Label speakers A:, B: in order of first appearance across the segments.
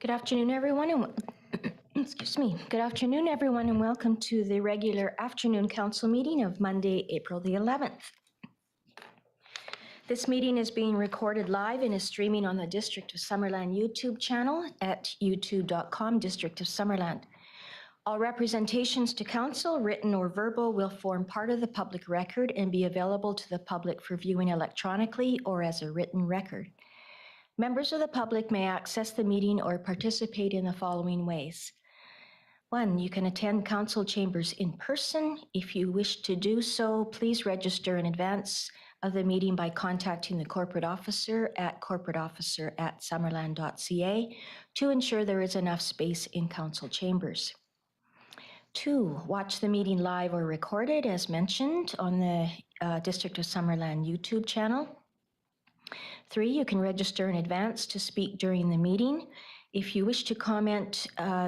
A: Good afternoon, everyone, and excuse me. Good afternoon, everyone, and welcome to the regular afternoon council meeting of Monday, April the 11th. This meeting is being recorded live and is streaming on the District of Summerland YouTube channel at youtube.com, District of Summerland. All representations to council, written or verbal, will form part of the public record and be available to the public for viewing electronically or as a written record. Members of the public may access the meeting or participate in the following ways. 1, you can attend council chambers in person. If you wish to do so, please register in advance of the meeting by contacting the corporate officer at corporateofficer@summerland.ca to ensure there is enough space in council chambers. 2, watch the meeting live or recorded, as mentioned, on the District of Summerland YouTube channel. 3, you can register in advance to speak during the meeting. If you wish to comment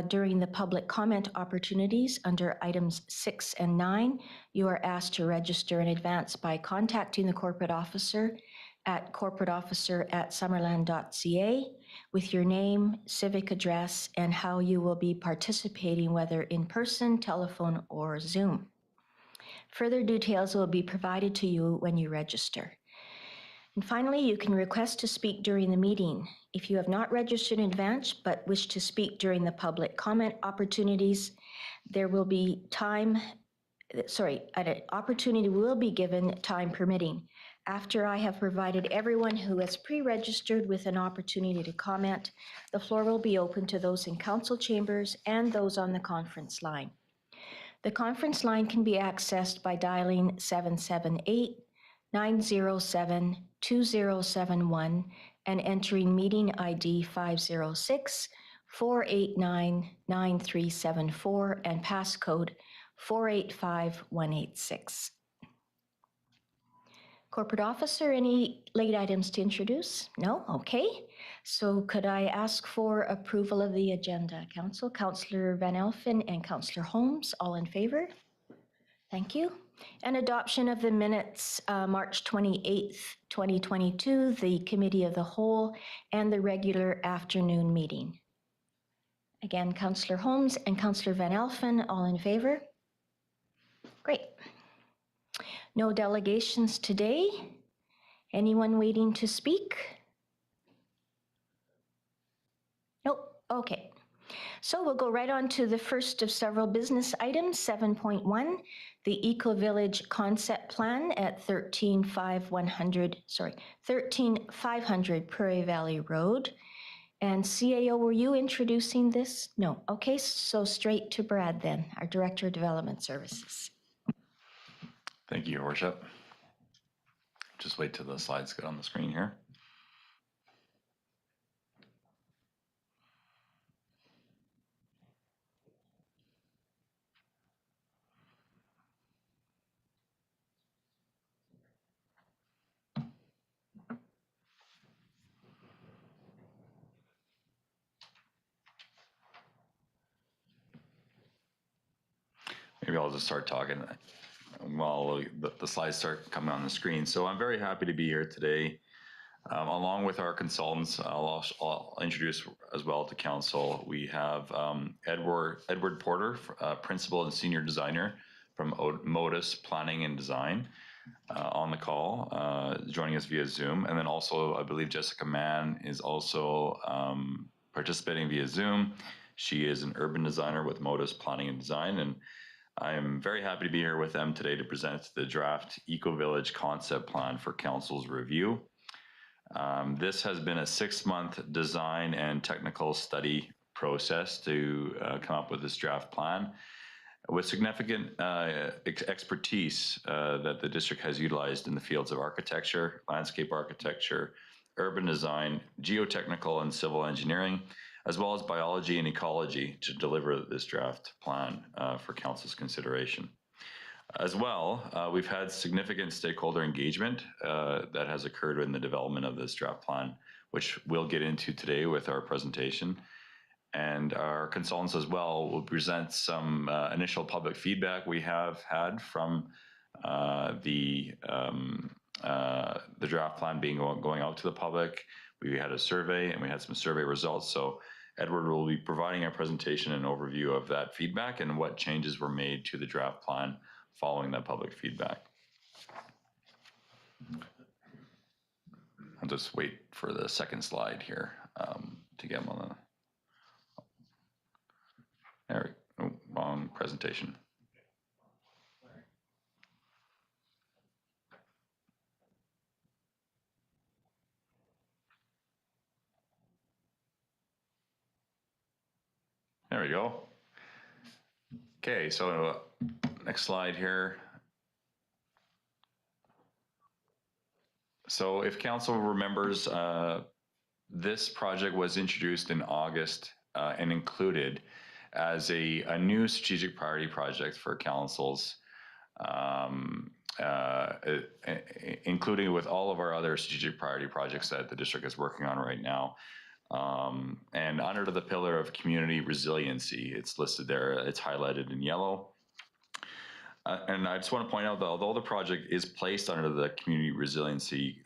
A: during the public comment opportunities under items 6 and 9, you are asked to register in advance by contacting the corporate officer at corporateofficer@summerland.ca with your name, civic address, and how you will be participating, whether in person, telephone, or Zoom. Further details will be provided to you when you register. And finally, you can request to speak during the meeting. If you have not registered in advance but wish to speak during the public comment opportunities, there will be an opportunity will be given, time permitting. After I have provided everyone who has pre-registered with an opportunity to comment, the floor will be open to those in council chambers and those on the conference line. The conference line can be accessed by dialing 778-907-2071 and entering meeting ID 506-489-9374 and passcode 485186. Corporate officer, any late items to introduce? No? Okay. So could I ask for approval of the agenda? Councillor Van Elfen and Councillor Holmes, all in favor? Thank you. And adoption of the minutes, March 28th, 2022, the Committee of the Whole, and the regular afternoon meeting. Again, Councillor Holmes and Councillor Van Elfen, all in favor? Great. No delegations today. Anyone waiting to speak? Nope. Okay. So we'll go right on to the first of several business items, 7.1, the Eco Village Concept Plan at 13500 Prairie Valley Road. And CAO, were you introducing this? No. Okay, so straight to Brad then, our Director of Development Services.
B: Thank you, Your Worship. Just wait till the slides get on the screen here. Maybe I'll just start talking while the slides start coming on the screen. So I'm very happy to be here today. Along with our consultants, I'll introduce as well to council. We have Edward Porter, Principal and Senior Designer from Modus Planning and Design on the call, joining us via Zoom. And then also, I believe Jessica Mann is also participating via Zoom. She is an urban designer with Modus Planning and Design, and I'm very happy to be here with them today to present the draft Eco Village Concept Plan for Council's review. This has been a 6-month design and technical study process to come up with this draft plan with significant expertise that the district has utilized in the fields of architecture, landscape architecture, urban design, geotechnical and civil engineering, as well as biology and ecology to deliver this draft plan for council's consideration. As well, we've had significant stakeholder engagement that has occurred in the development of this draft plan, which we'll get into today with our presentation. And our consultants as well will present some initial public feedback we have had from the draft plan going out to the public. We had a survey and we had some survey results. So Edward will be providing a presentation and overview of that feedback and what changes were made to the draft plan following that public feedback. I'll just wait for the second slide here to get them on the. There we go. Oh, wrong presentation. There we go. Okay, so next slide here. So if council remembers, this project was introduced in August and included as a new strategic priority project for councils, including with all of our other strategic priority projects that the district is working on right now. And under the pillar of community resiliency, it's listed there, it's highlighted in yellow. And I just want to point out that although the project is placed under the community resiliency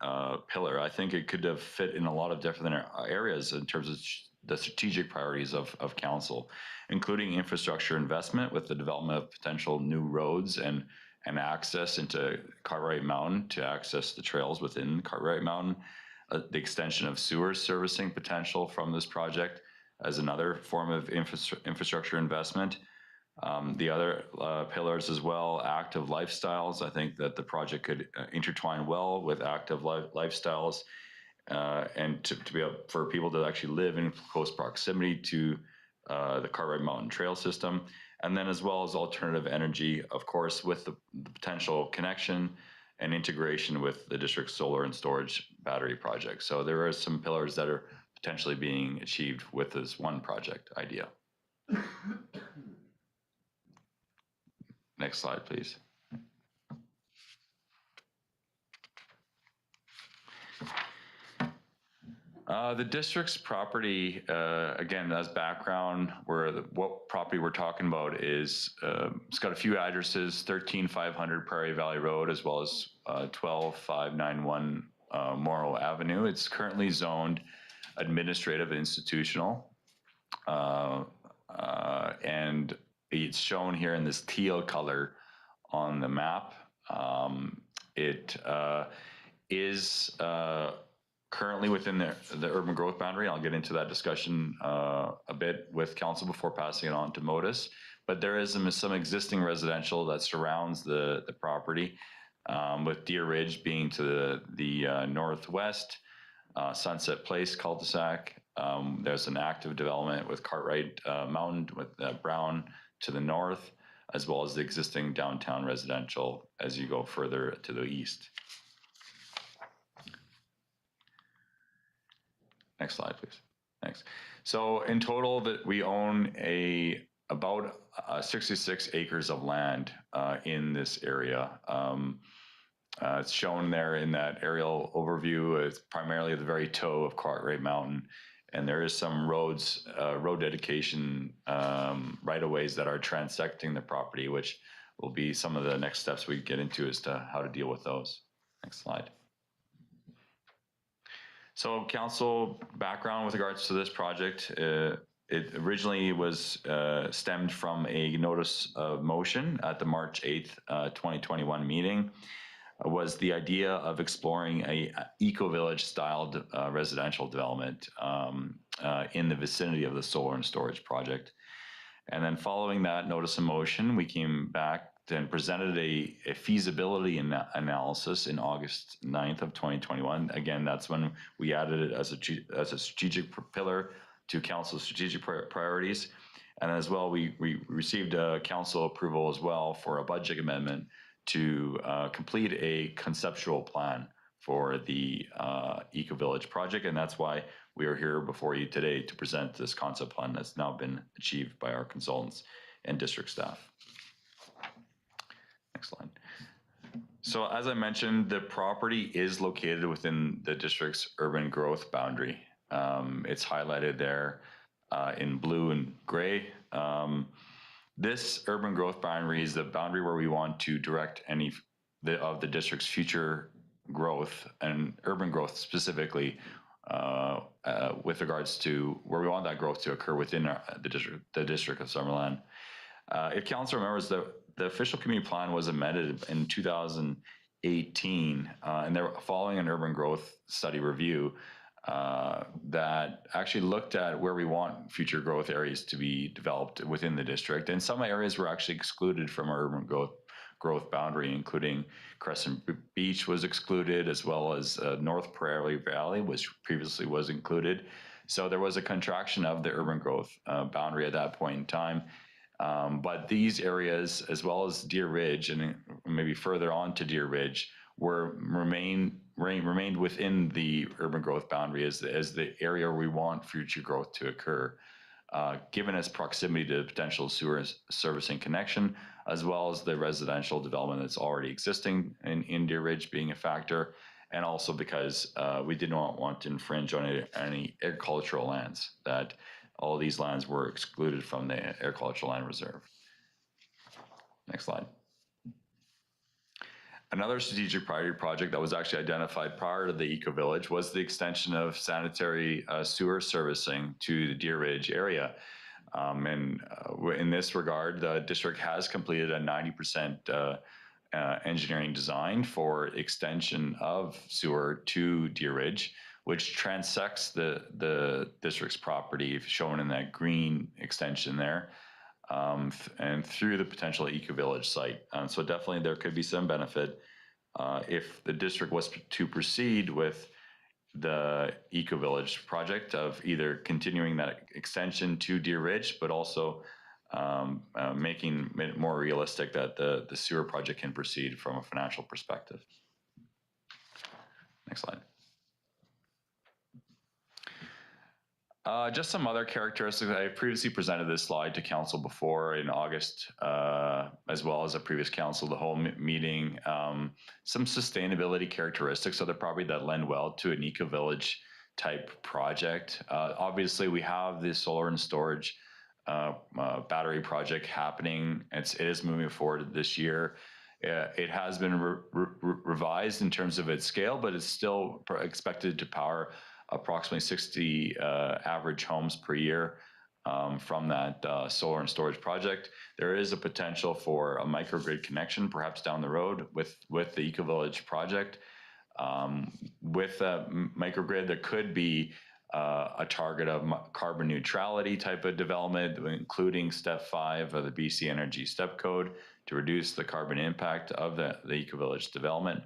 B: pillar, I think it could have fit in a lot of different areas in terms of the strategic priorities of council, including infrastructure investment with the development of potential new roads and access into Cartwright Mountain to access the trails within Cartwright Mountain, the extension of sewer servicing potential from this project as another form of infrastructure investment. The other pillars as well, active lifestyles. I think that the project could intertwine well with active lifestyles and to be able for people to actually live in close proximity to the Cartwright Mountain Trail system. And then as well as alternative energy, of course, with the potential connection and integration with the district's solar and storage battery project. So there are some pillars that are potentially being achieved with this one project idea. Next slide, please. The district's property, again, as background, what property we're talking about is, it's got a few addresses, 13500 Prairie Valley Road, as well as 12591 Morrow Avenue. It's currently zoned administrative institutional, and it's shown here in this teal color on the map. It is currently within the urban growth boundary. I'll get into that discussion a bit with council before passing it on to Modus. But there is some existing residential that surrounds the property, with Deer Ridge being to the northwest, Sunset Place cul-de-sac. There's an active development with Cartwright Mountain with Brown to the north, as well as the existing downtown residential as you go further to the east. Next slide, please. Thanks. So in total, that we own about 66 acres of land in this area. It's shown there in that aerial overview. It's primarily the very toe of Cartwright Mountain, and there is some roads, road dedication right-of-ways that are transecting the property, which will be some of the next steps we get into as to how to deal with those. Next slide. So council background with regards to this project, it originally was stemmed from a notice of motion at the March 8th, 2021 meeting. Was the idea of exploring a eco-village styled residential development in the vicinity of the solar and storage project. And then following that notice of motion, we came back and presented a feasibility analysis in August 9th of 2021. Again, that's when we added it as a strategic pillar to council's strategic priorities. And as well, we received council approval as well for a budget amendment to complete a conceptual plan for the Eco-Village project. And that's why we are here before you today to present this concept plan that's now been achieved by our consultants and district staff. Next slide. So as I mentioned, the property is located within the district's urban growth boundary. It's highlighted there in blue and gray. This urban growth boundary is the boundary where we want to direct any of the district's future growth and urban growth specifically with regards to where we want that growth to occur within the district of Summerland. If council remembers, the official community plan was amended in 2018, and they're following an urban growth study review that actually looked at where we want future growth areas to be developed within the district. And some areas were actually excluded from our urban growth boundary, including Crescent Beach was excluded, as well as North Prairie Valley, which previously was included. So there was a contraction of the urban growth boundary at that point in time. But these areas, as well as Deer Ridge and maybe further on to Deer Ridge, remained within the urban growth boundary as the area where we want future growth to occur, given its proximity to the potential sewer servicing connection, as well as the residential development that's already existing in Deer Ridge being a factor, and also because we did not want to infringe on any agricultural lands, that all of these lands were excluded from the agricultural land reserve. Next slide. Another strategic priority project that was actually identified prior to the Eco Village was the extension of sanitary sewer servicing to the Deer Ridge area. In this regard, the district has completed a 90% engineering design for extension of sewer to Deer Ridge, which transects the district's property, shown in that green extension there, and through the potential Eco Village site. So definitely there could be some benefit if the district was to proceed with the Eco Village project of either continuing that extension to Deer Ridge, but also making it more realistic that the sewer project can proceed from a financial perspective. Next slide. Just some other characteristics. I previously presented this slide to council before in August, as well as a previous council, the whole meeting. Some sustainability characteristics of the property that lend well to an Eco Village type project. Obviously, we have the solar and storage battery project happening. It is moving forward this year. It has been revised in terms of its scale, but it's still expected to power approximately 60 average homes per year from that solar and storage project. There is a potential for a microgrid connection, perhaps down the road with the Eco Village project. With a microgrid, there could be a target of carbon neutrality type of development, including Step 5 of the BC Energy Step Code to reduce the carbon impact of the Eco Village development.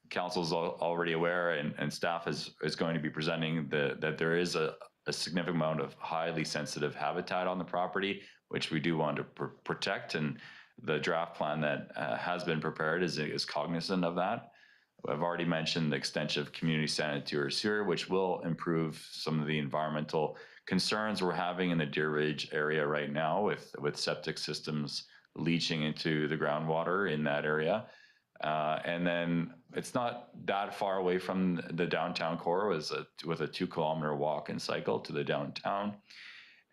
B: Council's already aware, and staff is going to be presenting that there is a significant amount of highly sensitive habitat on the property, which we do want to protect, and the draft plan that has been prepared is cognizant of that. I've already mentioned the extension of community sanitary sewer, which will improve some of the environmental concerns we're having in the Deer Ridge area right now with septic systems leaching into the groundwater in that area. And then it's not that far away from the downtown core, with a 2-kilometer walk and cycle to the downtown.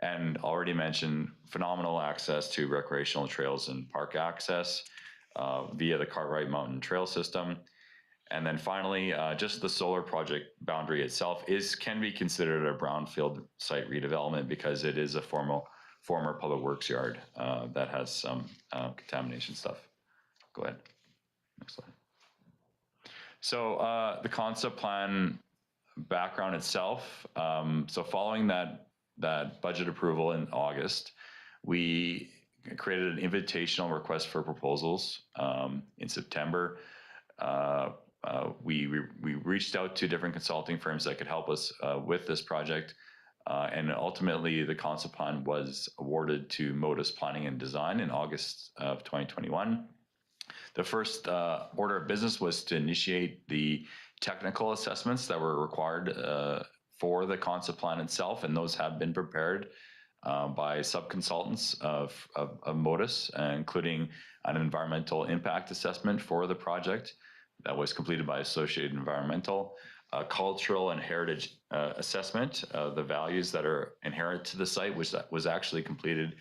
B: And already mentioned phenomenal access to recreational trails and park access via the Cartwright Mountain Trail System. And then finally, just the solar project boundary itself can be considered a brownfield site redevelopment because it is a former public works yard that has some contamination stuff. Go ahead. Next slide. So the concept plan background itself. So following that budget approval in August, we created an invitational request for proposals in September. We reached out to different consulting firms that could help us with this project. And ultimately, the concept plan was awarded to Modus Planning and Design in August of 2021. The first order of business was to initiate the technical assessments that were required for the concept plan itself, and those have been prepared by sub-consultants of Modus, including an environmental impact assessment for the project that was completed by Associated Environmental, a cultural and heritage assessment of the values that are inherent to the site, which was actually completed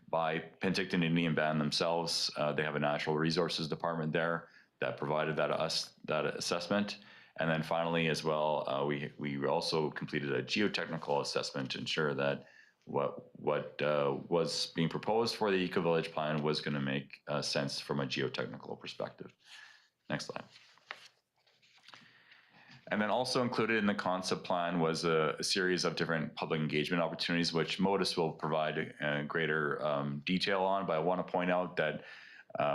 B: by Penticton Indian Band themselves. They have a natural resources department there that provided that assessment. And then finally, as well, we also completed a geotechnical assessment to ensure that what was being proposed for the Eco Village plan was going to make sense from a geotechnical perspective. Next slide. And then also included in the concept plan was a series of different public engagement opportunities, which Modus will provide greater detail on. But I want to point out that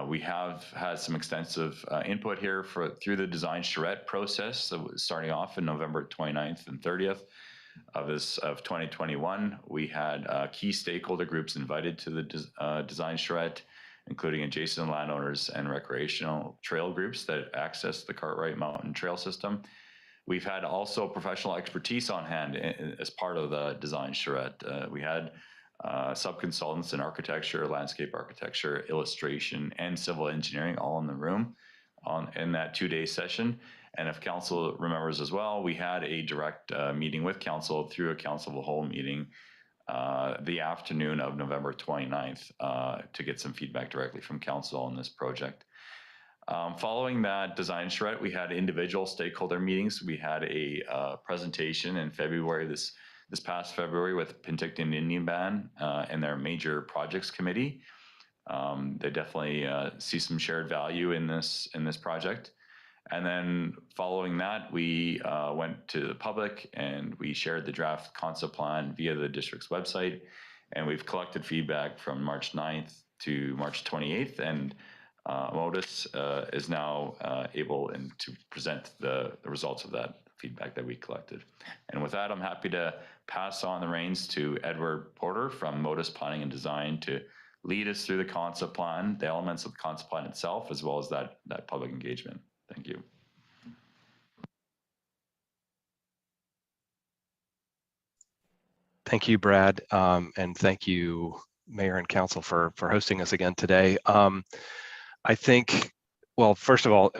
B: we have had some extensive input here through the design charrette process, so starting off in November 29th and 30th of 2021. We had key stakeholder groups invited to the design charrette, including adjacent landowners and recreational trail groups that access the Cartwright Mountain Trail system. We've had also professional expertise on hand as part of the design charrette. We had sub-consultants in architecture, landscape architecture, illustration, and civil engineering all in the room in that 2-day session. And if council remembers as well, we had a direct meeting with council through a council of the whole meeting the afternoon of November 29th to get some feedback directly from council on this project. Following that design charrette, we had individual stakeholder meetings. We had a presentation in February, this past February, with Penticton Indian Band and their major projects committee. They definitely see some shared value in this project. And then following that, we went to the public and we shared the draft concept plan via the district's website. And we've collected feedback from March 9th to March 28th. And Modus is now able to present the results of that feedback that we collected. And with that, I'm happy to pass on the reins to Edward Porter from Modus Planning and Design to lead us through the concept plan, the elements of the concept plan itself, as well as that public engagement. Thank you.
C: Thank you, Brad, and thank you, Mayor and Council, for hosting us again today. I think, well, first of all,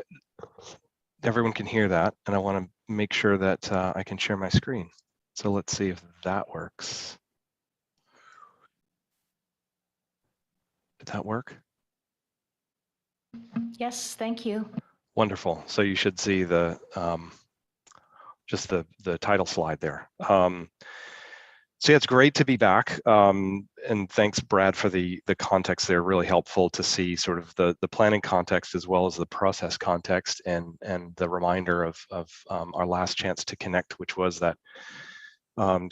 C: everyone can hear that, and I want to make sure that I can share my screen. So let's see if that works. Did that work?
A: Yes, thank you.
C: Wonderful. So you should see the just the title slide there. So yeah, it's great to be back. And thanks, Brad, for the context there. Really helpful to see sort of the planning context as well as the process context, and the reminder of our last chance to connect, which was that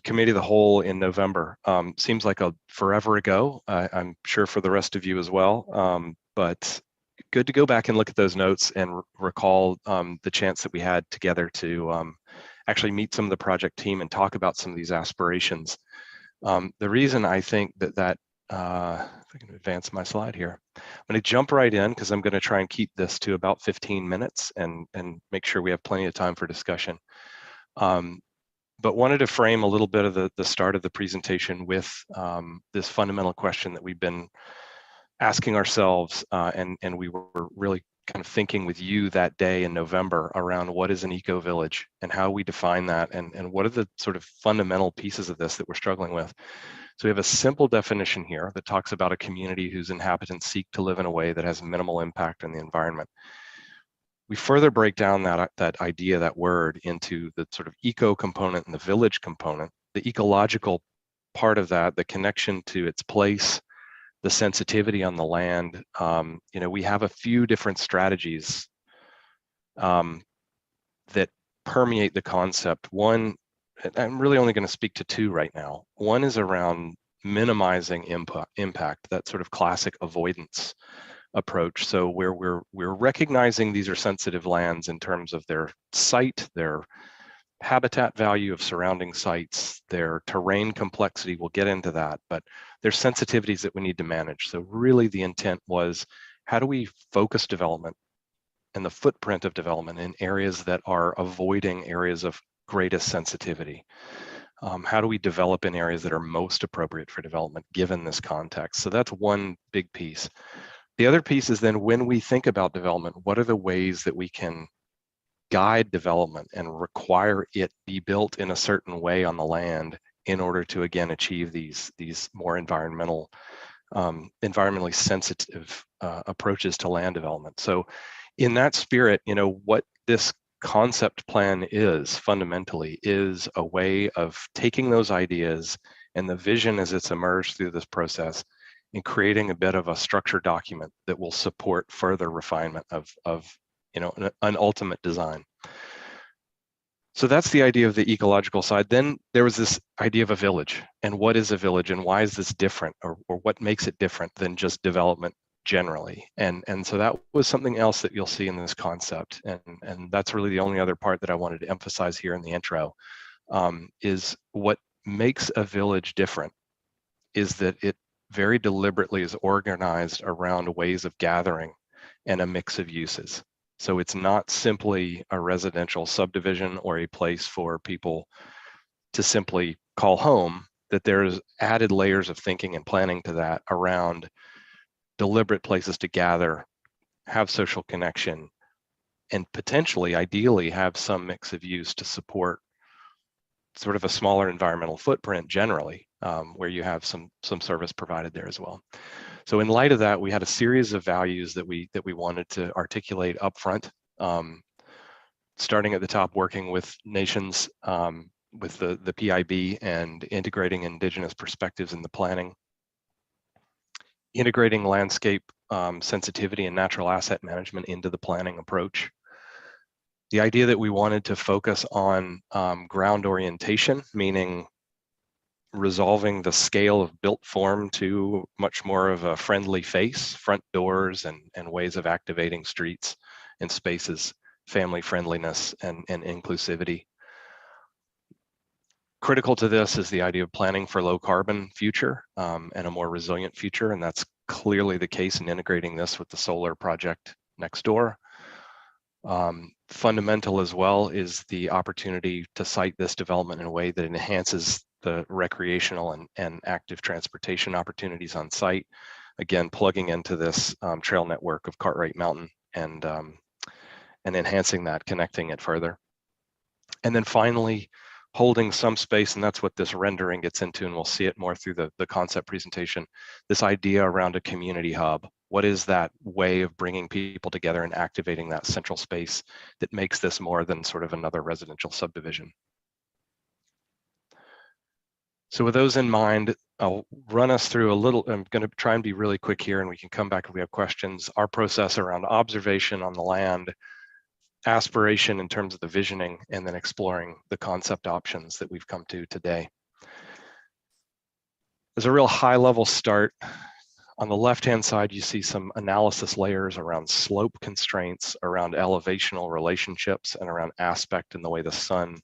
C: committee of the whole in November. Seems like a forever ago. I'm sure for the rest of you as well. But good to go back and look at those notes and recall the chance that we had together to actually meet some of the project team and talk about some of these aspirations. The reason I think that if I can advance my slide here, I'm going to jump right in because I'm going to try and keep this to about 15 minutes and make sure we have plenty of time for discussion. But wanted to frame a little bit of the start of the presentation with this fundamental question that we've been asking ourselves, and we were really kind of thinking with you that day in November around what is an eco village and how we define that, and what are the sort of fundamental pieces of this that we're struggling with. So we have a simple definition here that talks about a community whose inhabitants seek to live in a way that has minimal impact on the environment. We further break down that idea, that word, into the sort of eco component and the village component. The ecological part of that, the connection to its place, the sensitivity on the land. We have a few different strategies that permeate the concept. One, I'm really only going to speak to two right now. One is around minimizing impact, that sort of classic avoidance approach. So where we're recognizing these are sensitive lands in terms of their site, their habitat value of surrounding sites, their terrain complexity, we'll get into that, but there's sensitivities that we need to manage. So really the intent was, how do we focus development and the footprint of development in areas that are avoiding areas of greatest sensitivity? How do we develop in areas that are most appropriate for development given this context? So that's one big piece. The other piece is then, when we think about development, what are the ways that we can guide development and require it be built in a certain way on the land in order to, again, achieve these more environmentally sensitive approaches to land development. So in that spirit, what this concept plan is fundamentally is a way of taking those ideas and the vision as it's emerged through this process and creating a bit of a structured document that will support further refinement of an ultimate design. So that's the idea of the ecological side. Then there was this idea of a village, and what is a village and why is this different, or what makes it different than just development generally. And so that was something else that you'll see in this concept. And that's really the only other part that I wanted to emphasize here in the intro, is what makes a village different is that it very deliberately is organized around ways of gathering and a mix of uses. So it's not simply a residential subdivision or a place for people to simply call home, that there's added layers of thinking and planning to that around deliberate places to gather, have social connection, and potentially, ideally, have some mix of use to support sort of a smaller environmental footprint generally, where you have some service provided there as well. So in light of that, we had a series of values that we wanted to articulate upfront, starting at the top, working with nations, with the PIB and integrating Indigenous perspectives in the planning, integrating landscape sensitivity and natural asset management into the planning approach. The idea that we wanted to focus on ground orientation, meaning resolving the scale of built form to much more of a friendly face, front doors and ways of activating streets and spaces, family friendliness and inclusivity. Critical to this is the idea of planning for low carbon future and a more resilient future. And that's clearly the case in integrating this with the solar project next door. Fundamental as well is the opportunity to site this development in a way that enhances the recreational and active transportation opportunities on site. Again, plugging into this trail network of Cartwright Mountain and enhancing that, connecting it further. And then finally, holding some space, and that's what this rendering gets into, and we'll see it more through the concept presentation, this idea around a community hub. What is that way of bringing people together and activating that central space that makes this more than sort of another residential subdivision? So with those in mind, I'll run us through a little, I'm going to try and be really quick here, and we can come back if we have questions. Our process around observation on the land, aspiration in terms of the visioning, and then exploring the concept options that we've come to today. As a real high level start, on the left-hand side, you see some analysis layers around slope constraints, around elevational relationships, and around aspect and the way the sun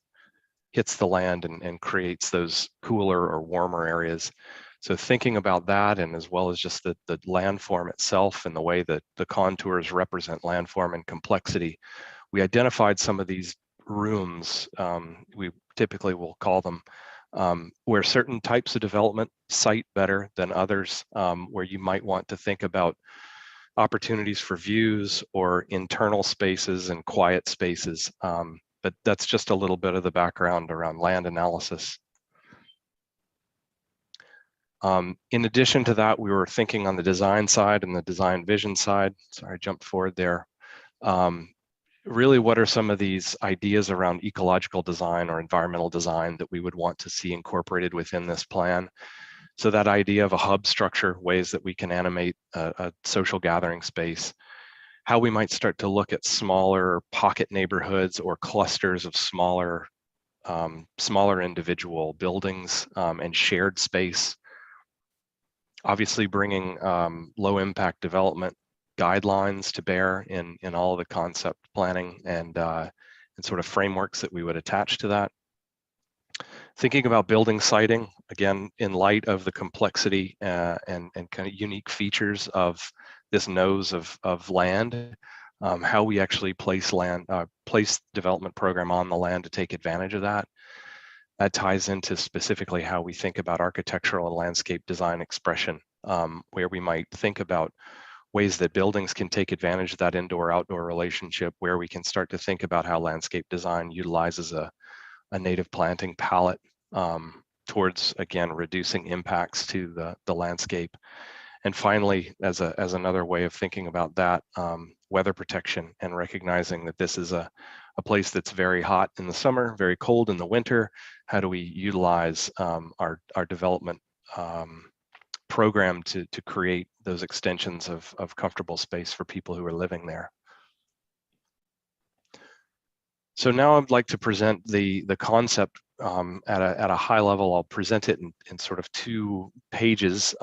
C: hits the land and creates those cooler or warmer areas. So thinking about that, and as well as just the landform itself and the way that the contours represent landform and complexity, we identified some of these rooms, we typically will call them, where certain types of development site better than others, where you might want to think about opportunities for views or internal spaces and quiet spaces. But that's just a little bit of the background around land analysis. In addition to that, we were thinking on the design side and the design vision side. Sorry, I jumped forward there. Really, what are some of these ideas around ecological design or environmental design that we would want to see incorporated within this plan? So that idea of a hub structure, ways that we can animate a social gathering space, how we might start to look at smaller pocket neighborhoods or clusters of smaller individual buildings and shared space. Obviously bringing low impact development guidelines to bear in all of the concept planning and sort of frameworks that we would attach to that. Thinking about building siting, again, in light of the complexity and kind of unique features of this nose of land, how we actually place development program on the land to take advantage of that. That ties into specifically how we think about architectural and landscape design expression, where we might think about ways that buildings can take advantage of that indoor-outdoor relationship, where we can start to think about how landscape design utilizes a native planting palette towards, again, reducing impacts to the landscape, And finally, as another way of thinking about that, weather protection and recognizing that this is a place that's very hot in the summer, very cold in the winter. How do we utilize our development program to create those extensions of comfortable space for people who are living there? So now I'd like to present the concept at a high level. I'll present it in sort of 2 pages.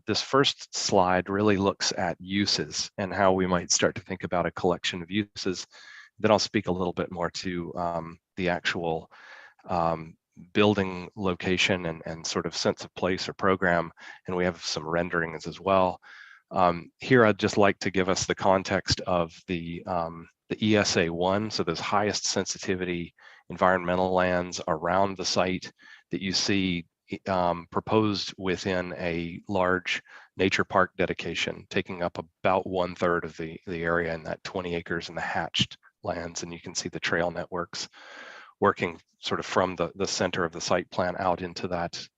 C: This first slide really looks at uses and how we might start to think about a collection of uses. Then I'll speak a little bit more to the actual building location and sort of sense of place or program, and we have some renderings as well. Here I'd just like to give us the context of the ESA 1, so those highest sensitivity environmental lands around the site that you see proposed within a large nature park dedication, taking up about 1/3 of the area in that 20 acres in the hatched lands. And you can see the trail networks working sort of from the center of the site plan out into that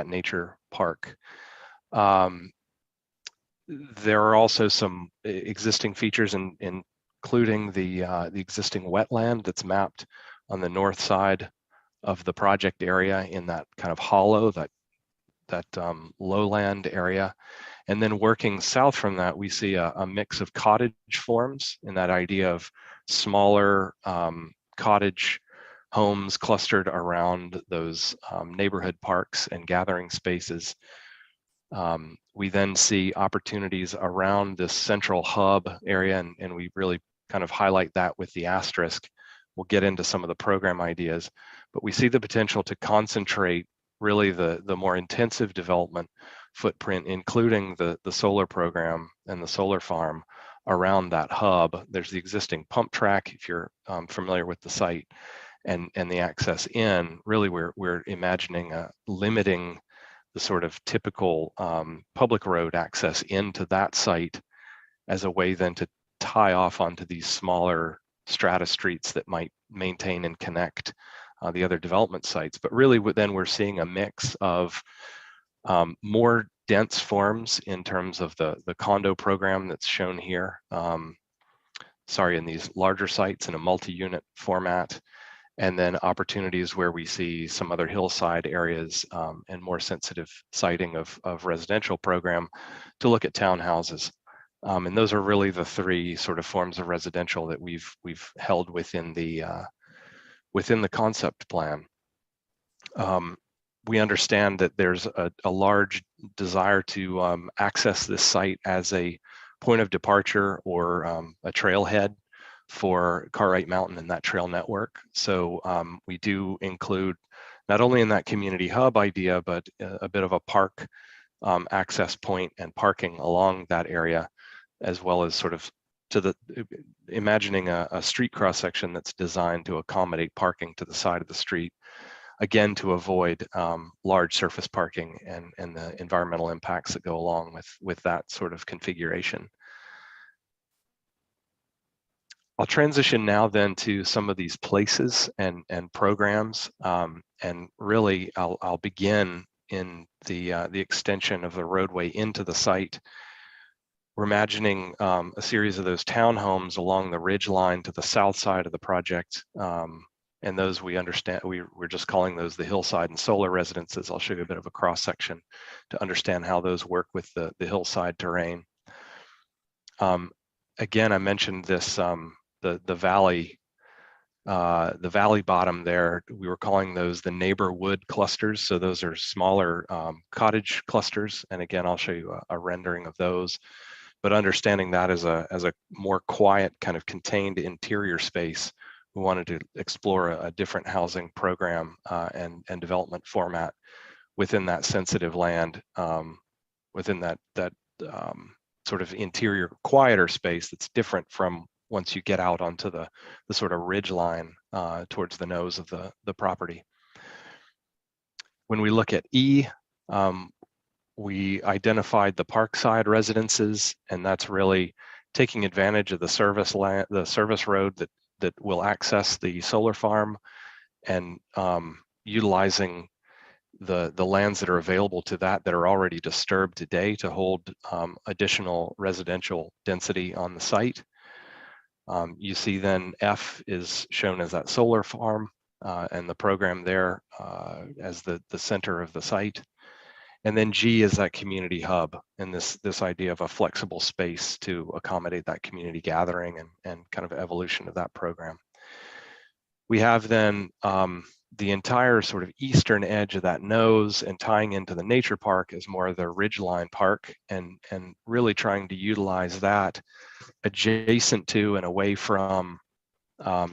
C: nature park. There are also some existing features including the existing wetland that's mapped on the north side of the project area in that kind of hollow, that lowland area. And then working south from that, we see a mix of cottage forms in that idea of smaller cottage homes clustered around those neighborhood parks and gathering spaces. We then see opportunities around this central hub area, and we really kind of highlight that with the asterisk. We'll get into some of the program ideas, but we see the potential to concentrate really the more intensive development footprint, including the solar program and the solar farm around that hub. There's the existing pump track, if you're familiar with the site, and the access in. Really, we're imagining limiting the sort of typical public road access into that site as a way then to tie off onto these smaller strata streets that might maintain and connect the other development sites. But really then we're seeing a mix of more dense forms in terms of the condo program that's shown here. In these larger sites in a multi-unit format, and then opportunities where we see some other hillside areas and more sensitive siting of residential program to look at townhouses. And those are really the 3 sort of forms of residential that we've held within the concept plan. We understand that there's a large desire to access this site as a point of departure or a trailhead for Cartwright Mountain and that trail network. So we do include not only in that community hub idea, but a bit of a park access point and parking along that area, as well as sort of imagining a street cross section that's designed to accommodate parking to the side of the street, again, to avoid large surface parking and the environmental impacts that go along with that sort of configuration. I'll transition now then to some of these places and programs, and really I'll begin in the extension of the roadway into the site. We're imagining a series of those townhomes along the ridge line to the south side of the project, and those we understand we're just calling those the hillside and solar residences. I'll show you a bit of a cross section to understand how those work with the hillside terrain. Again, I mentioned this. The valley bottom there, we were calling those the neighborhood clusters. So those are smaller cottage clusters. And again, I'll show you a rendering of those, but understanding that as a more quiet kind of contained interior space, we wanted to explore a different housing program and development format within that sensitive land, within that sort of interior quieter space that's different from once you get out onto the sort of ridge line towards the nose of the property. When we look at E, we identified the parkside residences, and that's really taking advantage of the service road that will access the solar farm, and utilizing the lands that are available to that are already disturbed today to hold additional residential density on the site. You see then F is shown as that solar farm and the program there as the center of the site. And then G is that community hub and this idea of a flexible space to accommodate that community gathering and kind of evolution of that program. We have then the entire sort of eastern edge of that nose and tying into the nature park as more of the ridgeline park and really trying to utilize that adjacent to and away from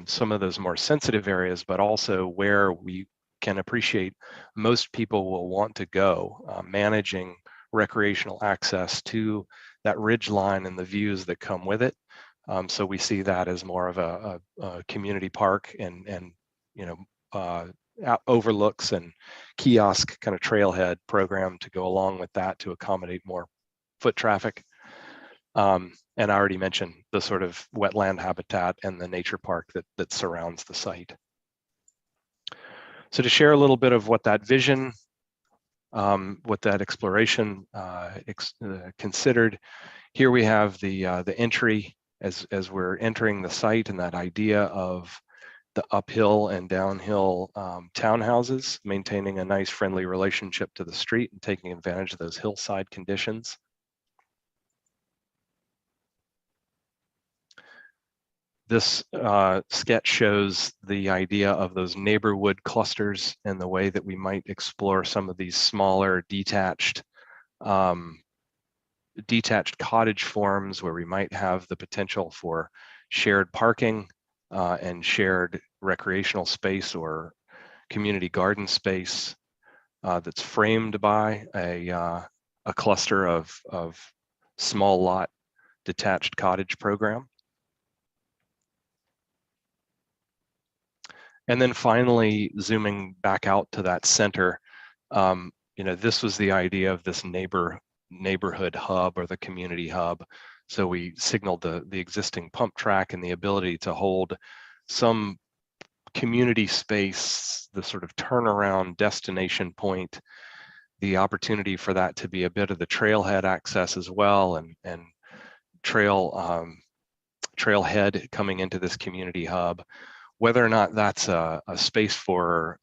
C: some of those more sensitive areas, but also where we can appreciate most people will want to go, managing recreational access to that ridge line and the views that come with it. So we see that as more of a community park and overlooks and kiosk kind of trailhead program to go along with that to accommodate more foot traffic. And I already mentioned the sort of wetland habitat and the nature park that surrounds the site. So to share a little bit of what that vision, what that exploration considered, here we have the entry as we're entering the site and that idea of the uphill and downhill townhouses, maintaining a nice friendly relationship to the street and taking advantage of those hillside conditions. This sketch shows the idea of those neighborhood clusters and the way that we might explore some of these smaller detached cottage forms where we might have the potential for shared parking and shared recreational space or community garden space that's framed by a cluster of small lot detached cottage program. And then finally, zooming back out to that center, this was the idea of this neighborhood hub or the community hub. So we signaled the existing pump track and the ability to hold some community space, the sort of turnaround destination point, the opportunity for that to be a bit of the trailhead access as well, and trailhead coming into this community hub. Whether or not that's a space for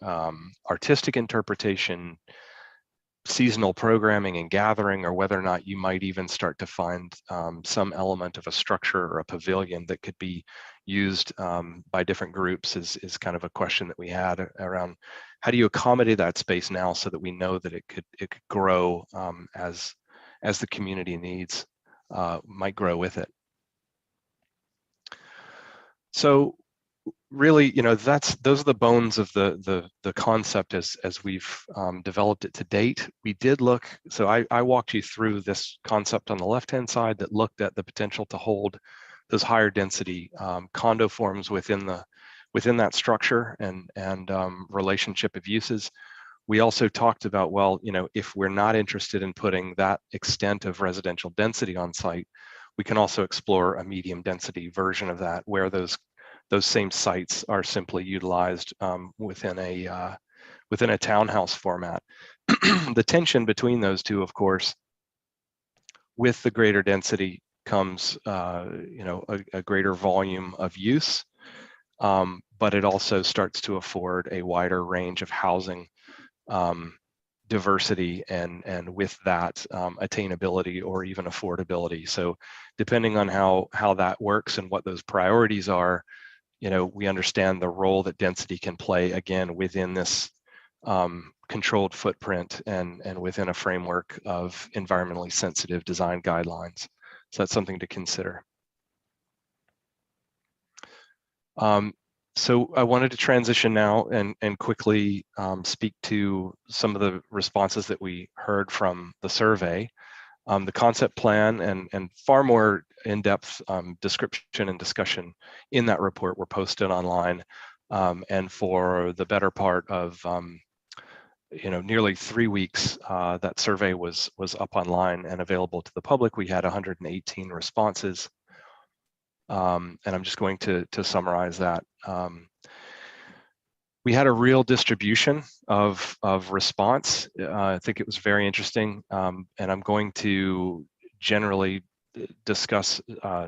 C: artistic interpretation, seasonal programming and gathering, or whether or not you might even start to find some element of a structure or a pavilion that could be used by different groups is kind of a question that we had around how do you accommodate that space now so that we know that it could grow as the community needs might grow with it. So really, those are the bones of the concept as we've developed it to date. We did look, so I walked you through this concept on the left-hand side that looked at the potential to hold those higher density condo forms within that structure and relationship of uses. We also talked about, well, if we're not interested in putting that extent of residential density on site, we can also explore a medium density version of that where those same sites are simply utilized within a townhouse format. The tension between those two, of course, with the greater density comes a greater volume of use, but it also starts to afford a wider range of housing diversity and with that attainability or even affordability. So depending on how that works and what those priorities are, we understand the role that density can play, again, within this controlled footprint and within a framework of environmentally sensitive design guidelines. So that's something to consider. So I wanted to transition now and quickly speak to some of the responses that we heard from the survey. The concept plan and far more in-depth description and discussion in that report were posted online. And for the better part of nearly 3 weeks, that survey was up online and available to the public. We had 118 responses. And I'm just going to summarize that. We had a real distribution of response. I think it was very interesting, and I'm going to generally discuss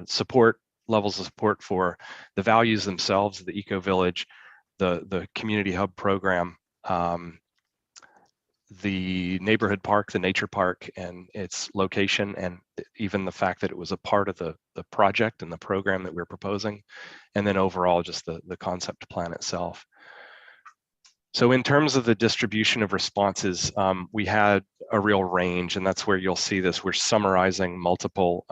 C: support, levels of support for the values themselves, the Eco Village, the Community Hub program, the neighborhood park, the nature park, and its location, and even the fact that it was a part of the project and the program that we're proposing, and then overall just the concept plan itself. So in terms of the distribution of responses, we had a real range, and that's where you'll see this. We're summarizing multiple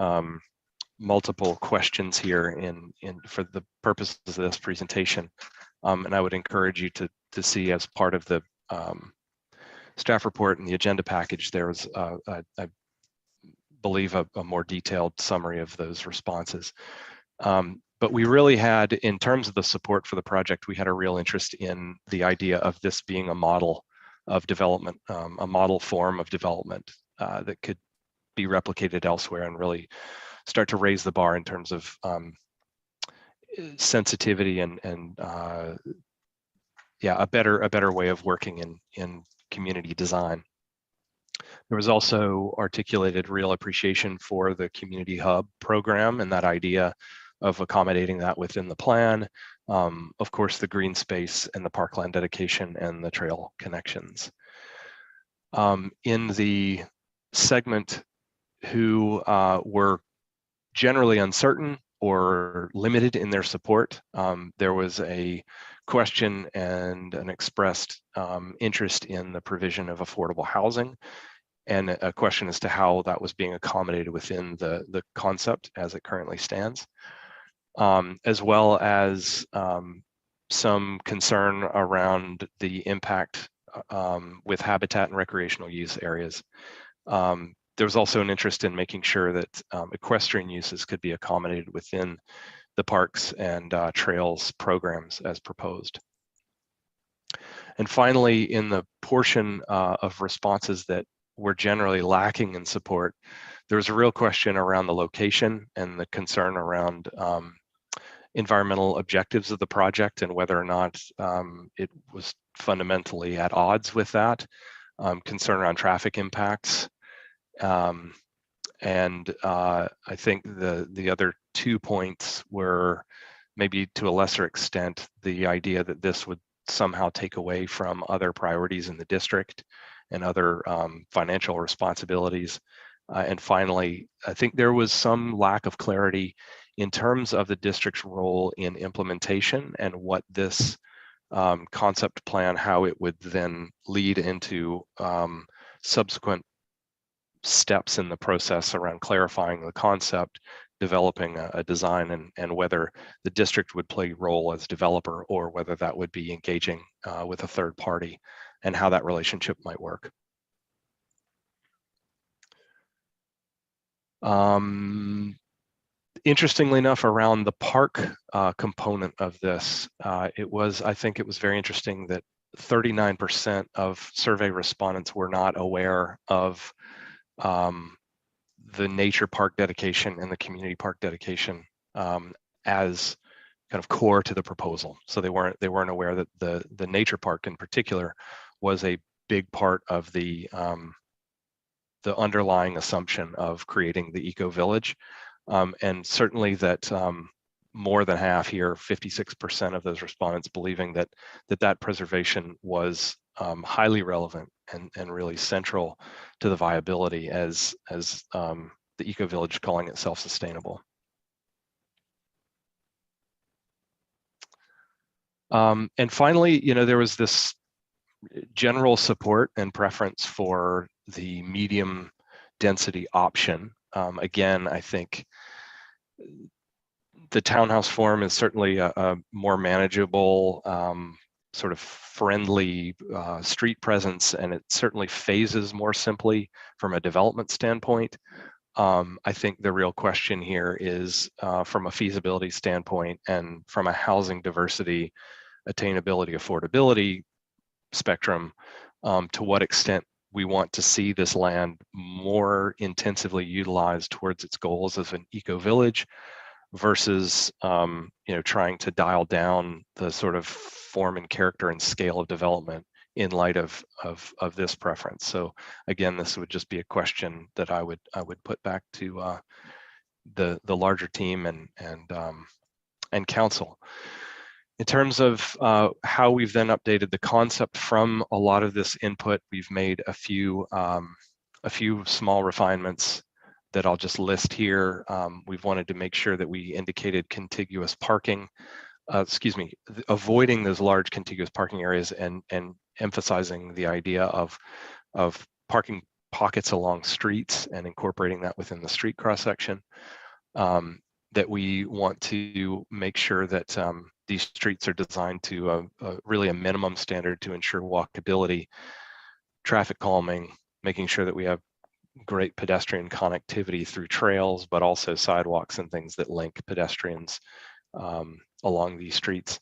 C: questions here in for the purposes of this presentation, and I would encourage you to see as part of the staff report and the agenda package. There was, I believe, a more detailed summary of those responses. But we really had, in terms of the support for the project, we had a real interest in the idea of this being a model of development, a model form of development that could be replicated elsewhere and really start to raise the bar in terms of sensitivity and yeah, a better way of working in community design. There was also articulated real appreciation for the Community Hub program and that idea of accommodating that within the plan. Of course, the green space and the parkland dedication and the trail connections. In the segment who were generally uncertain or limited in their support, there was a question and an expressed interest in the provision of affordable housing, and a question as to how that was being accommodated within the concept as it currently stands, as well as some concern around the impact with habitat and recreational use areas. There was also an interest in making sure that equestrian uses could be accommodated within the parks and trails programs as proposed. And finally, in the portion of responses that were generally lacking in support, there was a real question around the location and the concern around environmental objectives of the project and whether or not it was fundamentally at odds with that, concern around traffic impacts. And I think the other 2 points were, maybe to a lesser extent, the idea that this would somehow take away from other priorities in the district and other financial responsibilities. And finally, I think there was some lack of clarity in terms of the district's role in implementation and what this concept plan, how it would then lead into subsequent steps in the process around clarifying the concept, developing a design, and whether the district would play a role as developer or whether that would be engaging with a third party and how that relationship might work. Interestingly enough, around the park component of this, I think it was very interesting that 39% of survey respondents were not aware of the nature park dedication and the community park dedication as kind of core to the proposal. So they weren't aware that the nature park in particular was a big part of the underlying assumption of creating the Eco Village. And certainly that more than half here, 56% of those respondents believing that preservation was highly relevant and really central to the viability as the Eco Village calling itself sustainable. And finally, there was this general support and preference for the medium density option. Again, I think the townhouse form is certainly a more manageable, sort of friendly street presence, and it certainly phases more simply from a development standpoint. I think the real question here is from a feasibility standpoint and from a housing diversity, attainability, affordability spectrum, to what extent we want to see this land more intensively utilized towards its goals as an eco village versus trying to dial down the sort of form and character and scale of development in light of this preference. So again, this would just be a question that I would put back to the larger team and council. In terms of how we've then updated the concept from a lot of this input, we've made a few small refinements that I'll just list here. We've wanted to make sure that we indicated contiguous parking, avoiding those large contiguous parking areas and emphasizing the idea of parking pockets along streets and incorporating that within the street cross section. That we want to make sure that these streets are designed to really a minimum standard to ensure walkability, traffic calming, making sure that we have great pedestrian connectivity through trails, but also sidewalks and things that link pedestrians along these streets.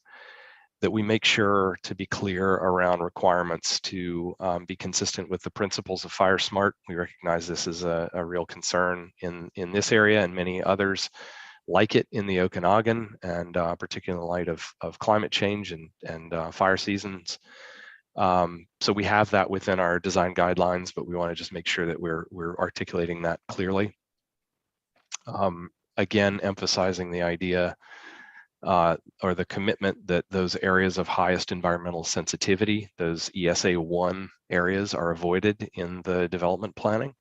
C: That we make sure to be clear around requirements to be consistent with the principles of Fire Smart. We recognize this is a real concern in this area and many others like it in the Okanagan, and particularly in the light of climate change and fire seasons. So we have that within our design guidelines, but we want to just make sure that we're articulating that clearly. Again, emphasizing the idea or the commitment that those areas of highest environmental sensitivity, those ESA 1 areas, are avoided in the development planning.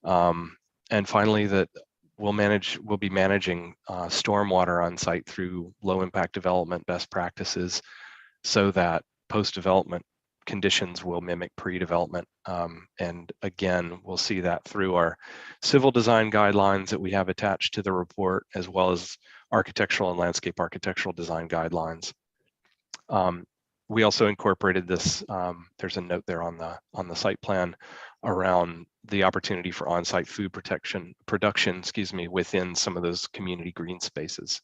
C: And finally, that we'll be managing stormwater on site through low impact development best practices so that post-development conditions will mimic pre-development. And again, we'll see that through our civil design guidelines that we have attached to the report, as well as architectural and landscape architectural design guidelines. We also incorporated this, there's a note there on the site plan around the opportunity for on-site food production, within some of those community green spaces.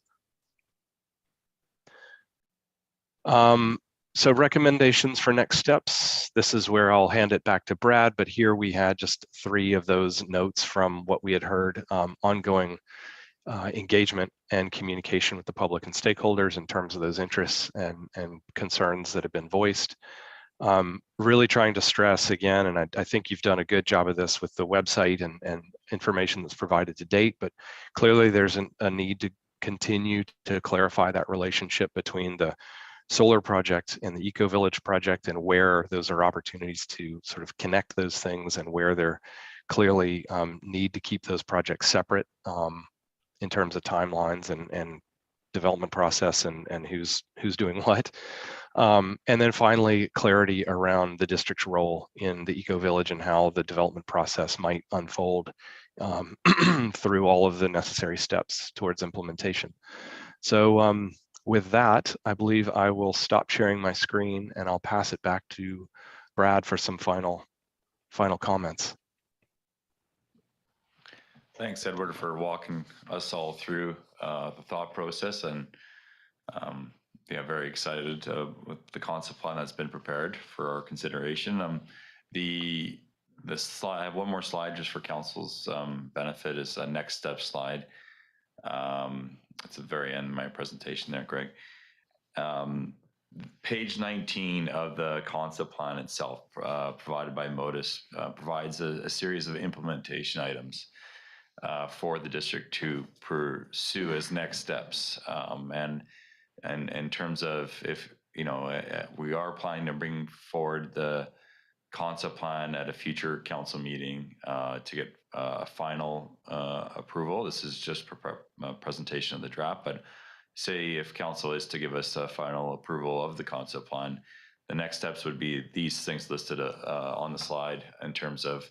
C: So recommendations for next steps. This is where I'll hand it back to Brad, but here we had just 3 of those notes from what we had heard. Ongoing engagement and communication with the public and stakeholders in terms of those interests and concerns that have been voiced. Really trying to stress again, and I think you've done a good job of this with the website and information that's provided to date, but clearly there's a need to continue to clarify that relationship between the solar project and the Eco Village project, and where those are opportunities to sort of connect those things, and where they're clearly need to keep those projects separate in terms of timelines and development process and who's doing what. And then finally, clarity around the district's role in the Eco Village and how the development process might unfold through all of the necessary steps towards implementation. So with that, I believe I will stop sharing my screen and I'll pass it back to Brad for some final comments.
B: Thanks, Edward, for walking us all through the thought process, and yeah, very excited with the concept plan that's been prepared for our consideration. The slide, I have one more slide just for council's benefit, is a next step slide. It's at the very end of my presentation there, Greg. Page 19 of the concept plan itself, provided by Modus, provides a series of implementation items for the district to pursue as next steps. And in terms of, if we are planning to bring forward the concept plan at a future council meeting to get final approval. This is just a presentation of the draft, but say if council is to give us a final approval of the concept plan, the next steps would be these things listed on the slide, in terms of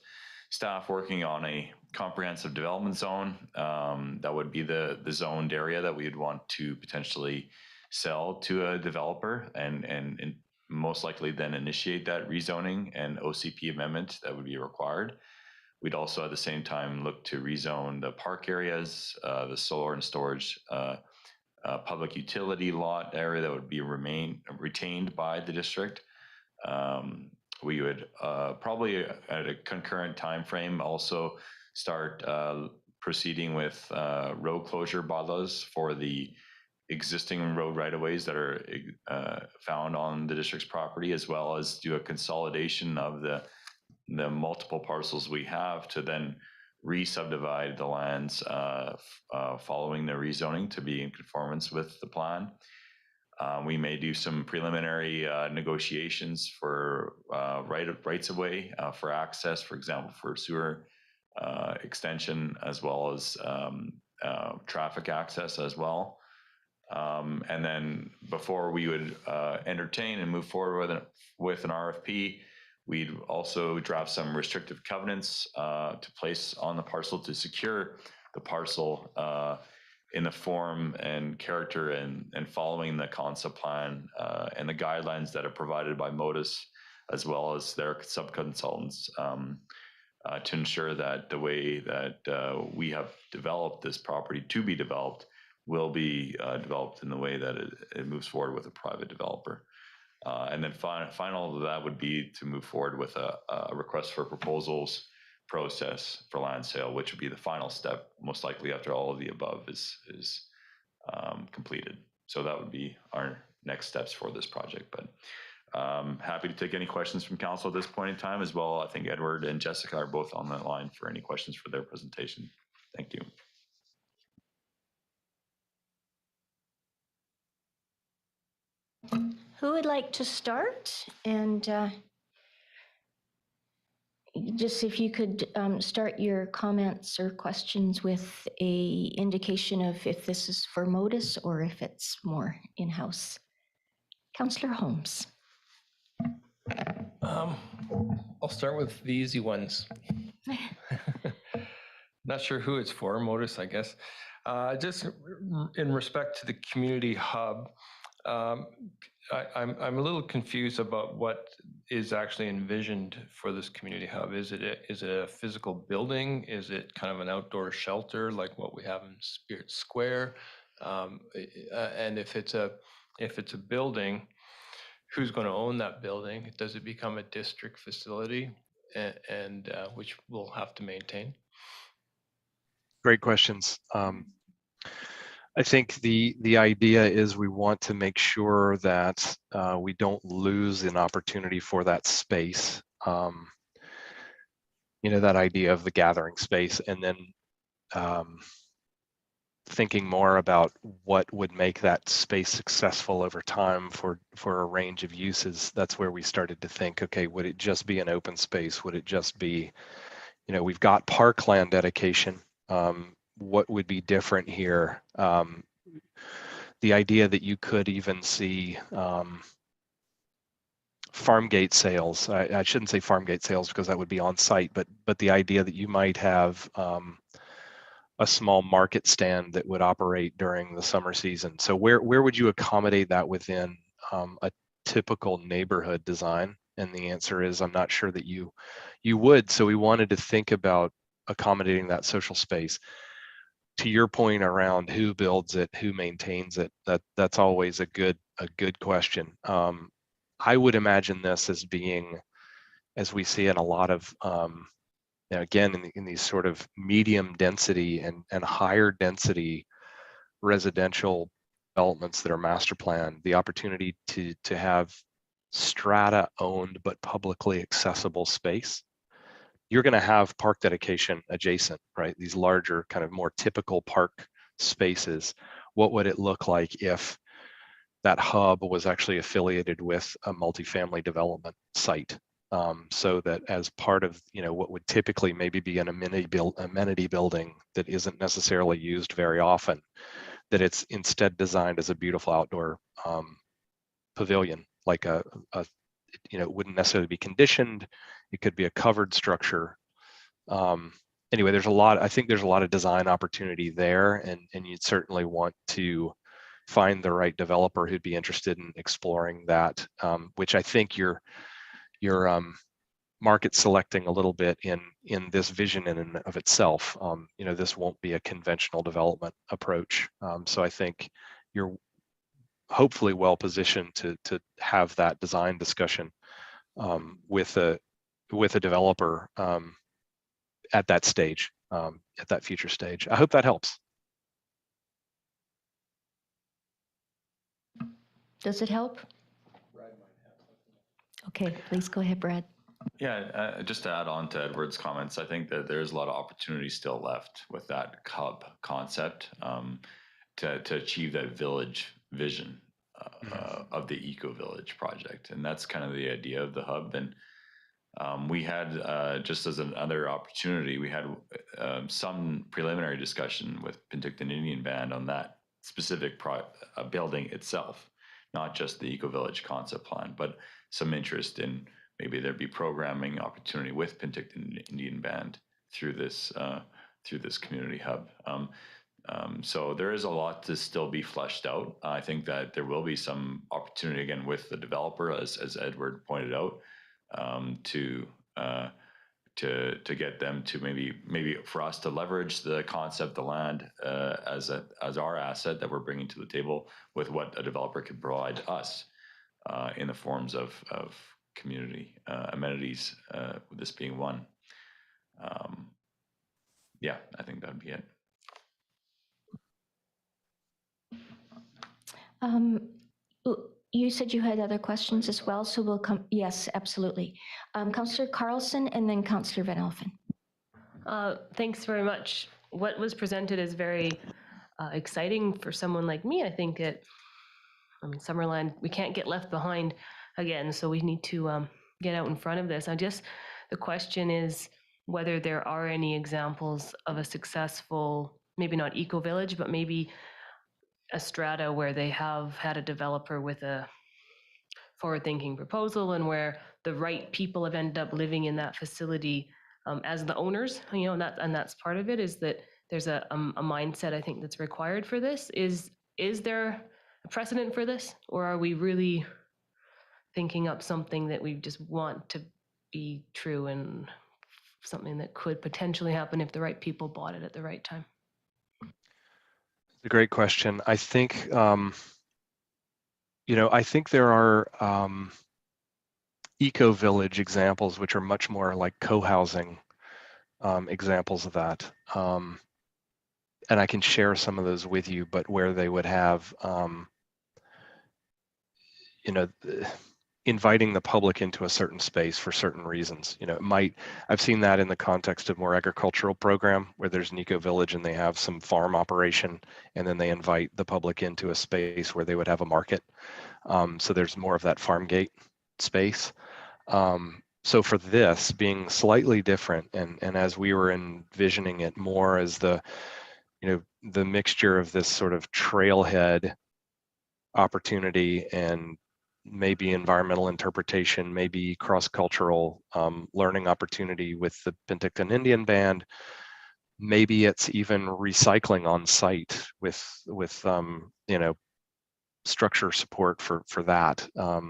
B: staff working on a comprehensive development zone. That would be the zoned area that we'd want to potentially sell to a developer, and most likely then initiate that rezoning and OCP amendment that would be required. We'd also at the same time look to rezone the park areas, the solar and storage public utility lot area that would be retained by the district. We would probably at a concurrent time frame also start proceeding with road closure bylaws for the existing road right-of-ways that are found on the district's property, as well as do a consolidation of the multiple parcels we have to then re-subdivide the lands following the rezoning to be in conformance with the plan. We may do some preliminary negotiations for rights of way for access, for example, for sewer extension, as well as traffic access as well. And then before we would entertain and move forward with an RFP, we'd also draft some restrictive covenants to place on the parcel to secure the parcel in the form and character and following the concept plan and the guidelines that are provided by Modus, as well as their sub-consultants, to ensure that the way that we have developed this property to be developed will be developed in the way that it moves forward with a private developer. And then final of that would be to move forward with a request for proposals process for land sale, which would be the final step, most likely after all of the above is completed. So that would be our next steps for this project. But happy to take any questions from council at this point in time as well. I think Edward and Jessica are both on the line for any questions for their presentation. Thank you.
A: Who would like to start? And just if you could start your comments or questions with a indication of if this is for Modus or if it's more in-house. Councillor Holmes.
D: I'll start with the easy ones. Not sure who it's for, Modus, I guess. Just in respect to the community hub, I'm a little confused about what is actually envisioned for this community hub. Is it a physical building? Is it kind of an outdoor shelter like what we have in Spirit Square? And if it's a building, who's going to own that building? Does it become a district facility, and which we'll have to maintain?
C: Great questions. I think the idea is we want to make sure that we don't lose an opportunity for that space. You know, that idea of the gathering space, and then thinking more about what would make that space successful over time for a range of uses. That's where we started to think, okay, would it just be an open space? Would it just be, you know, we've got parkland dedication. What would be different here? The idea that you could even see farm gate sales. I shouldn't say farm gate sales because that would be on site, but the idea that you might have a small market stand that would operate during the summer season. So where would you accommodate that within a typical neighborhood design? And the answer is, I'm not sure that you would. So we wanted to think about accommodating that social space. To your point around who builds it, who maintains it, that's always a good question. I would imagine this as being, as we see in a lot of again, in these sort of medium density and higher density residential developments that are master planned, the opportunity to have strata owned but publicly accessible space. You're going to have park dedication adjacent, right? These larger kind of more typical park spaces. What would it look like if that hub was actually affiliated with a multifamily development site? So that as part of, you know, what would typically maybe be an amenity building that isn't necessarily used very often, that it's instead designed as a beautiful outdoor pavilion, like you know, it wouldn't necessarily be conditioned. It could be a covered structure. Anyway, I think there's a lot of design opportunity there, and you'd certainly want to find the right developer who'd be interested in exploring that, which I think you're market selecting a little bit in this vision in and of itself. You know, this won't be a conventional development approach. So I think you're hopefully well positioned to have that design discussion with a developer at that stage. at that future stage. I hope that helps.
A: Does it help? Okay, please go ahead, Brad.
B: Yeah, just to add on to Edward's comments, I think that there's a lot of opportunity still left with that hub concept to achieve that village vision of the Eco Village project, and that's kind of the idea of the hub. And we had just as another opportunity, we had some preliminary discussion with Penticton Indian Band on that specific building itself, not just the Eco Village concept plan, but some interest in maybe there'd be programming opportunity with Penticton Indian Band through this community hub. So there is a lot to still be fleshed out. I think that there will be some opportunity again with the developer, as Edward pointed out, to get them to maybe for us to leverage the concept, the land as our asset that we're bringing to the table with what a developer can provide us in the forms of community amenities. This being one. Yeah, I think that'd be it.
A: You said you had other questions as well, so we'll come. Yes, absolutely. Councillor Carlson and then Councillor Van Elfen.
E: Thanks very much. What was presented is very exciting for someone like me. I think Summerland, we can't get left behind again, so we need to get out in front of this. The question is whether there are any examples of a successful, maybe not eco village, but maybe a strata where they have had a developer with a forward-thinking proposal and where the right people have ended up living in that facility as the owners, and that's part of it, is that there's a mindset I think that's required for this. Is there a precedent for this, or are we really thinking up something that we just want to be true and something that could potentially happen if the right people bought it at the right time?
C: It's a great question. I think, I think there are eco-village examples, which are much more like co-housing examples of that. And I can share some of those with you, but where they would have, inviting the public into a certain space for certain reasons. I've seen that in the context of more agricultural program where there's an eco village and they have some farm operation and then they invite the public into a space where they would have a market. So there's more of that farm gate space. So for this being slightly different, and as we were envisioning it more as the mixture of this sort of trailhead opportunity and maybe environmental interpretation, maybe cross-cultural learning opportunity with the Penticton Indian Band, maybe it's even recycling on site with structure support for that. A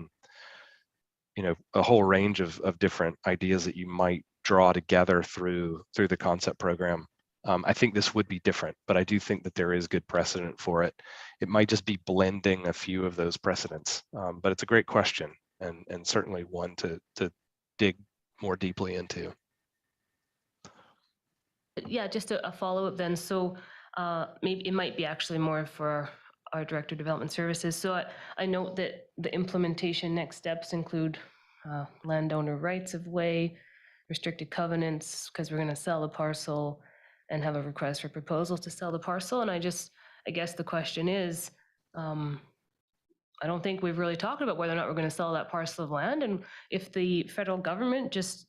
C: whole range of different ideas that you might draw together through the concept program. I think this would be different, but I do think that there is good precedent for it. It might just be blending a few of those precedents, but it's a great question and certainly one to dig more deeply into.
E: Yeah, just a follow-up then. So maybe it might be actually more for our Director of Development Services. So I note that the implementation next steps include landowner rights of way, restricted covenants, because we're going to sell the parcel, and have a request for proposals to sell the parcel. And I guess the question is, I don't think we've really talked about whether or not we're going to sell that parcel of land. And if the federal government just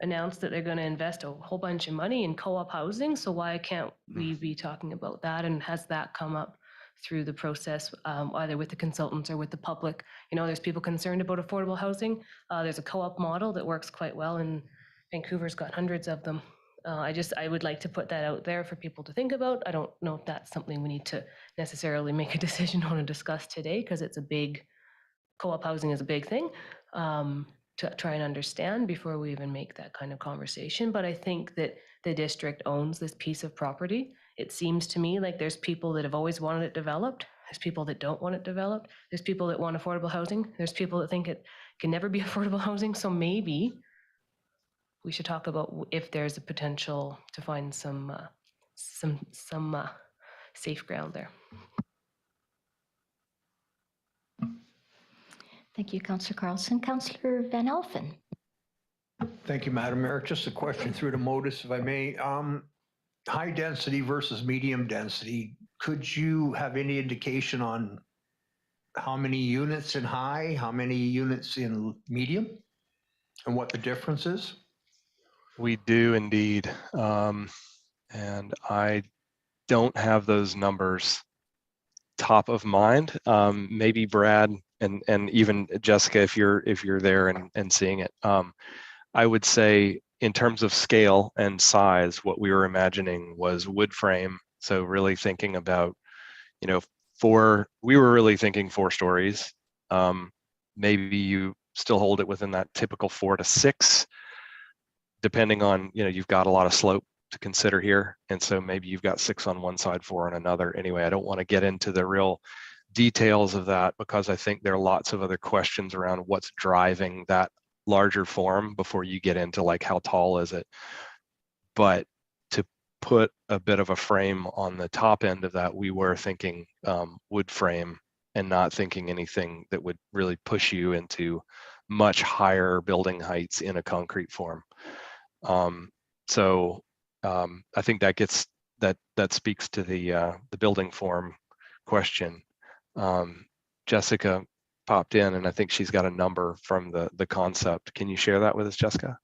E: announced that they're going to invest a whole bunch of money in co-op housing, so why can't we be talking about that? And has that come up through the process, either with the consultants or with the public? There's people concerned about affordable housing. There's a co-op model that works quite well, and Vancouver's got hundreds of them. I would like to put that out there for people to think about. I don't know if that's something we need to necessarily make a decision on and discuss today, because co-op housing is a big thing to try and understand before we even make that kind of conversation. But I think that the district owns this piece of property. It seems to me like there's people that have always wanted it developed. There's people that don't want it developed. There's people that want affordable housing. There's people that think it can never be affordable housing. So maybe we should talk about if there's a potential to find some safe ground there.
A: Thank you, Councillor Carlson. Councillor Van Elfen.
F: Thank you, Madam Mayor. Just a question through to Modus, if I may. High density versus medium density. Could you have any indication on how many units in high, how many units in medium, and what the difference is?
C: We do indeed. And I don't have those numbers top of mind. Maybe Brad and even Jessica, if you're there and seeing it. I would say in terms of scale and size, what we were imagining was wood frame. So really thinking about, you know, we were really thinking 4 stories. Maybe you still hold it within that typical 4 to 6, depending on, you know, you've got a lot of slope to consider here. And so maybe you've got 6 on one side, 4 on another. Anyway, I don't want to get into the real details of that because I think there are lots of other questions around what's driving that larger form before you get into like how tall is it. But to put a bit of a frame on the top end of that, we were thinking wood frame and not thinking anything that would really push you into much higher building heights in a concrete form. So I think that gets that speaks to the building form question. Jessica popped in, and I think she's got a number from the concept. Can you share that with us, Jessica?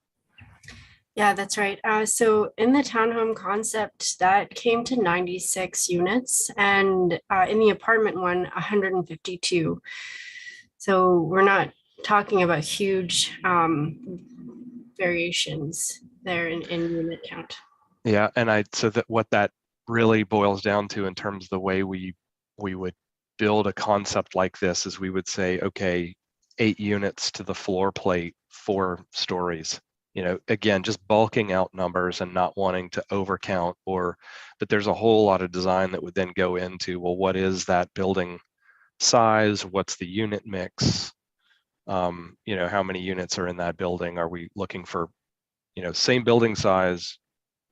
G: Yeah, that's right. So in the townhome concept, that came to 96 units, and in the apartment one, 152. So we're not talking about huge variations there in unit count.
C: Yeah, and so that what that really boils down to in terms of the way we would build a concept like this is we would say, okay, 8 units to the floor plate, 4 stories. You know, again, just bulking out numbers and not wanting to overcount, but there's a whole lot of design that would then go into, well, what is that building size? What's the unit mix? You know, how many units are in that building? Are we looking for, you know, same building size,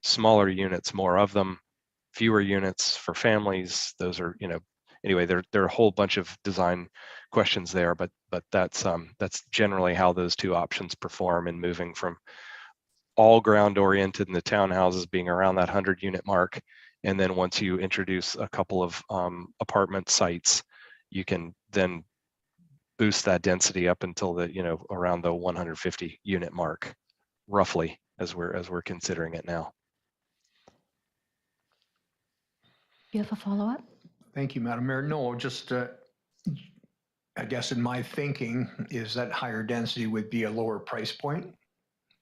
C: smaller units, more of them, fewer units for families? Those are, you know, anyway, there are a whole bunch of design questions there, but that's generally how those 2 options perform in moving from all ground oriented in the townhouses being around that 100 unit mark. And then once you introduce a couple of apartment sites, you can then boost that density up until the, you know, around the 150 unit mark, roughly, as we're considering it now.
A: You have a follow-up?
F: Thank you, Madam Mayor. No, just I guess in my thinking is that higher density would be a lower price point.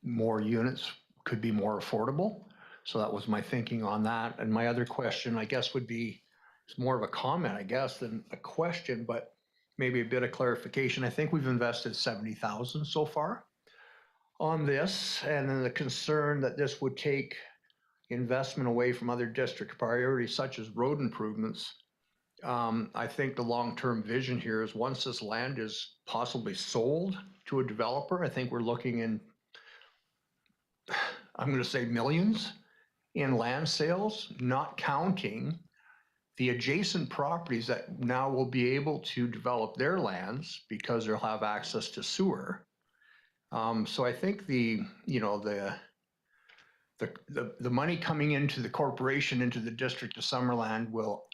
F: More units could be more affordable. So that was my thinking on that. And my other question, I guess, would be, it's more of a comment, I guess, than a question, but maybe a bit of clarification. I think we've invested 70,000 so far on this, and then the concern that this would take investment away from other district priorities such as road improvements. I think the long-term vision here is once this land is possibly sold to a developer, I think we're looking in, I'm going to say millions in land sales, not counting the adjacent properties that now will be able to develop their lands because they'll have access to sewer. So I think the money coming into the corporation, into the district of Summerland will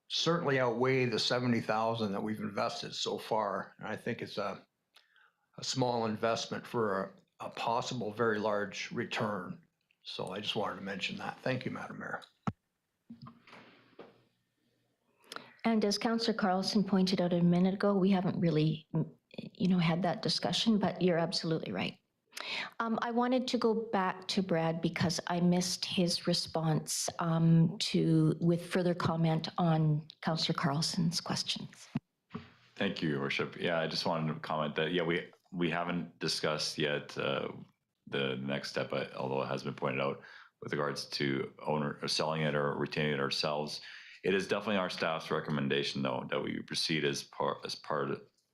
F: certainly outweigh the 70,000 that we've invested so far. And I think it's a small investment for a possible very large return. So I just wanted to mention that. Thank you, Madam Mayor.
A: And as Councillor Carlson pointed out a minute ago, we haven't really, you know, had that discussion, but you're absolutely right. I wanted to go back to Brad because I missed his response with further comment on Councillor Carlson's questions.
B: Thank you, Your Worship. Yeah, I just wanted to comment that, yeah, we haven't discussed yet the next step, although it has been pointed out with regards to owner or selling it or retaining it ourselves. It is definitely our staff's recommendation, though, that we proceed as per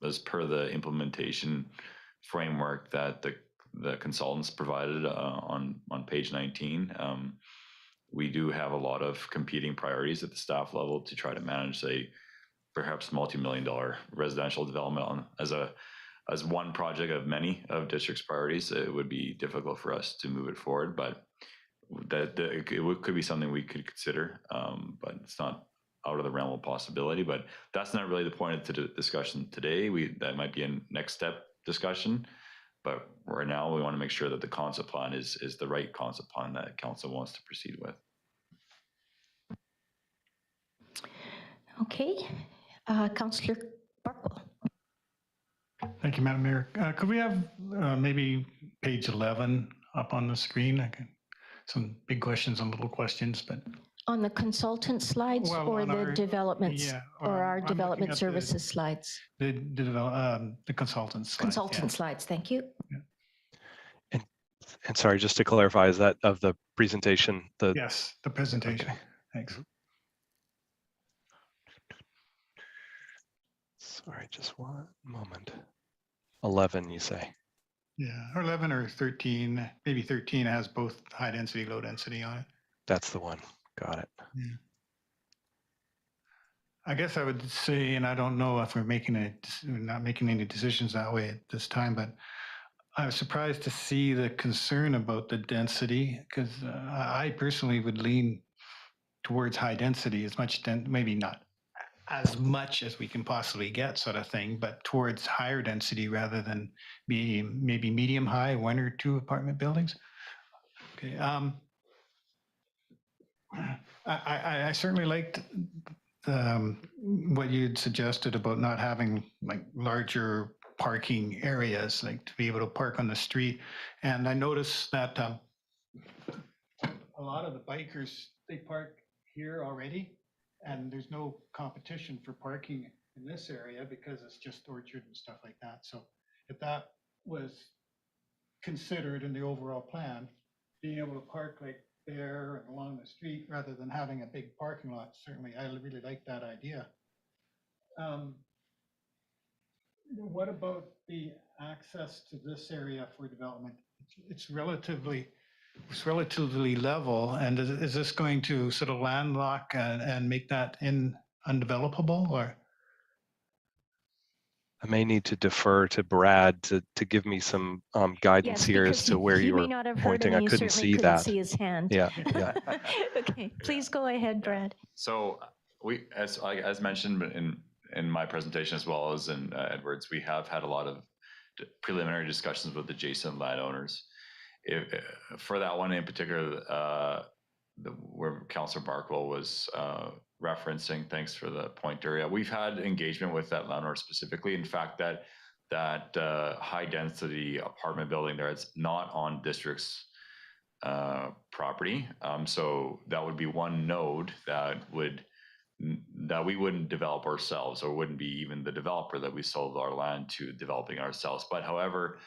B: the implementation framework, that the consultants provided on page 19. We do have a lot of competing priorities at the staff level to try to manage a perhaps multi-million-dollar residential development as one project of many of district's priorities. It would be difficult for us to move it forward, but could be something we could consider, but it's not out of the realm of possibility. But that's not really the point of the discussion today. That might be a next step discussion. But right now, we want to make sure that the concept plan is the right concept plan that council wants to proceed with.
A: Okay, Councillor Barkwell.
H: Thank you, Madam Mayor. Could we have maybe page 11 up on the screen? Some big questions and little questions, but.
A: On the consultant slides
H: Well,
A: or
H: on
A: the
H: our-
A: developments
H: yeah,
A: or our
H: I'm looking
A: development
H: at
A: services slides?
H: The consultants. Slides,
A: Consultant slides, thank you.
C: And sorry, just to clarify, is that of the presentation?
H: Yes, the presentation.
C: Okay.
H: Thanks.
C: Sorry, just one moment. 11, you say?
H: Yeah, or 11 or 13, maybe 13 has both high density, low density on it.
C: That's the one. Got it.
H: Yeah. I guess I would say, and I don't know if we're not making any decisions that way at this time, but I was surprised to see the concern about the density, because I personally would lean towards high density as much, maybe not as much as we can possibly get, sort of thing, but towards higher density rather than maybe medium high, 1 or 2 apartment buildings. Okay. I certainly liked what you'd suggested about not having like larger parking areas, like to be able to park on the street. And I noticed that a lot of the bikers, they park here already, and there's no competition for parking in this area because it's just orchard and stuff like that. So if that was considered in the overall plan, being able to park like there and along the street rather than having a big parking lot, certainly I really like that idea. What about the access to this area for development? It's relatively level, and is this going to sort of landlock and make that undevelopable, or?
C: I may need to defer to Brad to give me some guidance
A: Yes,
C: here as
A: because
C: to where
A: he
C: you
A: may
C: were
A: not have heard
C: pointing.
A: and
C: I
A: he
C: couldn't
A: certainly
C: see
A: couldn't
C: that.
A: see his hand.
C: Yeah, yeah.
A: Okay, please go ahead, Brad.
B: So we, as mentioned in my presentation as well as in Edward's, we have had a lot of preliminary discussions with adjacent landowners. For that one in particular, where Councillor Barkwell was referencing, thanks for the pointer. We've had engagement with that landowner specifically. In fact, that high density apartment building there, it's not on district's property. So that would be one node that we wouldn't develop ourselves, or wouldn't be even the developer that we sold our land to developing ourselves. But however,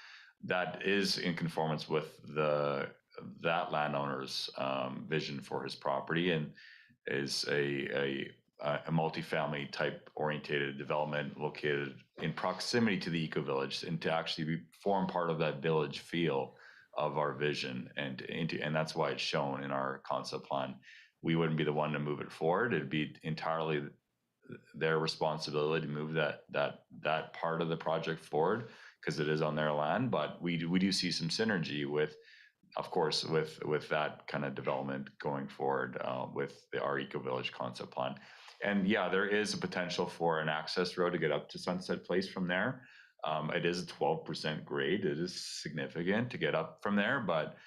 B: that is in conformance with that landowner's vision for his property, and is a multifamily type orientated development located in proximity to the eco village, and to actually form part of that village feel of our vision, and that's why it's shown in our concept plan. We wouldn't be the one to move it forward. It'd be entirely their responsibility to move that part of the project forward, because it is on their land. But we do see some synergy with, of course, with that kind of development going forward with our eco village concept plan. And yeah, there is a potential for an access road to get up to Sunset Place from there. It is a 12% grade. It is significant to get up from there, but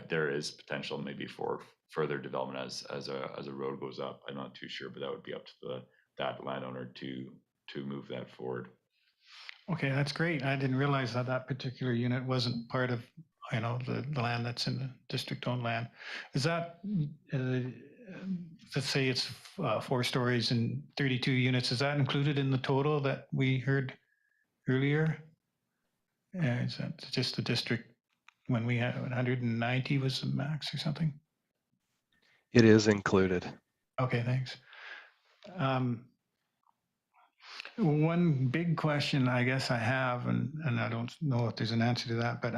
B: there is potential maybe for further development as a road goes up. I'm not too sure, but that would be up to that landowner to move that forward.
H: Okay, that's great. I didn't realize that particular unit wasn't part of, the land that's in the district-owned land. Is that, let's say it's 4 stories and 32 units, is that included in the total that we heard earlier? Is that just the district when we had 190 was the max or something?
C: It is included.
H: Okay, thanks. One big question I guess I have, and I don't know if there's an answer to that, but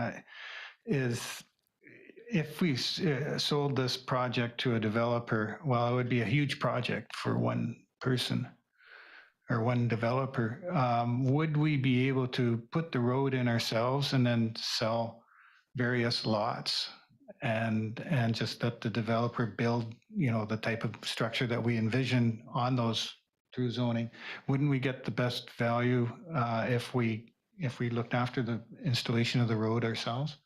H: is if we sold this project to a developer, well, it would be a huge project for one person or one developer. Would we be able to put the road in ourselves and then sell various lots and just let the developer build, the type of structure that we envision on those through zoning? Wouldn't we get the best value if we looked after the installation of the road ourselves?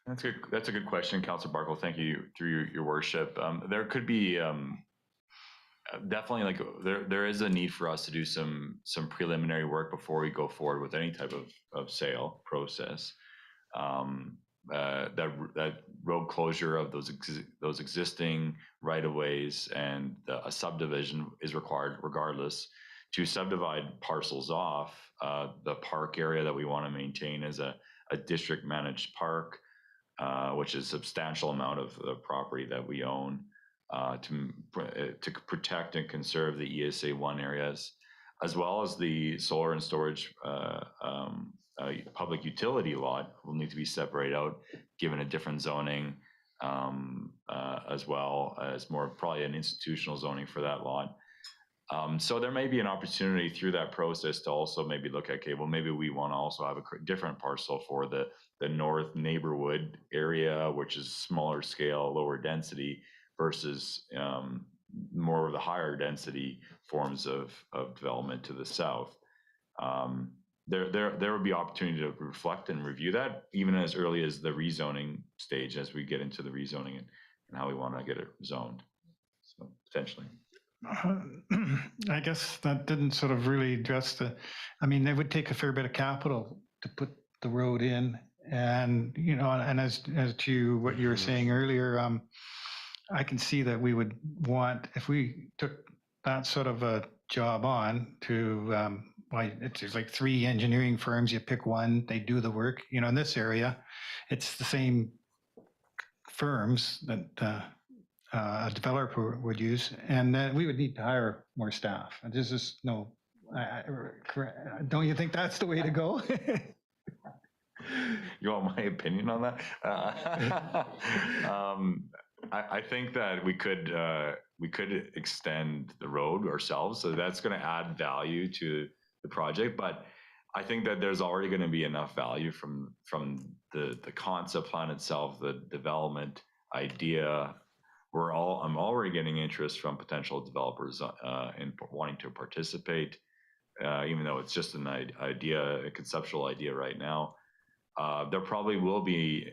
B: That's good. That's a good question, Councilor Barkle. Thank you, through your worship. There could be definitely, like, there is a need for us to do some preliminary work before we go forward with any type of sale process. That road closure of those existing right of ways and a subdivision is required regardless. To subdivide parcels off, the park area that we want to maintain is a district managed park, which is a substantial amount of the property that we own, to protect and conserve the ESA 1 areas, as well as the solar and storage public utility lot will need to be separated out, given a different zoning, as well as more probably an institutional zoning for that lot. So there may be an opportunity through that process to also maybe look at, okay, well, maybe we want to also have a different parcel for the north neighborhood area, which is smaller scale, lower density, versus more of the higher density forms of development to the south. There would be opportunity to reflect and review that even as early as the rezoning stage, as we get into the rezoning and how we want to get it zoned. So potentially.
H: I guess that didn't sort of really address it would take a fair bit of capital to put the road in. And, and as to what you were saying earlier, I can see that we would want, if we took that sort of a job on to, there's like 3 engineering firms, you pick one, they do the work, in this area, it's the same firms that, a developer would use, and then we would need to hire more staff. And this is don't you think that's the way to go?
B: You want my opinion on that? I think that we could extend the road ourselves, so that's going to add value to the project. But I think that there's already going to be enough value from the concept plan itself, the development idea. I'm already getting interest from potential developers in wanting to participate, even though it's just an idea, a conceptual idea right now. There probably will be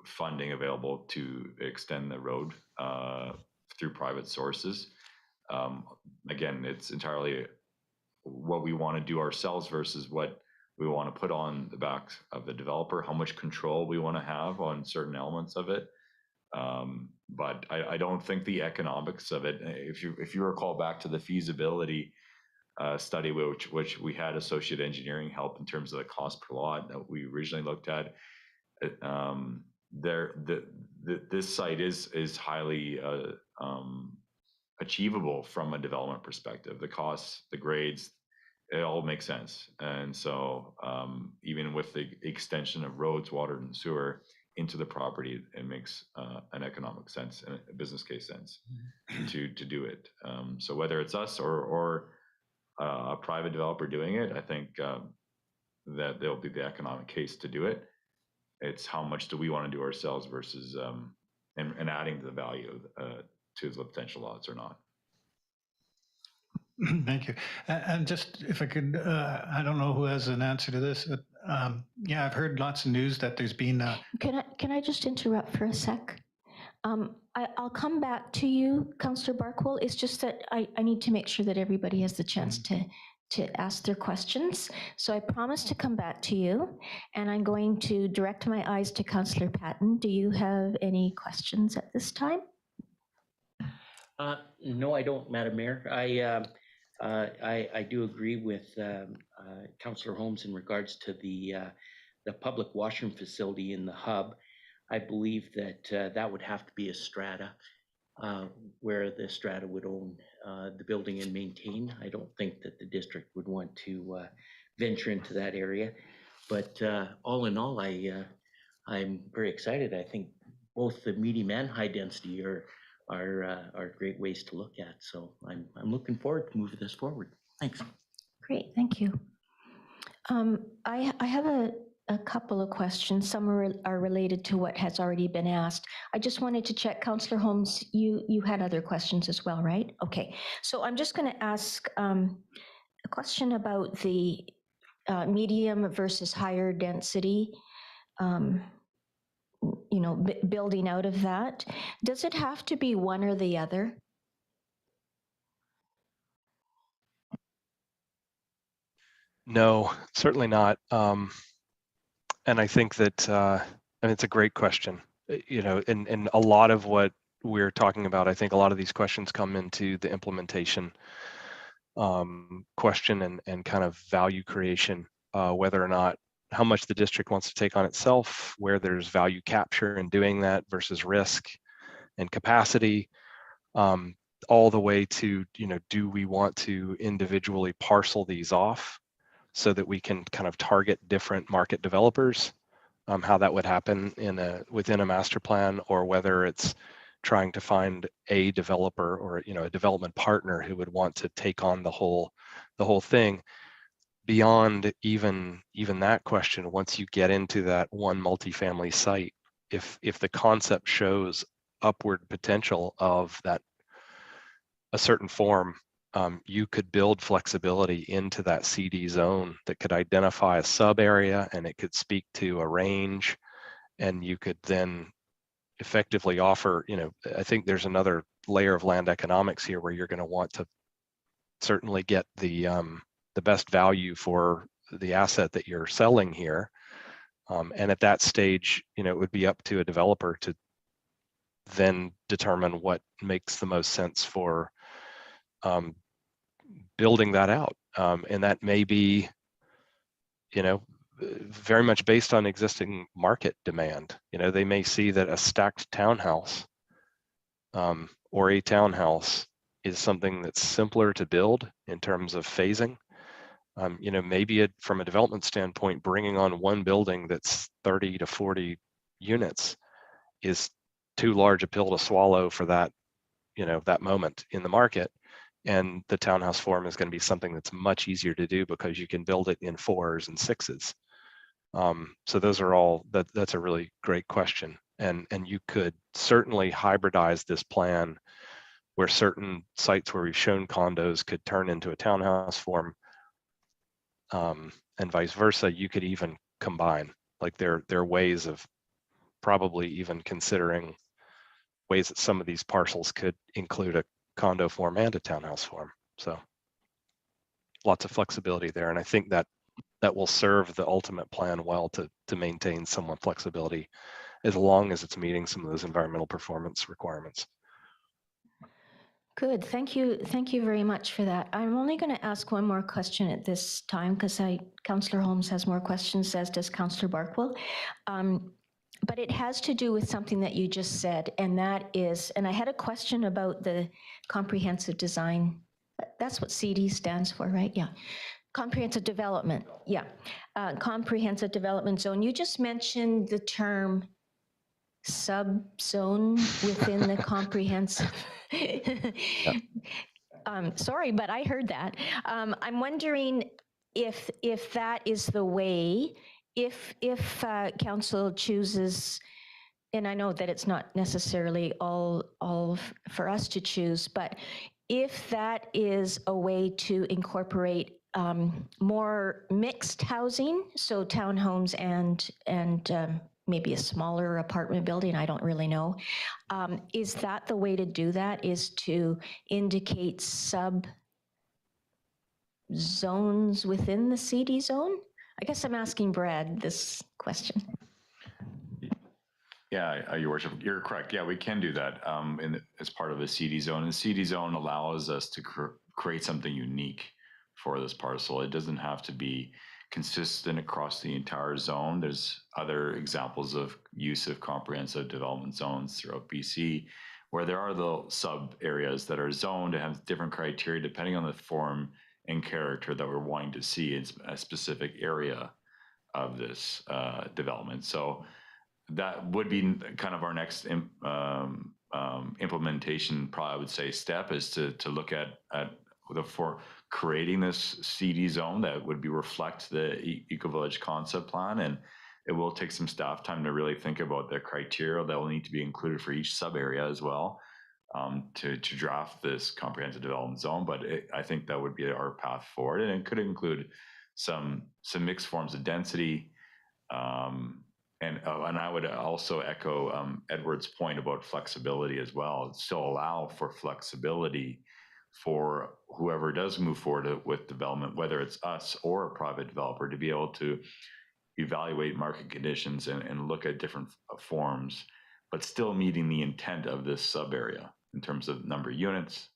B: funding available to extend the road through private sources. Again, it's entirely what we want to do ourselves versus what we want to put on the back of the developer, how much control we want to have on certain elements of it. But I don't think the economics of it, if you recall back to the feasibility study, which we had associate engineering help in terms of the cost per lot that we originally looked at, this site is highly achievable from a development perspective. The costs, the grades, it all makes sense. And so even with the extension of roads, water, and sewer into the property, it makes an economic sense and a business case sense to do it. So whether it's us or a private developer doing it, I think that there'll be the economic case to do it. It's how much do we want to do ourselves versus and adding to the value to the potential lots or not.
H: Thank you. And just if I could, I don't know who has an answer to this, but yeah, I've heard lots of news that there's been.
A: Can I just interrupt for a sec? I'll come back to you, Councillor Barkwell. It's just that I need to make sure that everybody has the chance to ask their questions. So I promise to come back to you, and I'm going to direct my eyes to Councillor Patton. Do you have any questions at this time?
I: No, I don't, Madam Mayor. I do agree with Councillor Holmes in regards to the public washroom facility in the hub. I believe that that would have to be a strata, where the strata would own the building and maintain. I don't think that the district would want to venture into that area. But all in all, I'm very excited. I think both the medium and high density are great ways to look at. So I'm looking forward to moving this forward. Thanks.
A: Great, thank you. I have a couple of questions. Some are related to what has already been asked. I just wanted to check, Councillor Holmes, you had other questions as well, right? Okay, so I'm just going to ask a question about the medium versus higher density, building out of that. Does it have to be one or the other?
C: No, certainly not. And I think that, it's a great question. And a lot of what we're talking about, I think a lot of these questions come into the implementation question and kind of value creation, whether or not how much the district wants to take on itself, where there's value capture in doing that versus risk and capacity, all the way to, do we want to individually parcel these off so that we can kind of target different market developers, how that would happen within a master plan, or whether it's trying to find a developer or a development partner who would want to take on the whole thing. Beyond even that question, once you get into that one multifamily site, if the concept shows upward potential of that a certain form, you could build flexibility into that CD zone that could identify a sub area, and it could speak to a range, and you could then effectively offer, I think there's another layer of land economics here where you're going to want to certainly get the best value for the asset that you're selling here. And at that stage, it would be up to a developer to then determine what makes the most sense for building that out. And that may be, very much based on existing market demand. They may see that a stacked townhouse or a townhouse is something that's simpler to build in terms of phasing. Maybe from a development standpoint, bringing on one building that's 30 to 40 units is too large a pill to swallow for that, that moment in the market. And the townhouse form is going to be something that's much easier to do because you can build it in 4s and 6s. So those are all, that's a really great question. And you could certainly hybridize this plan where certain sites where we've shown condos could turn into a townhouse form, and vice versa. You could even combine, like there are ways of probably even considering ways that some of these parcels could include a condo form and a townhouse form. So lots of flexibility there. And I think that will serve the ultimate plan well to maintain somewhat flexibility as long as it's meeting some of those environmental performance requirements.
A: Good, thank you very much for that. I'm only going to ask one more question at this time because Councillor Holmes has more questions, as does Councillor Barkwell. But it has to do with something that you just said, and that is, and I had a question about the comprehensive design. That's what CD stands for, right? Yeah. Comprehensive development, yeah. Comprehensive development zone. You just mentioned the term subzone within the comprehensive. Sorry, but I heard that. I'm wondering if that is the way, if council chooses, and I know that it's not necessarily all for us to choose, but if that is a way to incorporate more mixed housing, so townhomes and maybe a smaller apartment building, I don't really know. Is that the way to do that, is to indicate sub zones within the CD zone? I guess I'm asking Brad this question.
B: Yeah, Your Worship, you're correct. Yeah, we can do that as part of a CD zone. And the CD zone allows us to create something unique for this parcel. It doesn't have to be consistent across the entire zone. There's other examples of use of comprehensive development zones throughout BC where there are the sub areas that are zoned and have different criteria depending on the form and character that we're wanting to see in a specific area of this development. So that would be kind of our next implementation, probably I would say, step is to look at for creating this CD zone that would be reflect the eco-village concept plan, and it will take some staff time to really think about the criteria that will need to be included for each sub area as well, to draft this comprehensive development zone. But I think that would be our path forward, and it could include some mixed forms of density. And I would also echo Edward's point about flexibility as well. Still allow for flexibility for whoever does move forward with development, whether it's us or a private developer, to be able to evaluate market conditions and look at different forms, but still meeting the intent of this sub area in terms of number of units,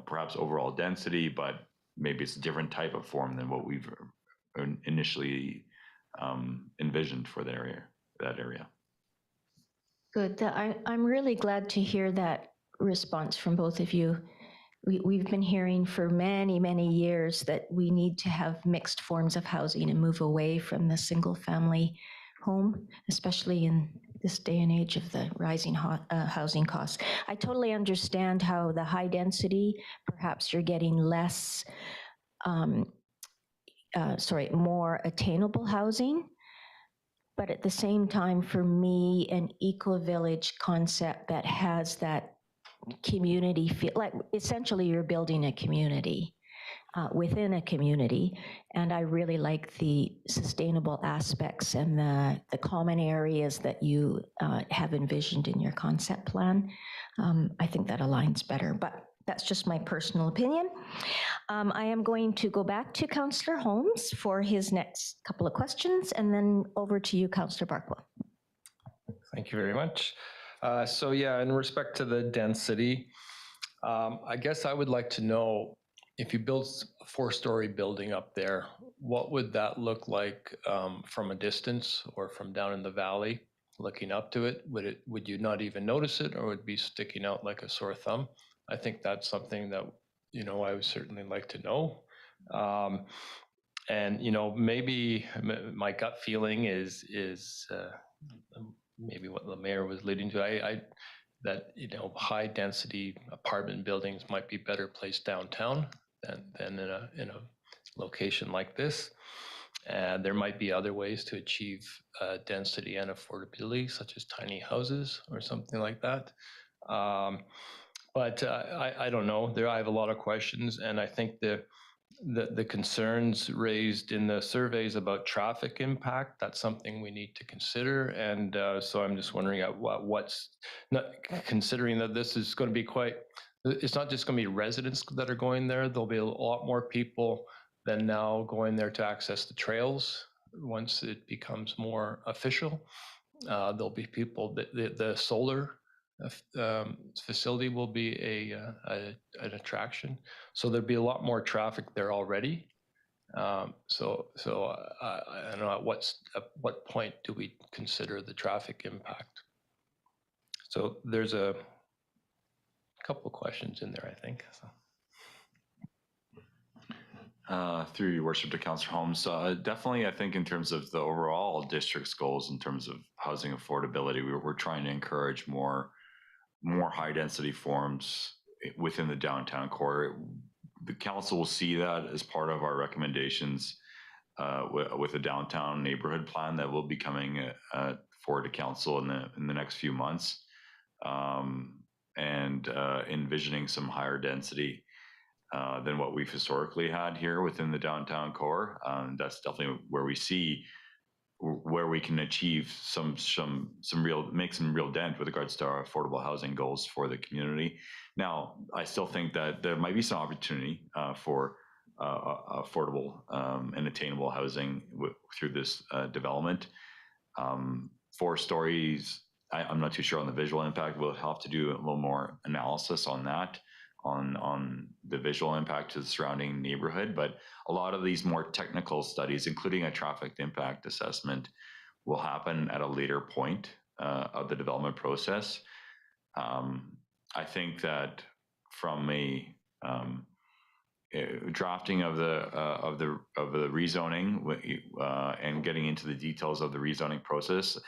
B: perhaps overall density, but maybe it's a different type of form than what we've initially envisioned for that area.
A: Good. I'm really glad to hear that response from both of you. We've been hearing for many, many years that we need to have mixed forms of housing and move away from the single family home, especially in this day and age of the rising housing costs. I totally understand how the high density, perhaps you're getting less, more attainable housing. But at the same time, for me, an eco-village concept that has that community feel, like essentially you're building a community within a community. And I really like the sustainable aspects and the common areas that you have envisioned in your concept plan. I think that aligns better, but that's just my personal opinion. I am going to go back to Councillor Holmes for his next couple of questions, and then over to you, Councillor Barkwell.
D: Thank you very much. So yeah, in respect to the density, I guess I would like to know, if you build a 4-story building up there, what would that look like from a distance or from down in the valley looking up to it? Would you not even notice it, or would it be sticking out like a sore thumb? I think that's something that, I would certainly like to know. And, maybe my gut feeling is maybe what the mayor was leading to. That high density apartment buildings might be better placed downtown than in a location like this. And there might be other ways to achieve density and affordability, such as tiny houses or something like that. But I don't know. I have a lot of questions, and I think the concerns raised in the surveys about traffic impact, that's something we need to consider. And so I'm just wondering considering that this is going to be it's not just going to be residents that are going there. There'll be a lot more people than now going there to access the trails once it becomes more official. There'll be people, the solar facility will be an attraction, so there'll be a lot more traffic there already. So I don't know at what point do we consider the traffic impact. So there's a couple of questions in there, I think.
B: Through your worship to Councillor Holmes, definitely I think in terms of the overall district's goals in terms of housing affordability, we're trying to encourage more high density forms within the downtown core. The council will see that as part of our recommendations with the downtown neighborhood plan that will be coming forward to council in the next few months, and envisioning some higher density than what we've historically had here within the downtown core. That's definitely where we see where we can achieve some real dent with regards to our affordable housing goals for the community. Now, I still think that there might be some opportunity for affordable and attainable housing through this development. 4 stories, I'm not too sure on the visual impact. We'll have to do a little more analysis on that, on the visual impact to the surrounding neighborhood. But a lot of these more technical studies, including a traffic impact assessment, will happen at a later point of the development process. I think that from a drafting of the rezoning and getting into the details of the rezoning process,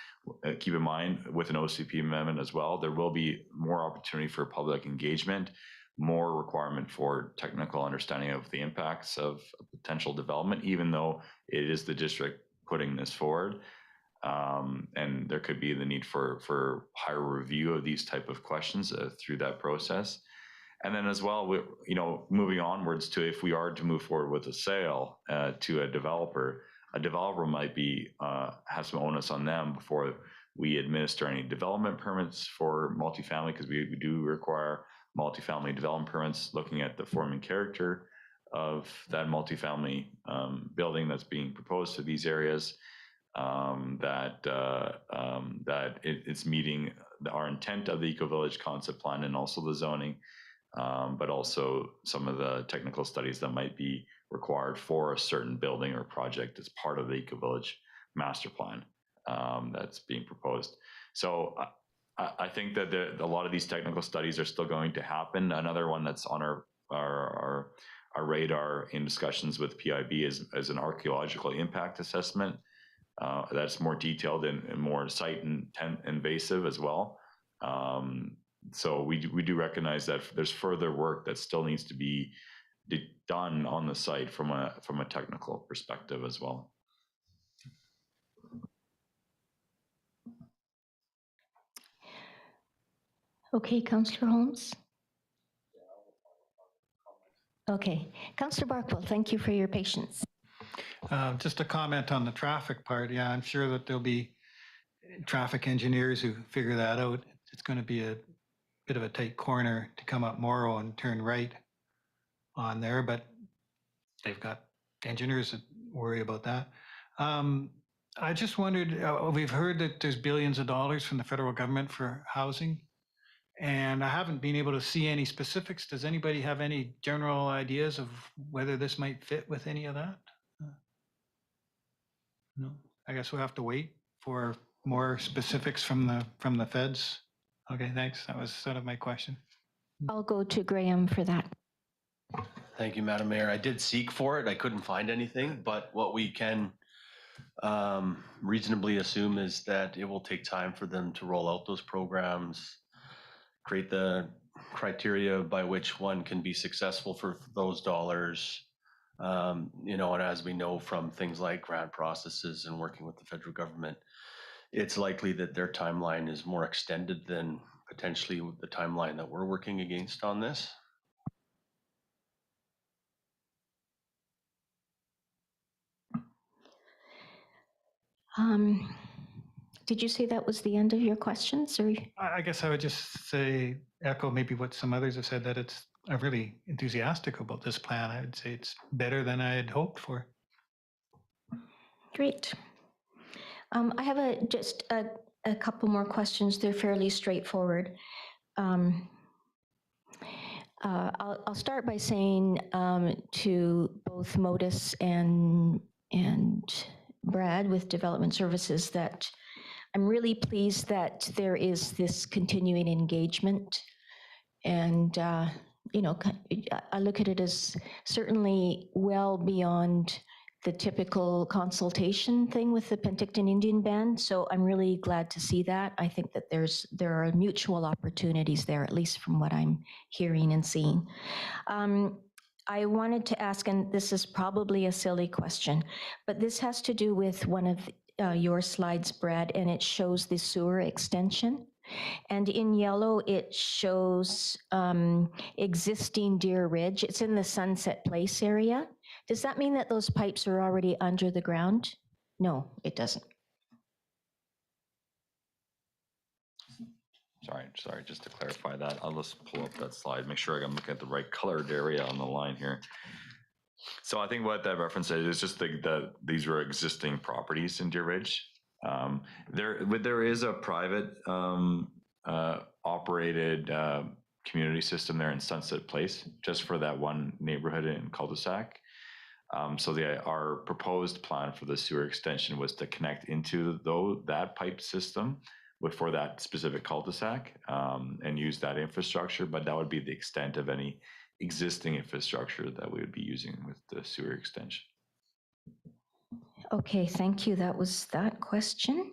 B: keep in mind with an OCP amendment as well, there will be more opportunity for public engagement, more requirement for technical understanding of the impacts of potential development, even though it is the district putting this forward. And there could be the need for higher review of these type of questions through that process. And then as well, moving onwards to if we are to move forward with a sale to a developer might be have some onus on them before we administer any development permits for multifamily, because we do require multifamily development permits looking at the form and character of that multifamily building that's being proposed to these areas, that it's meeting our intent of the eco-village concept plan and also the zoning. But also some of the technical studies that might be required for a certain building or project as part of the eco-village master plan that's being proposed. So I think that a lot of these technical studies are still going to happen. Another one that's on our radar in discussions with PIB is an archaeological impact assessment that's more detailed and more site invasive as well. So we do recognize that there's further work that still needs to be done on the site from a technical perspective as well.
A: Okay, Councillor Holmes. Okay, Councillor Barkwell, thank you for your patience.
H: Just a comment on the traffic part. Yeah, I'm sure that there'll be traffic engineers who figure that out. It's going to be a bit of a tight corner to come up Morrow and turn right on there, but they've got engineers that worry about that. I just wondered, we've heard that there's billions of dollars from the federal government for housing, and I haven't been able to see any specifics. Does anybody have any general ideas of whether this might fit with any of that? No, I guess we'll have to wait for more specifics from the feds. Okay, thanks. That was sort of my question.
A: I'll go to Graham for that.
J: Thank you, Madam Mayor. I did seek for it. I couldn't find anything, but what we can reasonably assume is that it will take time for them to roll out those programs, create the criteria by which one can be successful for those dollars. And as we know from things like grant processes and working with the federal government, it's likely that their timeline is more extended than potentially the timeline that we're working against on this.
A: Did you say that was the end of your questions, or?
H: I guess I would just say, echo maybe what some others have said, that I'm really enthusiastic about this plan. I would say it's better than I had hoped for.
A: Great. I have just a couple more questions. They're fairly straightforward. I'll start by saying to both Modus and Brad with Development Services that I'm really pleased that there is this continuing engagement. And, I look at it as certainly well beyond the typical consultation thing with the Penticton Indian Band. So I'm really glad to see that. I think that there are mutual opportunities there, at least from what I'm hearing and seeing. I wanted to ask, and this is probably a silly question, but this has to do with one of your slides, Brad, and it shows the sewer extension. And in yellow, it shows existing Deer Ridge. It's in the Sunset Place area. Does that mean that those pipes are already under the ground? No, it doesn't.
B: Sorry, just to clarify that, I'll just pull up that slide, make sure I'm looking at the right colored area on the line here. So I think what that reference is just these were existing properties in Deer Ridge. There is a private operated community system there in Sunset Place, just for that one neighborhood in cul-de-sac. So our proposed plan for the sewer extension was to connect into that pipe system for that specific cul-de-sac and use that infrastructure, but that would be the extent of any existing infrastructure that we would be using with the sewer extension.
A: Okay, thank you. That was that question.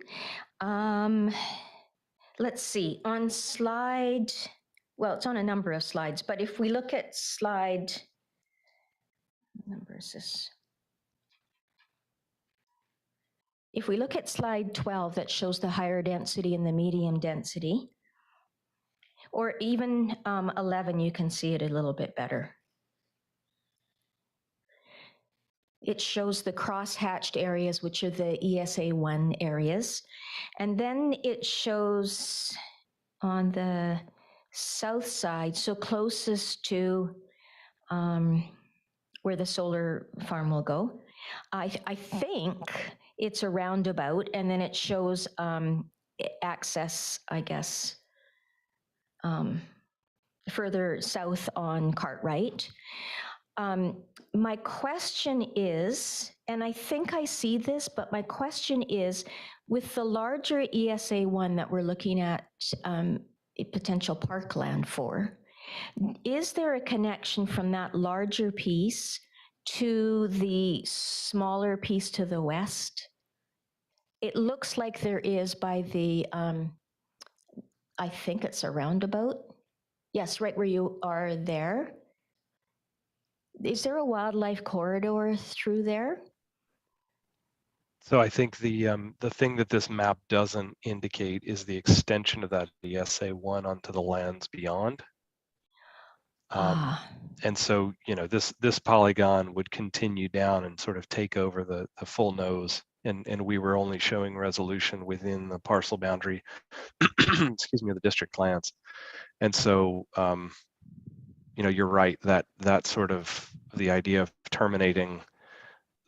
A: Let's see, on slide, well, it's on a number of slides, but if we look at slide, what number is this? If we look at slide 12, that shows the higher density and the medium density, or even 11, you can see it a little bit better. It shows the cross-hatched areas, which are the ESA 1 areas. And then it shows on the south side, so closest to where the solar farm will go. I think it's a roundabout, and then it shows access, I guess, further south on Cartwright. My question is, and I think I see this, but my question is, with the larger ESA 1 that we're looking at a potential parkland for, is there a connection from that larger piece to the smaller piece to the west? It looks like there is by the, I think it's a roundabout. Yes, right where you are there. Is there a wildlife corridor through there?
C: So I think the thing that this map doesn't indicate is the extension of that ESA1 onto the lands beyond. And so, you know, this polygon would continue down and sort of take over the full nose. And we were only showing resolution within the parcel boundary, excuse me, the district lands. And so, you know, you're right that sort of the idea of terminating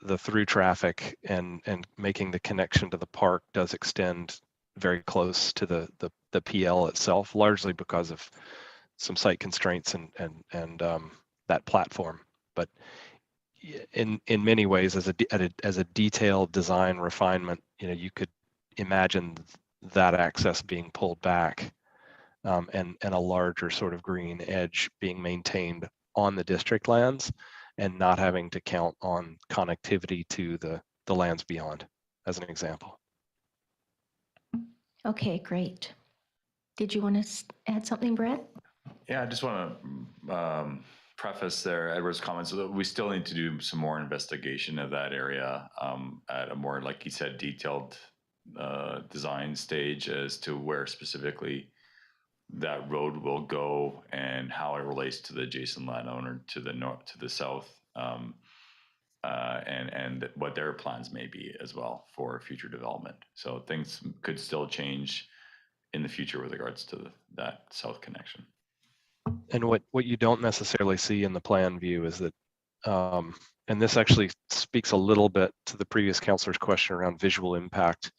C: the through traffic and making the connection to the park does extend very close to the PL itself, largely because of some site constraints and that platform. But in many ways, as a detailed design refinement, you know, you could imagine that access being pulled back and a larger sort of green edge being maintained on the district lands and not having to count on connectivity to the lands beyond, as an example.
A: Okay, great. Did you want to add something, Brad?
B: Yeah, I just want to preface there Edward's comments. So we still need to do some more investigation of that area at a more, like he said, detailed design stage as to where specifically that road will go and how it relates to the adjacent landowner to the north, to the south, and what their plans may be as well for future development. So things could still change in the future with regards to that south connection.
C: And what you don't necessarily see in the plan view is that, and this actually speaks a little bit to the previous councillor's question around visual impact.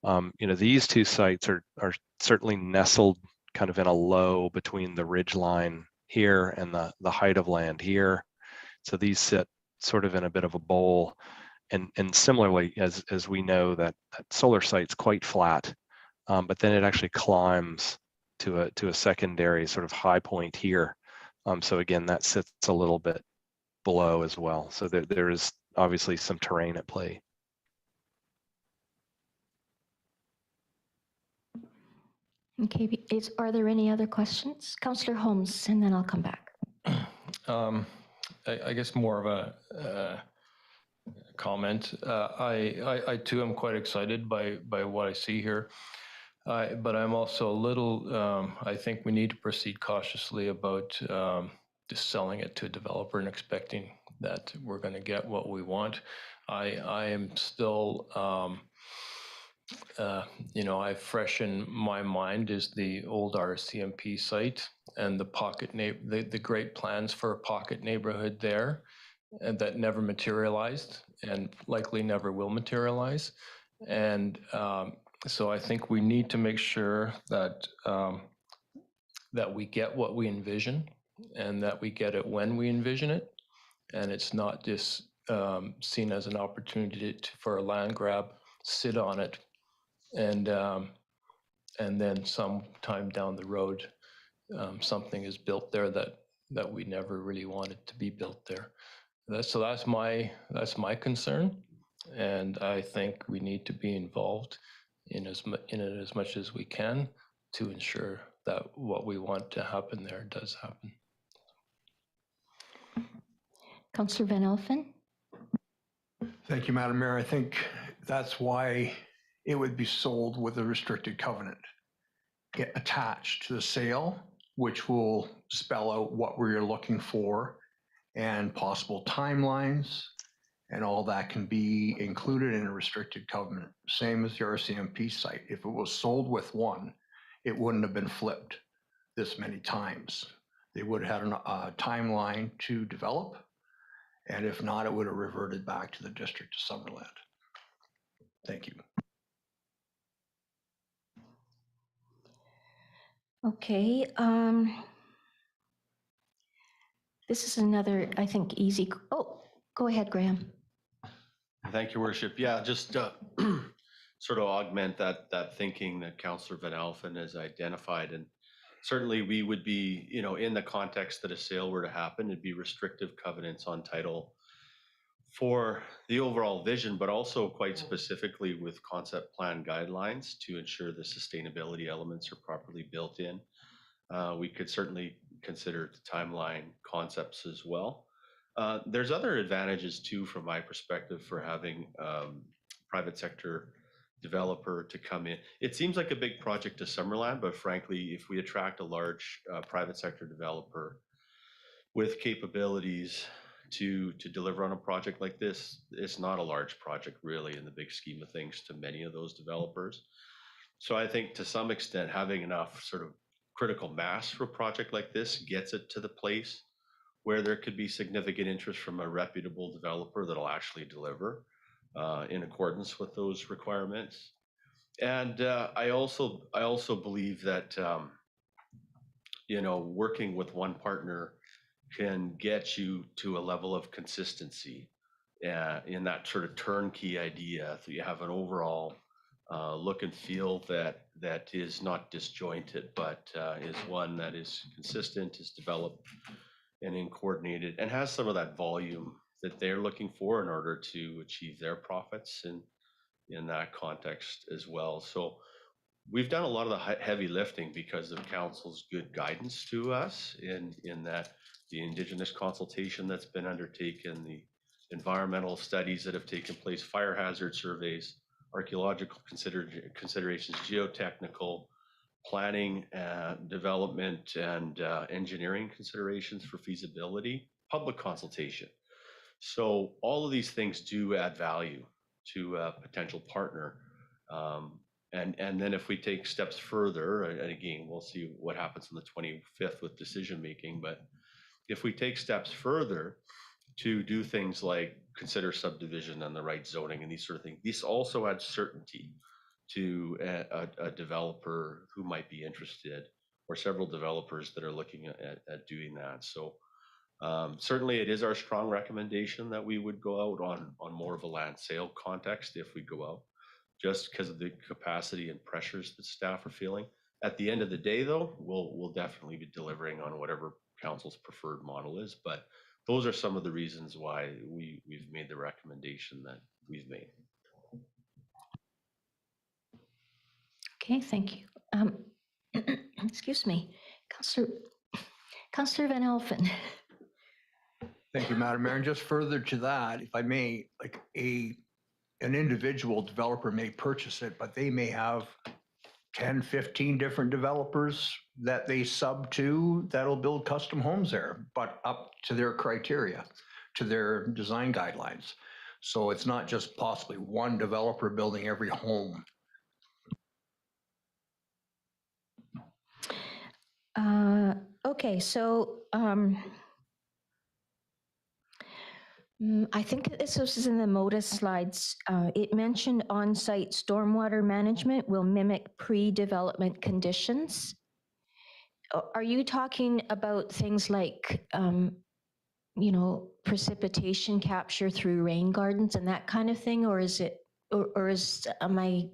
C: You know, these two sites are certainly nestled kind of in a low between the ridge line here and the height of land here. So these sit sort of in a bit of a bowl. And similarly, as we know, that solar site's quite flat, but then it actually climbs to a secondary sort of high point here. So again, that sits a little bit below as well. So there is obviously some terrain at play.
A: Okay, are there any other questions? Councillor Holmes, and then I'll come back.
D: I guess more of a comment. I too am quite excited by what I see here, but I'm also a little. I think we need to proceed cautiously about just selling it to a developer and expecting that we're going to get what we want. I am still. You know, I fresh in my mind is the old RCMP site and the pocket the great plans for a pocket neighborhood there, and that never materialized and likely never will materialize. And so I think we need to make sure that that we get what we envision and that we get it when we envision it, and it's not just seen as an opportunity for a land grab, sit on it, and and then sometime down the road, something is built there that we never really wanted to be built there. That's my concern, and I think we need to be involved in it as much as we can to ensure that what we want to happen there does happen.
A: Councillor Van Elfen?
F: Thank you, Madam Mayor. I think that's why it would be sold with a restricted covenant attached to the sale, which will spell out what we're looking for and possible timelines, and all that can be included in a restricted covenant. Same as the RCMP site. If it was sold with one, it wouldn't have been flipped this many times. They would have had a timeline to develop, and if not, it would have reverted back to the district of Summerland. Thank you.
A: Okay. This is another, I think, easy. Oh, go ahead, Graham.
J: Thank you, Worship. Yeah, just sort of augment that thinking that Councillor Van Alphen has identified. And certainly we would be, in the context that a sale were to happen, it'd be restrictive covenants on title for the overall vision, but also quite specifically with concept plan guidelines to ensure the sustainability elements are properly built in. We could certainly consider the timeline concepts as well. There's other advantages too, from my perspective, for having private sector developer to come in. It seems like a big project to Summerland, but frankly, if we attract a large private sector developer with capabilities to deliver on a project like this, it's not a large project really in the big scheme of things to many of those developers. So I think to some extent, having enough sort of critical mass for a project like this gets it to the place where there could be significant interest from a reputable developer that'll actually deliver in accordance with those requirements. And I also believe that working with one partner can get you to a level of consistency in that sort of turnkey idea. So you have an overall look and feel that is not disjointed, but is one that is consistent, is developed and coordinated, and has some of that volume that they're looking for in order to achieve their profits in that context as well. So we've done a lot of the heavy lifting because of council's good guidance to us in that the Indigenous consultation that's been undertaken, the environmental studies that have taken place, fire hazard surveys, archaeological considerations, geotechnical, planning, development, and engineering considerations for feasibility, public consultation. So all of these things do add value to a potential partner. And then if we take steps further, and again, we'll see what happens on the 25th with decision making, but if we take steps further to do things like consider subdivision and the right zoning and these sort of things, this also adds certainty to a developer who might be interested, or several developers that are looking at doing that. So certainly it is our strong recommendation that we would go out on more of a land sale context if we go out, just because of the capacity and pressures that staff are feeling. At the end of the day, though, we'll definitely be delivering on whatever council's preferred model is, but those are some of the reasons why we've made the recommendation that we've made.
A: Okay, thank you. Excuse me, Councillor Van Elfen.
F: Thank you, Madam Mayor. And just further to that, if I may, like an individual developer may purchase it, but they may have 10, 15 different developers that they sub to that'll build custom homes there, but up to their criteria, to their design guidelines. So it's not just possibly one developer building every home.
A: Okay, so I think this was in the MODIS slides. It mentioned on-site stormwater management will mimic pre-development conditions. Are you talking about things like, precipitation capture through rain gardens and that kind of thing, or is it, am I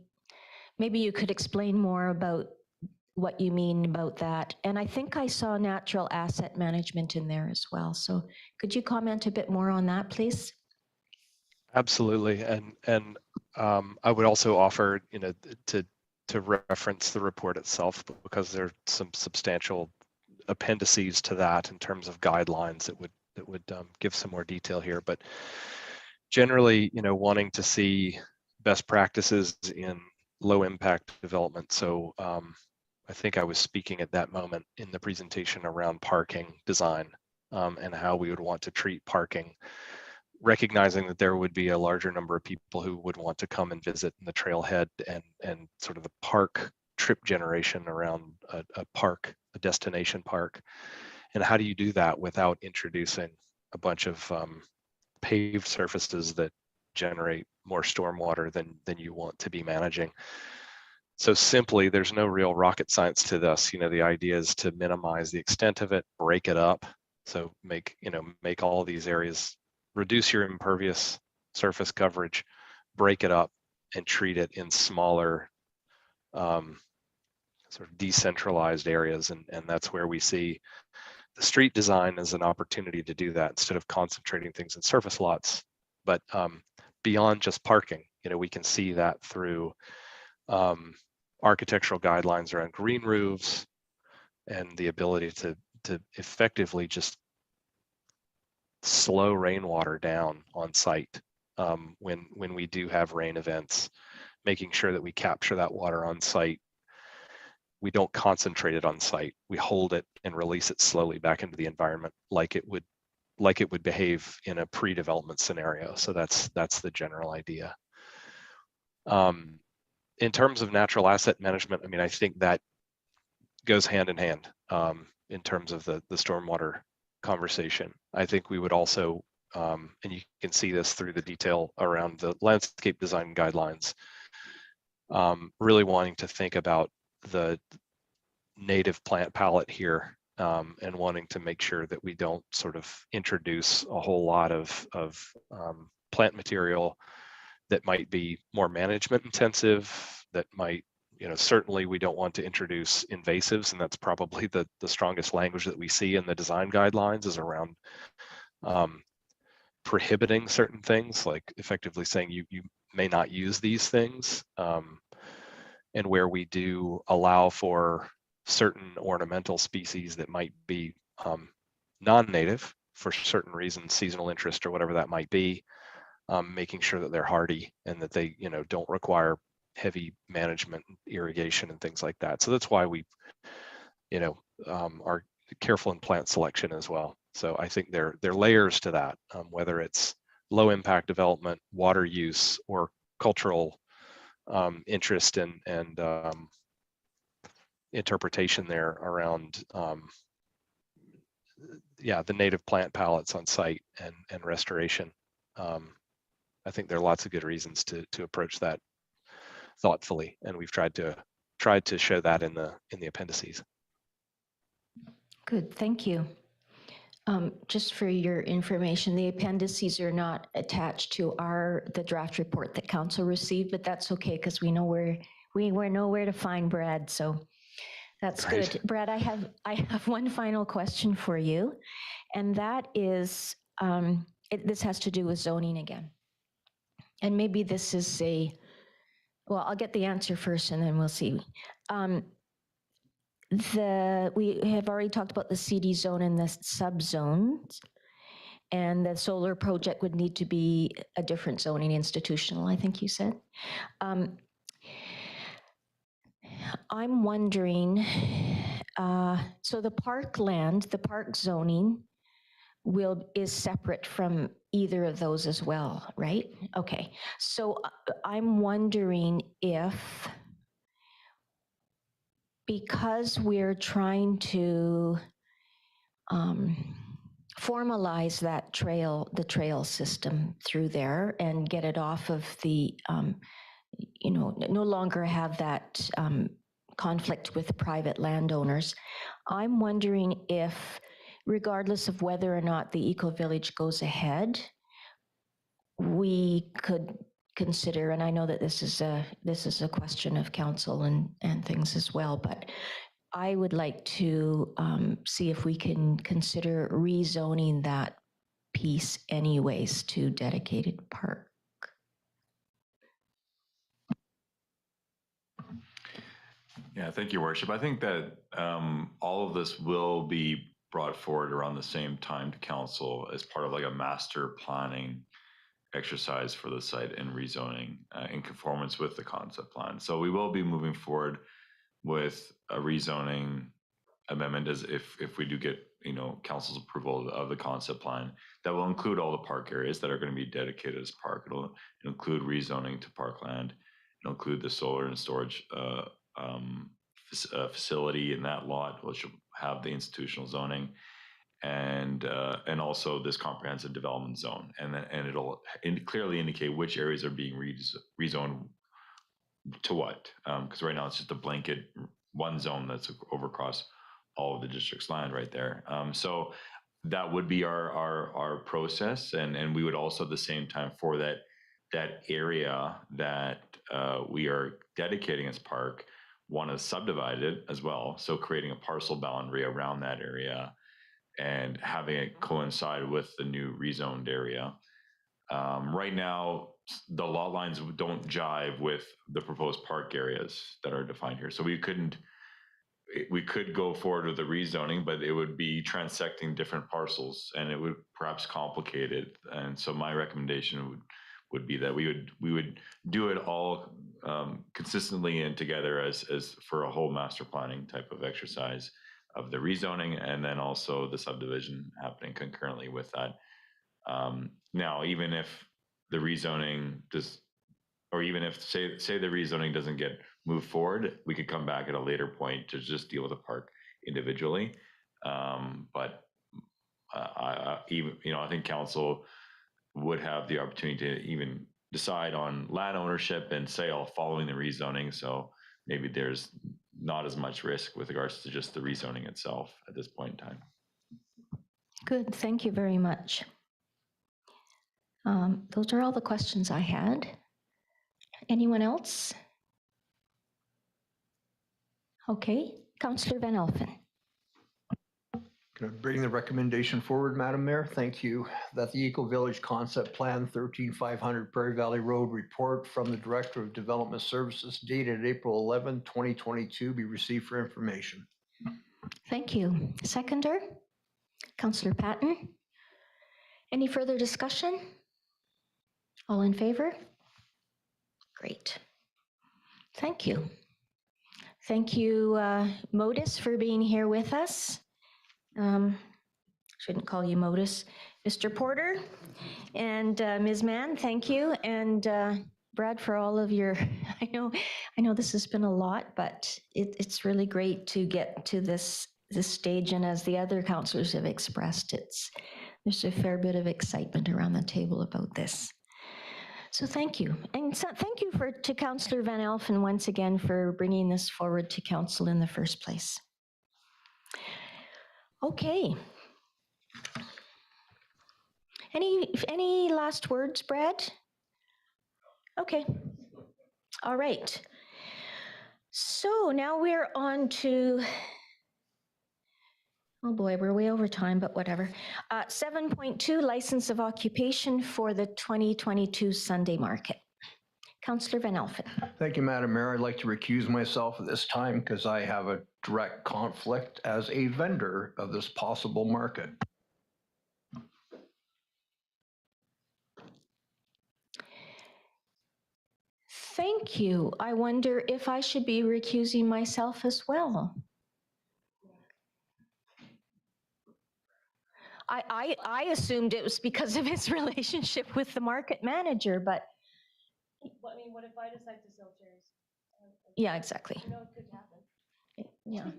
A: maybe you could explain more about what you mean about that. And I think I saw natural asset management in there as well. So could you comment a bit more on that, please?
C: Absolutely, and I would also offer, to reference the report itself, because there are some substantial appendices to that in terms of guidelines that would give some more detail here. But generally, wanting to see best practices in low impact development. So I think I was speaking at that moment in the presentation around parking design, and how we would want to treat parking, recognizing that there would be a larger number of people who would want to come and visit in the trailhead, and sort of the park trip generation around a park, a destination park. And how do you do that without introducing a bunch of paved surfaces that generate more stormwater than you want to be managing? So simply, there's no real rocket science to this. The idea is to minimize the extent of it, break it up. So make all these areas, reduce your impervious surface coverage, break it up, and treat it in smaller, sort of decentralized areas. And that's where we see the street design as an opportunity to do that, instead of concentrating things in surface lots. But beyond just parking, we can see that through architectural guidelines around green roofs, and the ability to effectively just slow rainwater down on site when we do have rain events, making sure that we capture that water on site. We don't concentrate it on site. We hold it and release it slowly back into the environment, like it would behave in a pre-development scenario. So that's the general idea. In terms of natural asset management, I mean, I think that goes hand in hand in terms of the stormwater conversation. I think we would also, and you can see this through the detail around the landscape design guidelines, really wanting to think about the native plant palette here, and wanting to make sure that we don't sort of introduce a whole lot of plant material that might be more management intensive, that might, certainly we don't want to introduce invasives, and that's probably the strongest language that we see in the design guidelines is around prohibiting certain things, like effectively saying you may not use these things, and where we do allow for certain ornamental species that might be non-native for certain reasons, seasonal interest or whatever that might be, making sure that they're hardy and that they don't require heavy management, irrigation, and things like that. So that's why we are careful in plant selection as well. So I think there are layers to that, whether it's low impact development, water use, or cultural interest and interpretation there around the native plant palettes on site and restoration. I think there are lots of good reasons to approach that thoughtfully, and we've tried to show that in the appendices.
A: Good, thank you. Just for your information, the appendices are not attached to the draft report that council received, but that's okay because we know where to find Brad. So that's
C: Great.
A: good. Brad, I have one final question for you, and that is this has to do with zoning again. And maybe this is well, I'll get the answer first and then we'll see. We have already talked about the CD zone and the subzones, and the solar project would need to be a different zoning, institutional, I think you said. I'm wondering, so the parkland, the park zoning is separate from either of those as well, right? Okay, so I'm wondering if, because we're trying to formalize that the trail system through there and get it off of the, no longer have that conflict with private landowners. I'm wondering if, regardless of whether or not the eco-village goes ahead, we could consider, and I know that this is a question of council and things as well, but I would like to see if we can consider rezoning that piece anyways to dedicated park.
B: Yeah, thank you, Worship. I think that all of this will be brought forward around the same time to council as part of like a master planning exercise for the site and rezoning in conformance with the concept plan. So we will be moving forward with a rezoning amendment as if we do get, you know, council's approval of the concept plan that will include all the park areas that are going to be dedicated as park. It'll include rezoning to parkland. It'll include the solar and storage facility in that lot, which will have the institutional zoning, and also this comprehensive development zone, and it'll clearly indicate which areas are being rezoned to what, because right now it's just a blanket one zone that's over across all of the district's land right there. So that would be our process, and we would also at the same time for that area that we are dedicating as park, want to subdivide it as well. So creating a parcel boundary around that area and having it coincide with the new rezoned area. Right now, the lot lines don't jive with the proposed park areas that are defined here. So we could go forward with the rezoning, but it would be transecting different parcels and it would perhaps complicate it. And so my recommendation would be that we would do it all consistently and together as for a whole master planning type of exercise of the rezoning, and then also the subdivision happening concurrently with that. Now, even if the rezoning does, or even if say the rezoning doesn't get moved forward, we could come back at a later point to just deal with the park individually. But I think council would have the opportunity to even decide on land ownership and sale following the rezoning. So maybe there's not as much risk with regards to just the rezoning itself at this point in time.
A: Good, thank you very much. Those are all the questions I had. Anyone else? Okay, Councillor Van Elfen.
F: Can I bring the recommendation forward, Madam Mayor? Thank you. That the Eco Village Concept Plan 13500 Prairie Valley Road report from the Director of Development Services dated April 11, 2022 be received for information.
A: Thank you. Seconder, Councillor Patton. Any further discussion? All in favor? Great. Thank you. Thank you, Modus, for being here with us. Shouldn't call you Modus. Mr. Porter and Ms. Mann, thank you. And Brad, for all of your, I know this has been a lot, but it's really great to get to this stage. And as the other councillors have expressed, there's a fair bit of excitement around the table about this. So thank you. And so thank you to Councillor Van Elfen once again for bringing this forward to council in the first place. Okay. Any last words, Brad? Okay. All right. So now we're on to, oh boy, we're way over time, but whatever. 7.2, license of occupation for the 2022 Sunday market. Councillor Van Elfen.
F: Thank you, Madam Mayor. I'd like to recuse myself at this time because I have a direct conflict as a vendor of this possible market.
A: Thank you. I wonder if I should be recusing myself as well. I assumed it was because of his relationship with the market manager, but.
E: I mean, what if I decide to sell chairs?
A: Yeah, exactly.
E: You know, it could happen.
A: Yeah.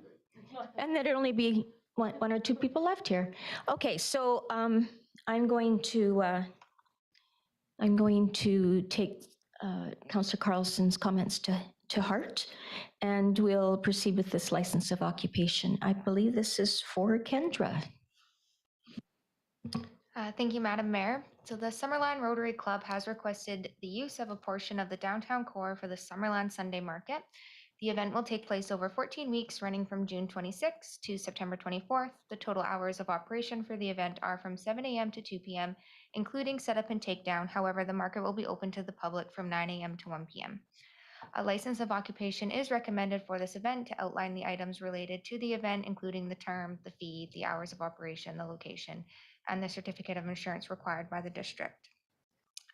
A: And there'd only be one or two people left here. Okay, so I'm going to take Councillor Carlson's comments to heart, and we'll proceed with this license of occupation. I believe this is for Kendra.
K: Thank you, Madam Mayor. So the Summerland Rotary Club has requested the use of a portion of the downtown core for the Summerland Sunday Market. The event will take place over 14 weeks, running from June 26th to September 24th. The total hours of operation for the event are from 7 a.m. to 2 p.m., including setup and takedown. However, the market will be open to the public from 9 a.m. to 1 p.m. A license of occupation is recommended for this event to outline the items related to the event, including the term, the fee, the hours of operation, the location, and the certificate of insurance required by the district.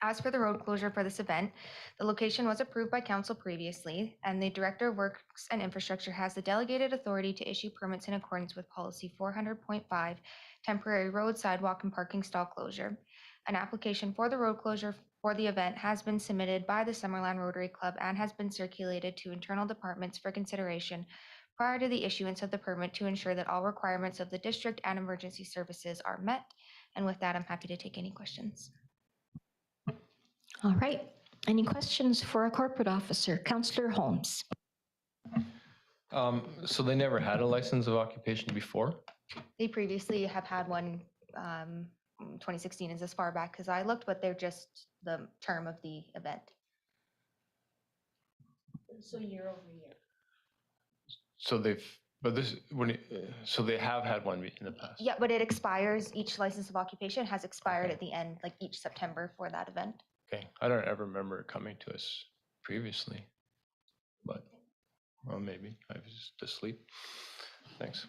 K: As for the road closure for this event, the location was approved by council previously, and the Director of Works and Infrastructure has the delegated authority to issue permits in accordance with Policy 400.5, temporary road, sidewalk, and parking stall closure. An application for the road closure for the event has been submitted by the Summerland Rotary Club and has been circulated to internal departments for consideration prior to the issuance of the permit to ensure that all requirements of the district and emergency services are met. And with that, I'm happy to take any questions.
A: All right. Any questions for a corporate officer? Councillor Holmes.
D: So they never had a license of occupation before?
K: They previously have had one, 2016 is as far back as I looked, but they're just the term of the event.
A: So year over year.
D: So they've, but this, so they have had one in the past?
K: Yeah, but it expires, each license of occupation has expired at the end, like each September for that event.
D: Okay, I don't ever remember it coming to us previously, but, well, maybe I was just asleep. Thanks.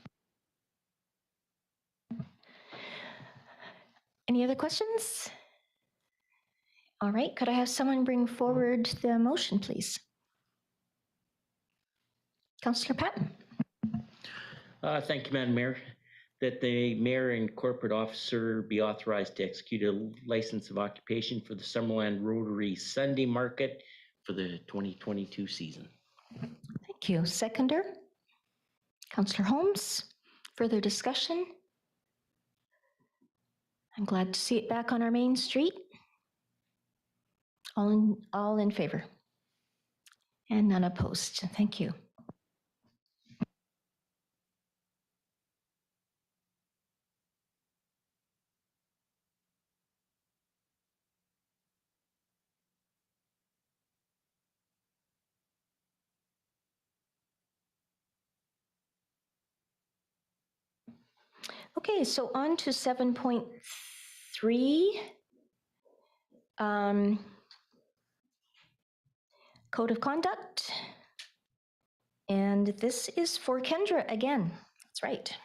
A: Any other questions? All right, could I have someone bring forward the motion, please? Councillor Patton.
I: Thank you, Madam Mayor. That the mayor and corporate officer be authorized to execute a license of occupation for the Summerland Rotary Sunday Market for the 2022 season.
A: Thank you. Seconder? Councillor Holmes. Further discussion? I'm glad to see it back on our main street. All in favor? And none opposed. Thank you. Okay, so on to 7.3. Code of Conduct. And this is for Kendra again. That's right.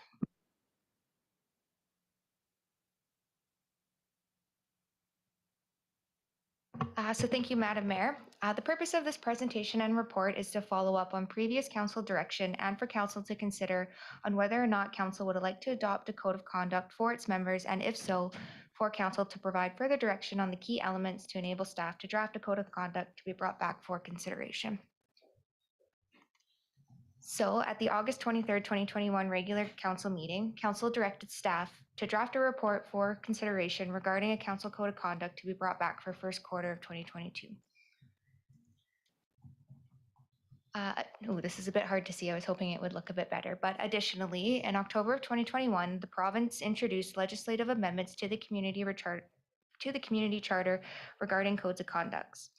K: So thank you, Madam Mayor. The purpose of this presentation and report is to follow up on previous council direction and for council to consider on whether or not council would like to adopt a code of conduct for its members, and if so, for council to provide further direction on the key elements to enable staff to draft a code of conduct to be brought back for consideration. So at the August 23rd, 2021 regular council meeting, council directed staff to draft a report for consideration regarding a council code of conduct to be brought back for first quarter of 2022. This is a bit hard to see. I was hoping it would look a bit better. But additionally, in October of 2021, the province introduced legislative amendments to the community charter regarding codes of conducts.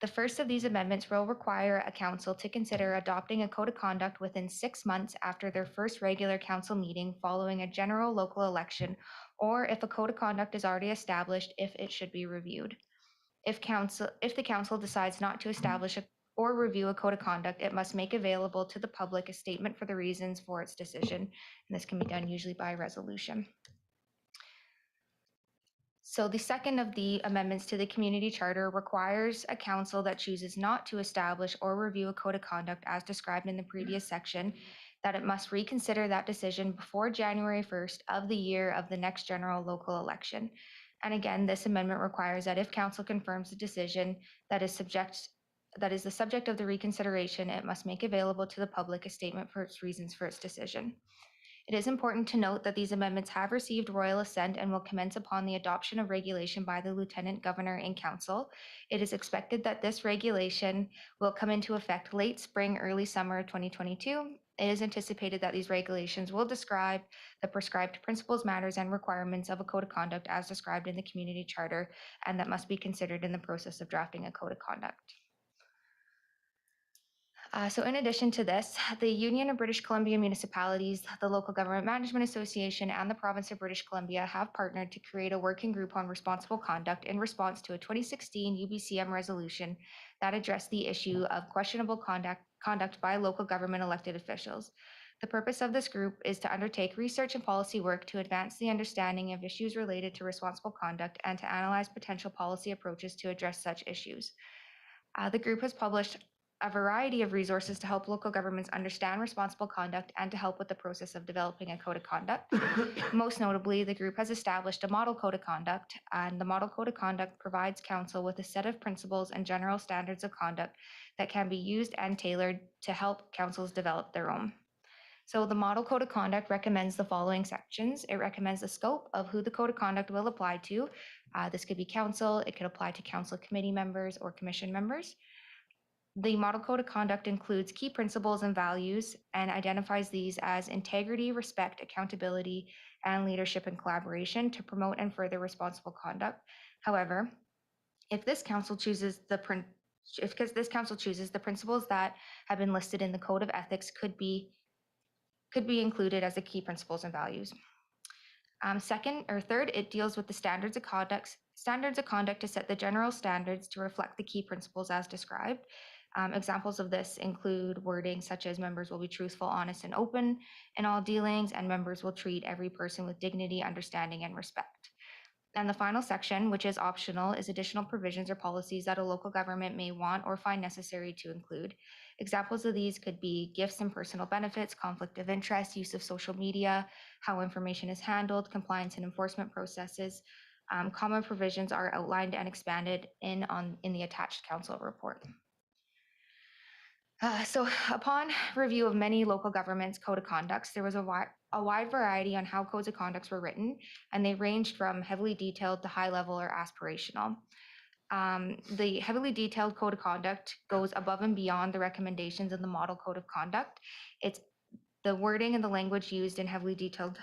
K: The first of these amendments will require a council to consider adopting a code of conduct within 6 months after their first regular council meeting following a general local election, or if a code of conduct is already established, if it should be reviewed. If the council decides not to establish or review a code of conduct, it must make available to the public a statement for the reasons for its decision, and this can be done usually by resolution. So the second of the amendments to the community charter requires a council that chooses not to establish or review a code of conduct as described in the previous section, that it must reconsider that decision before January 1st of the year of the next general local election. And again, this amendment requires that if council confirms the decision that is the subject of the reconsideration, it must make available to the public a statement for its reasons for its decision. It is important to note that these amendments have received royal assent and will commence upon the adoption of regulation by the Lieutenant Governor in Council. It is expected that this regulation will come into effect late spring, early summer of 2022, it is anticipated that these regulations will describe the prescribed principles, matters, and requirements of a code of conduct as described in the community charter, and that must be considered in the process of drafting a code of conduct. So in addition to this, the Union of British Columbia Municipalities, the Local Government Management Association, and the Province of British Columbia have partnered to create a working group on responsible conduct in response to a 2016 UBCM resolution that addressed the issue of questionable conduct by local government elected officials. The purpose of this group is to undertake research and policy work to advance the understanding of issues related to responsible conduct and to analyze potential policy approaches to address such issues. The group has published a variety of resources to help local governments understand responsible conduct and to help with the process of developing a code of conduct. Most notably, the group has established a model code of conduct, and the model code of conduct provides council with a set of principles and general standards of conduct that can be used and tailored to help councils develop their own. So the model code of conduct recommends the following sections. It recommends the scope of who the code of conduct will apply to. This could be council, it could apply to council committee members or commission members. The model code of conduct includes key principles and values and identifies these as integrity, respect, accountability, and leadership and collaboration to promote and further responsible conduct. However, if this council chooses the principles that have been listed in the code of ethics could be included as the key principles and values. Third, it deals with the standards of conduct to set the general standards to reflect the key principles as described. Examples of this include wording such as members will be truthful, honest, and open in all dealings, and members will treat every person with dignity, understanding, and respect. And the final section, which is optional, is additional provisions or policies that a local government may want or find necessary to include. Examples of these could be gifts and personal benefits, conflict of interest, use of social media, how information is handled, compliance and enforcement processes. Common provisions are outlined and expanded in the attached council report. So upon review of many local governments' code of conducts, there was a wide variety on how codes of conducts were written, and they ranged from heavily detailed to high level or aspirational. The heavily detailed code of conduct goes above and beyond the recommendations in the model code of conduct. It's the wording and the language used in heavily detailed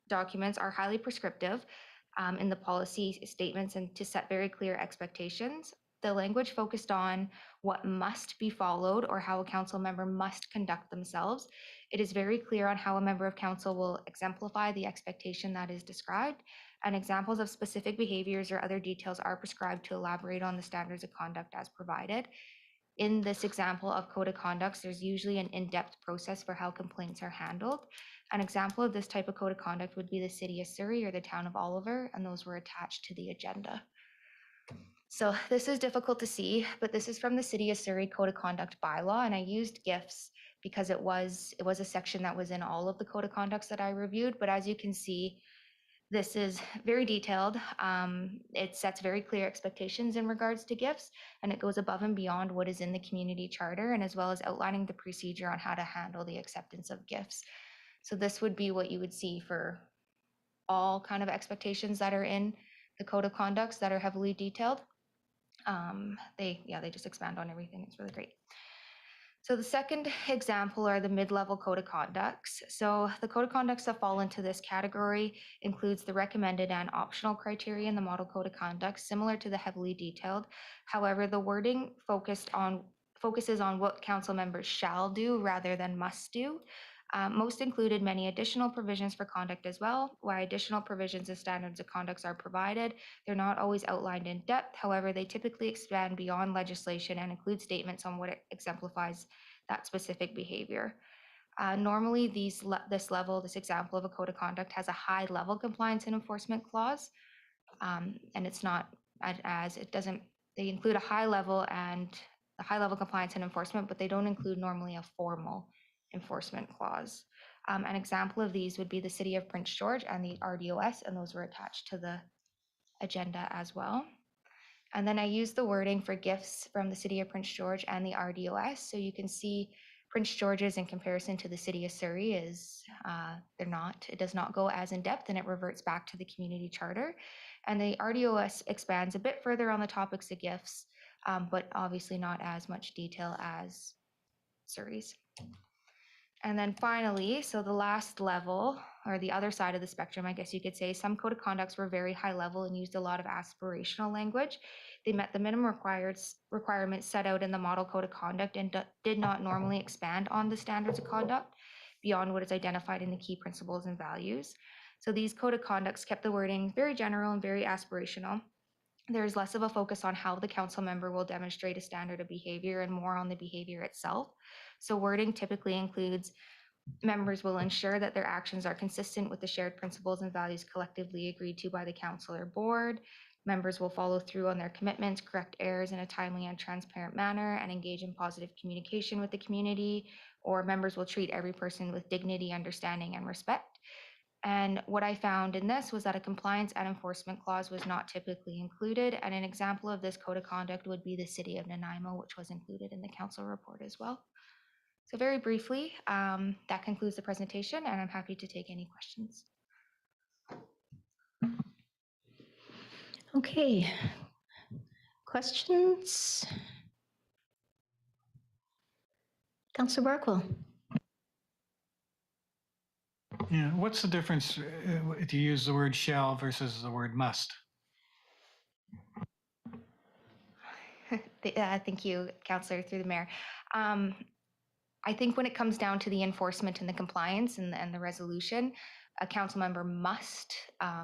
K: documents are highly prescriptive in the policy statements and to set very clear expectations. The language focused on what must be followed or how a council member must conduct themselves. It is very clear on how a member of council will exemplify the expectation that is described, and examples of specific behaviors or other details are prescribed to elaborate on the standards of conduct as provided. In this example of code of conducts, there's usually an in-depth process for how complaints are handled. An example of this type of code of conduct would be the City of Surrey or the Town of Oliver, and those were attached to the agenda. So this is difficult to see, but this is from the City of Surrey Code of Conduct bylaw, and I used GIFs because it was a section that was in all of the code of conducts that I reviewed. But as you can see, this is very detailed. It sets very clear expectations in regards to GIFs, and it goes above and beyond what is in the community charter, and as well as outlining the procedure on how to handle the acceptance of GIFs. So this would be what you would see for all kind of expectations that are in the code of conducts that are heavily detailed. They just expand on everything. It's really great. So the second example are the mid-level code of conducts. So the code of conducts that fall into this category includes the recommended and optional criteria in the model code of conduct, similar to the heavily detailed. However, the wording focuses on what council members shall do rather than must do. Most included many additional provisions for conduct as well. While additional provisions and standards of conduct are provided, they're not always outlined in depth. However, they typically expand beyond legislation and include statements on what exemplifies that specific behavior. Normally, this example of a code of conduct has a high level compliance and enforcement clause, and it's not they include a high level compliance and enforcement, but they don't include normally a formal enforcement clause. An example of these would be the City of Prince George and the RDOS, and those were attached to the agenda as well. And then I used the wording for gifts from the City of Prince George and the RDOS. So you can see Prince George's in comparison to the City of Surrey it does not go as in depth, and it reverts back to the community charter. And the RDOS expands a bit further on the topics of gifts, but obviously not as much detail as Surrey's. And then finally, so the last level, or the other side of the spectrum, I guess you could say, some code of conducts were very high level and used a lot of aspirational language. They met the minimum requirements set out in the model code of conduct and did not normally expand on the standards of conduct beyond what is identified in the key principles and values. So these code of conducts kept the wording very general and very aspirational. There's less of a focus on how the council member will demonstrate a standard of behavior and more on the behavior itself. So wording typically includes members will ensure that their actions are consistent with the shared principles and values collectively agreed to by the council or board. Members will follow through on their commitments, correct errors in a timely and transparent manner, and engage in positive communication with the community. Or members will treat every person with dignity, understanding, and respect. And what I found in this was that a compliance and enforcement clause was not typically included. And an example of this code of conduct would be the city of Nanaimo, which was included in the council report as well. So very briefly, that concludes the presentation, and I'm happy to take any questions.
A: Okay. Questions? Councillor Barkwell.
H: Yeah, what's the difference if you use the word shall versus the word must?
K: Thank you, Councillor, through the mayor. I think when it comes down to the enforcement and the compliance and the resolution, a council member must,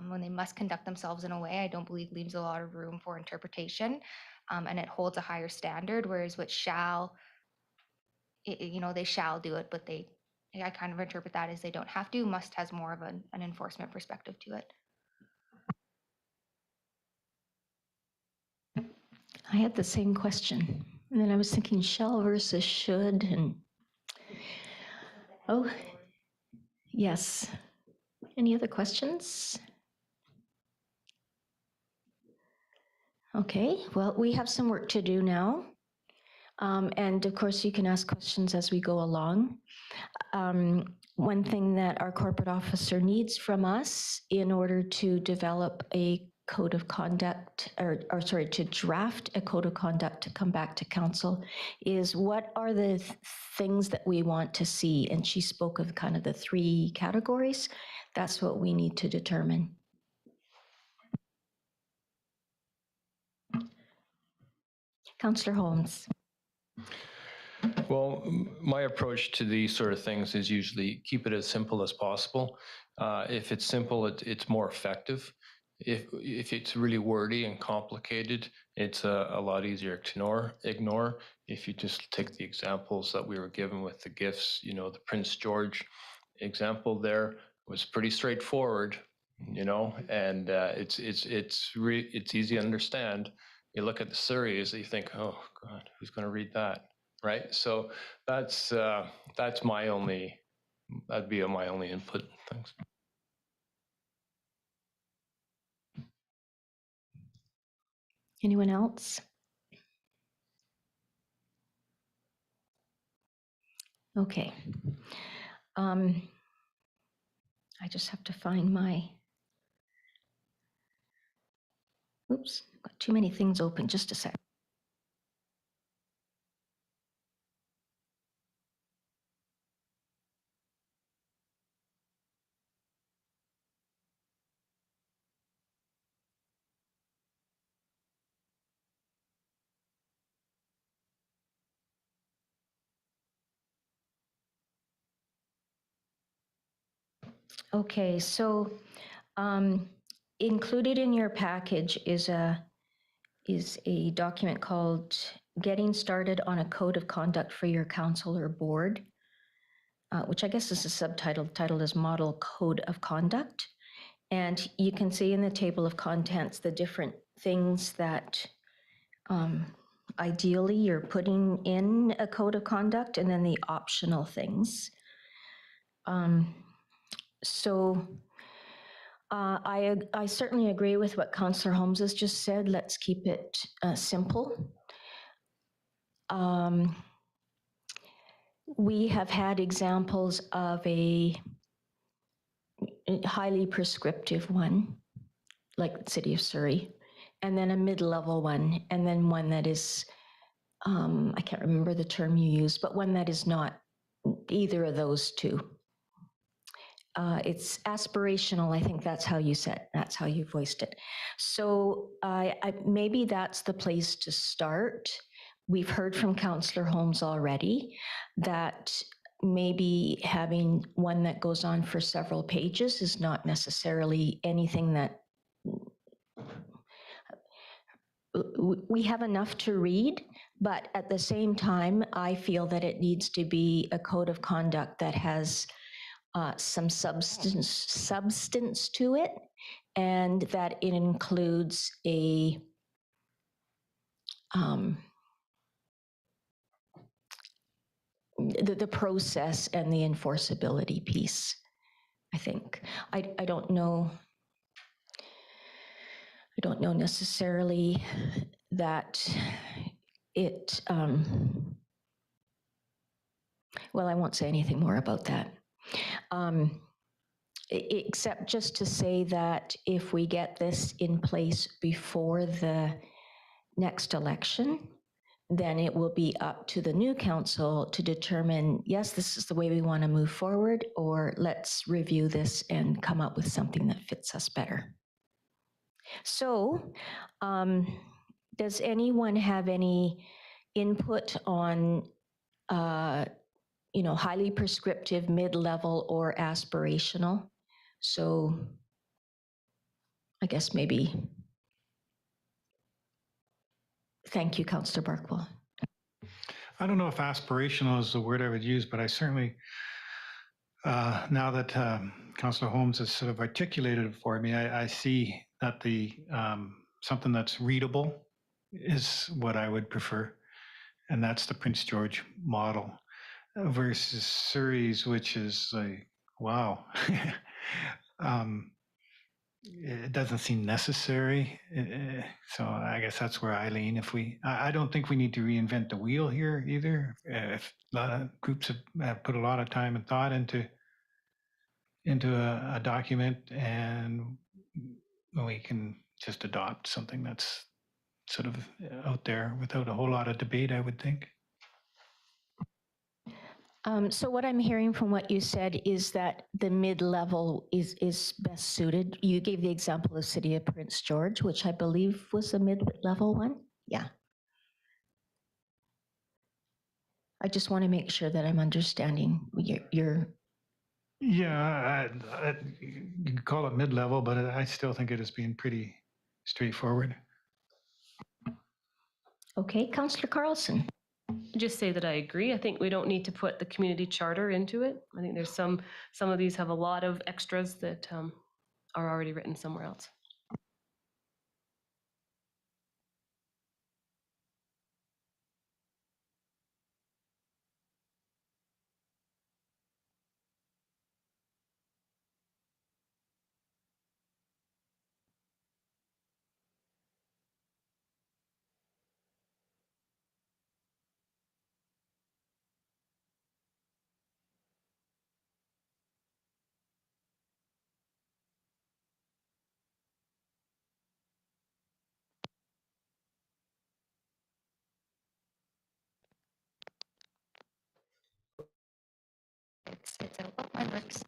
K: when they must conduct themselves in a way, I don't believe leaves a lot of room for interpretation, and it holds a higher standard, whereas what shall, they shall do it, but I kind of interpret that as they don't have to. Must has more of an enforcement perspective to it.
A: I had the same question. And then I was thinking shall versus should. And oh, yes. Any other questions? Okay, well, we have some work to do now. And of course, you can ask questions as we go along. One thing that our corporate officer needs from us in order to develop a code of conduct, or sorry, to draft a code of conduct to come back to council, is what are the things that we want to see? And she spoke of kind of the 3 categories. That's what we need to determine. Councillor Holmes.
D: Well, my approach to these sort of things is usually keep it as simple as possible. If it's simple, it's more effective. If it's really wordy and complicated, it's a lot easier to ignore. If you just take the examples that we were given with the gifts, the Prince George example there was pretty straightforward, and it's easy to understand. You look at the series, you think, oh God, who's going to read that? Right. So that'd be my only input. Thanks.
A: Anyone else? Okay. I just have to find my, oops, got too many things open, just a sec. Okay, so included in your package is a document called Getting Started on a Code of Conduct for Your Council or Board, which I guess is a subtitle. The title is Model Code of Conduct. And you can see in the table of contents the different things that ideally you're putting in a code of conduct, and then the optional things. So I certainly agree with what Councillor Holmes has just said. Let's keep it simple. We have had examples of a highly prescriptive one, like the City of Surrey, and then a mid-level one, and then one that is, I can't remember the term you used, but one that is not either of those two. It's aspirational. I think that's how you said. That's how you voiced it. So maybe that's the place to start. We've heard from Councillor Holmes already that maybe having one that goes on for several pages is not necessarily anything that we have enough to read, but at the same time, I feel that it needs to be a code of conduct that has some substance to it, and that it includes a the process and the enforceability piece. I think I don't know. I don't know necessarily that it. Well, I won't say anything more about that. Except just to say that if we get this in place before the next election, then it will be up to the new council to determine, yes, this is the way we want to move forward, or let's review this and come up with something that fits us better. So, does anyone have any input on highly prescriptive, mid-level, or aspirational? So I guess maybe, thank you, Councillor Barkwell.
H: I don't know if aspirational is the word I would use, but I certainly, now that Councillor Holmes has sort of articulated it for me, I see that the something that's readable is what I would prefer, and that's the Prince George model versus Surrey's, which is like, wow. It doesn't seem necessary. So I guess that's where I lean. I don't think we need to reinvent the wheel here either. If a lot of groups have put a lot of time and thought into a document, and we can just adopt something that's sort of out there without a whole lot of debate, I would think.
A: So what I'm hearing from what you said is that the mid-level is best suited. You gave the example of City of Prince George, which I believe was a mid-level one. Yeah. I just want to make sure that I'm understanding your
H: Yeah, you can call it mid-level, but I still think it is being pretty straightforward.
A: Okay, Councillor Carlson.
E: Just say that I agree. I think we don't need to put the community charter into it. I think there's some of these have a lot of extras that are already written somewhere else.
K: It's out. Oh, mine works.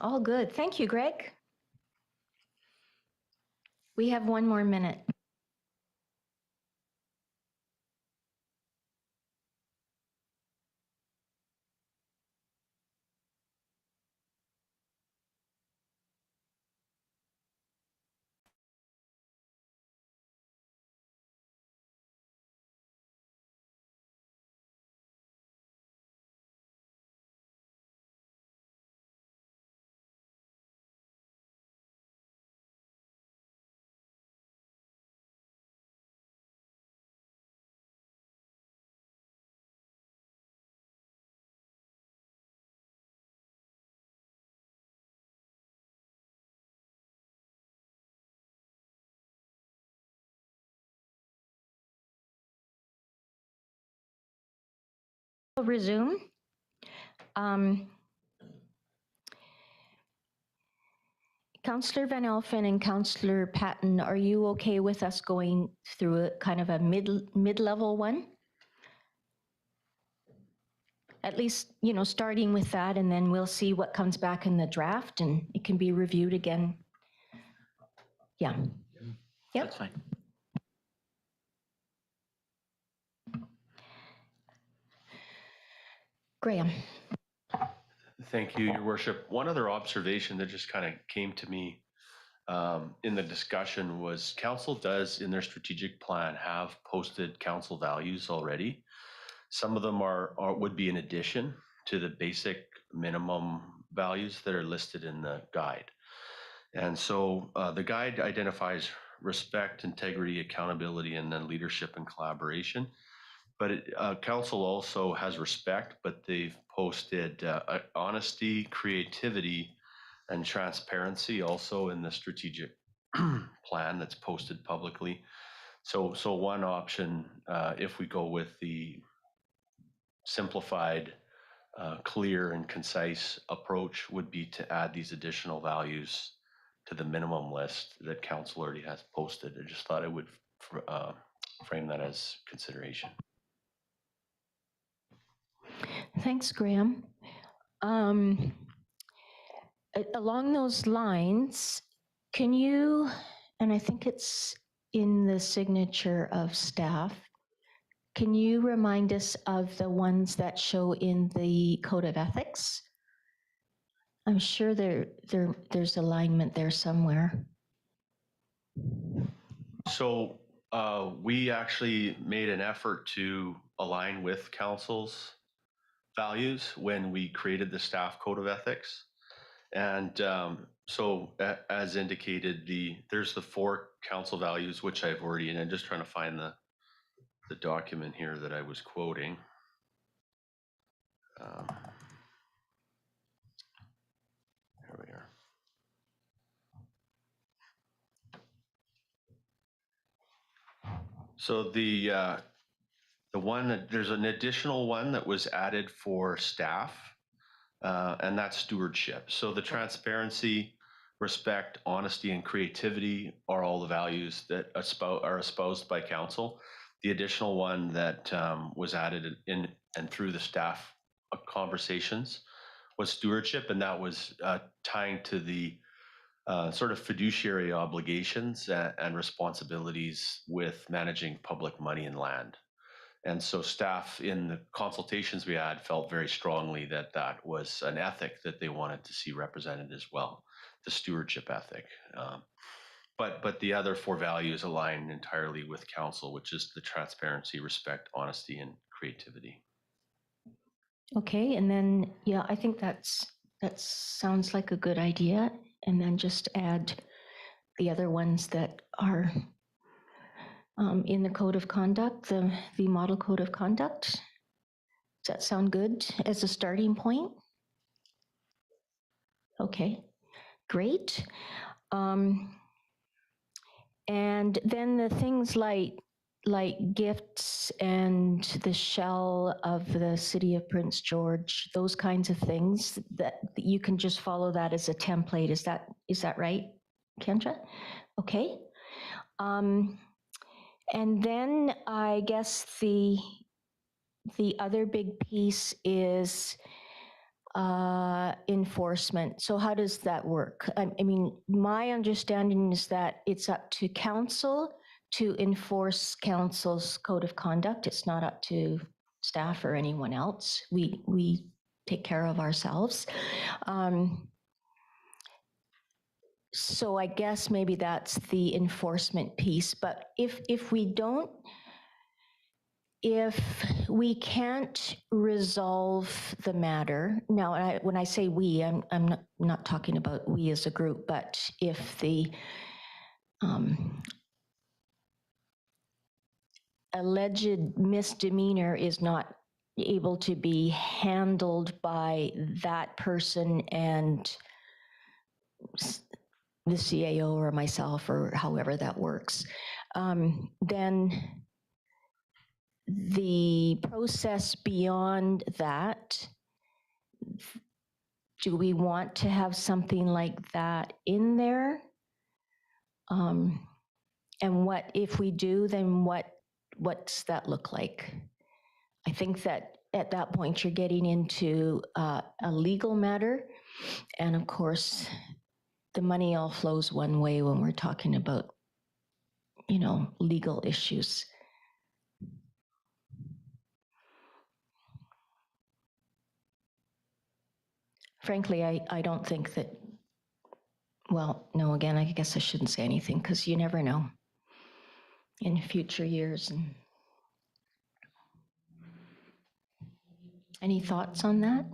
A: all good. Thank you, Greg. We have 1 more minute. We'll resume. Councillor Van Elfen and Councillor Patton, are you okay with us going through a kind of a mid-level one? At least, you know, starting with that, and then we'll see what comes back in the draft, and it can be reviewed again. Yeah. Yep.
I: That's fine.
A: Graham.
J: Thank you, Your Worship. One other observation that just kind of came to me in the discussion was council does in their strategic plan have posted council values already. Some of them would be in addition to the basic minimum values that are listed in the guide. And so the guide identifies respect, integrity, accountability, and then leadership and collaboration. But council also has respect, but they've posted honesty, creativity, and transparency also in the strategic plan that's posted publicly. So one option, if we go with the simplified, clear and concise approach, would be to add these additional values to the minimum list that council already has posted. I just thought I would frame that as consideration.
A: Thanks, Graham. Along those lines, can you, and I think it's in the signature of staff, can you remind us of the ones that show in the Code of Ethics? I'm sure there's alignment there somewhere.
J: So we actually made an effort to align with council's values when we created the staff code of ethics. And so as indicated, there's the 4 council values, which I've already, and I'm just trying to find the document here that I was quoting. Here we are. So the one, there's an additional one that was added for staff, and that's stewardship. So the transparency, respect, honesty, and creativity are all the values that are espoused by council. The additional one that was added in and through the staff conversations was stewardship, and that was tying to the sort of fiduciary obligations and responsibilities with managing public money and land. And so staff in the consultations we had felt very strongly that that was an ethic that they wanted to see represented as well, the stewardship ethic. But the other 4 values align entirely with council, which is the transparency, respect, honesty, and creativity.
A: Okay, and then, yeah, I think that sounds like a good idea. And then just add the other ones that are in the code of conduct, the model code of conduct. Does that sound good as a starting point? Okay, great. And then the things like gifts and the shell of the city of Prince George, those kinds of things, that you can just follow that as a template. Is that right, Kendra? Okay. And then I guess the other big piece is enforcement. So how does that work? I mean, my understanding is that it's up to council to enforce council's code of conduct. It's not up to staff or anyone else. We take care of ourselves. So I guess maybe that's the enforcement piece. But if we don't, if we can't resolve the matter, now when I say we, I'm not talking about we as a group, but if the alleged misdemeanor is not able to be handled by that person and the CAO or myself or however that works, then the process beyond that, do we want to have something like that in there? And what, if we do, then what's that look like? I think that at that point you're getting into a legal matter. And of course, the money all flows one way when we're talking about, legal issues. Frankly, I don't think that, well, no, again, I guess I shouldn't say anything because you never know in future years. And any thoughts on that?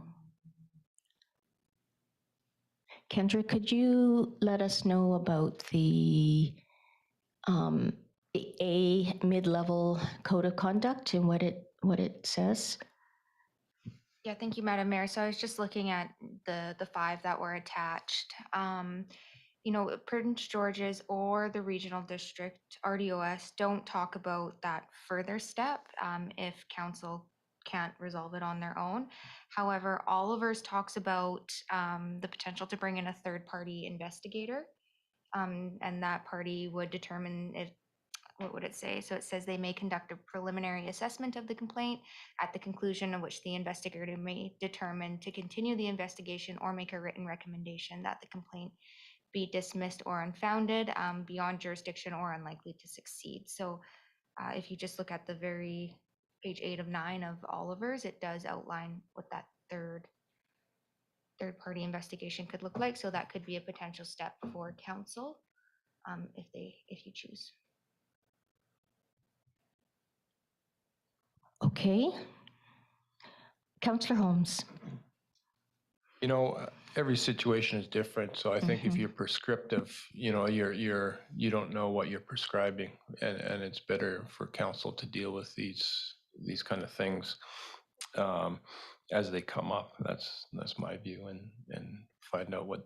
A: Kendra, could you let us know about the A mid-level code of conduct and what it says?
K: Yeah, thank you, Madam Mayor. So I was just looking at the 5 that were attached. Prince George's or the regional district RDOS don't talk about that further step if council can't resolve it on their own. However, Oliver's talks about the potential to bring in a third-party investigator, and that party would determine if, what would it say? So it says they may conduct a preliminary assessment of the complaint, at the conclusion of which the investigator may determine to continue the investigation or make a written recommendation that the complaint be dismissed or unfounded, beyond jurisdiction or unlikely to succeed. So if you just look at the very page 8 of 9 of Oliver's, it does outline what that third-party investigation could look like. So that could be a potential step for council if you choose.
A: Okay. Councillor Holmes.
D: Every situation is different. So I think if you're prescriptive, you don't know what you're prescribing, and it's better for council to deal with these kind of things as they come up. That's my view, and find out what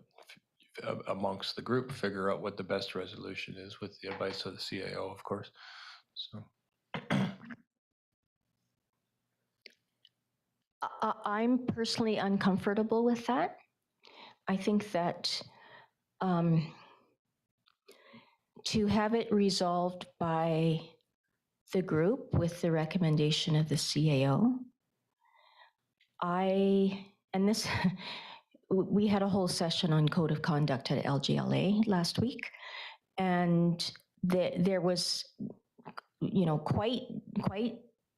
D: amongst the group, figure out what the best resolution is with the advice of the CAO, of course. So.
A: I'm personally uncomfortable with that. I think that to have it resolved by the group with the recommendation of the CAO, we had a whole session on code of conduct at LGLA last week, and there was, quite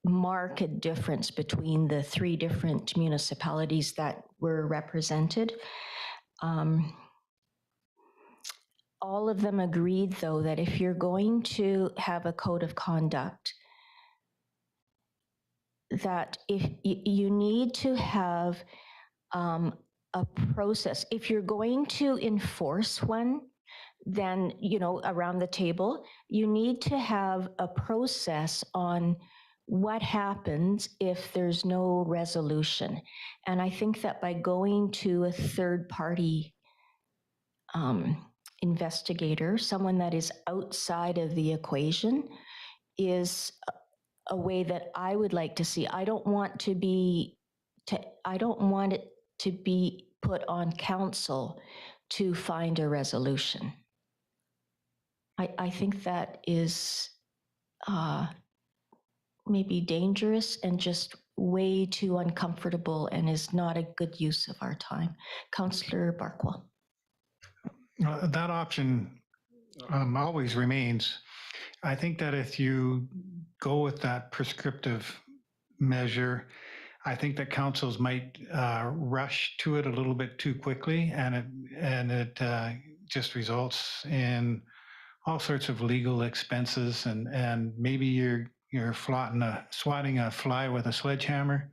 A: marked difference between the 3 different municipalities that were represented. All of them agreed, though, that if you're going to have a code of conduct, that if you need to have a process. If you're going to enforce one, then, around the table, you need to have a process on what happens if there's no resolution. And I think that by going to a third-party investigator, someone that is outside of the equation, is a way that I would like to see. I don't want it to be put on council to find a resolution. I think that is maybe dangerous and just way too uncomfortable and is not a good use of our time. Councillor Barkwell.
H: That option always remains. I think that if you go with that prescriptive measure, I think that councils might rush to it a little bit too quickly, and it just results in all sorts of legal expenses, and maybe you're swatting a fly with a sledgehammer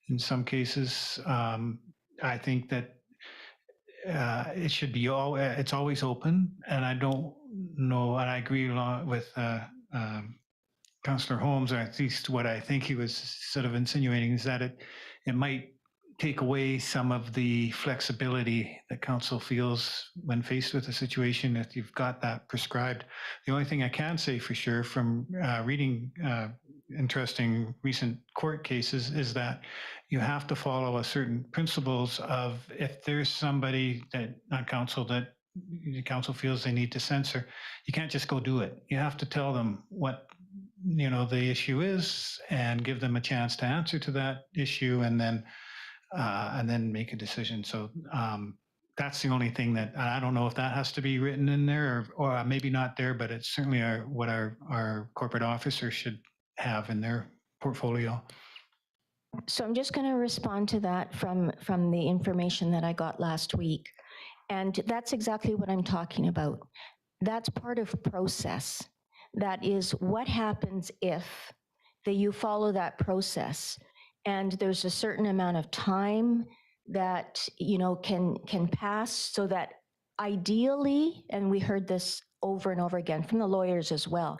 H: in some cases. I think that it should be it's always open, and I don't know, and I agree with Councillor Holmes, or at least what I think he was sort of insinuating, is that it might take away some of the flexibility that council feels when faced with a situation if you've got that prescribed. The only thing I can say for sure from reading interesting recent court cases is that you have to follow a certain principles of, if there's somebody that on council that the council feels they need to censor, you can't just go do it. You have to tell them what the issue is and give them a chance to answer to that issue, and then make a decision. So that's the only thing that, I don't know if that has to be written in there, or maybe not there, but it's certainly what our corporate officer should have in their portfolio.
A: So I'm just going to respond to that from the information that I got last week. And that's exactly what I'm talking about. That's part of process. That is what happens if you follow that process, and there's a certain amount of time that can pass, so that ideally, and we heard this over and over again from the lawyers as well,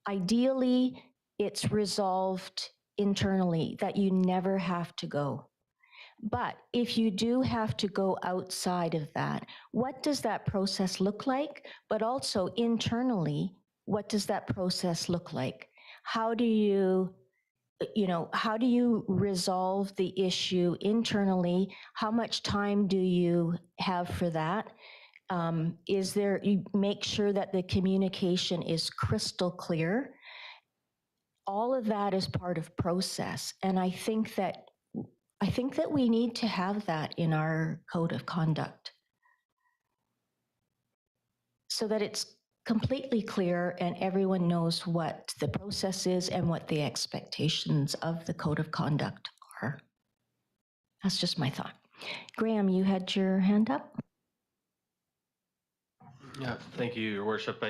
A: ideally it's resolved internally, that you never have to go. But if you do have to go outside of that, what does that process look like? But also internally, what does that process look like? How do you resolve the issue internally? How much time do you have for that? You make sure that the communication is crystal clear. All of that is part of process. And I think that we need to have that in our code of conduct, so that it's completely clear and everyone knows what the process is and what the expectations of the code of conduct are. That's just my thought. Graham, you had your hand up?
J: Yeah, thank you, Your Worship.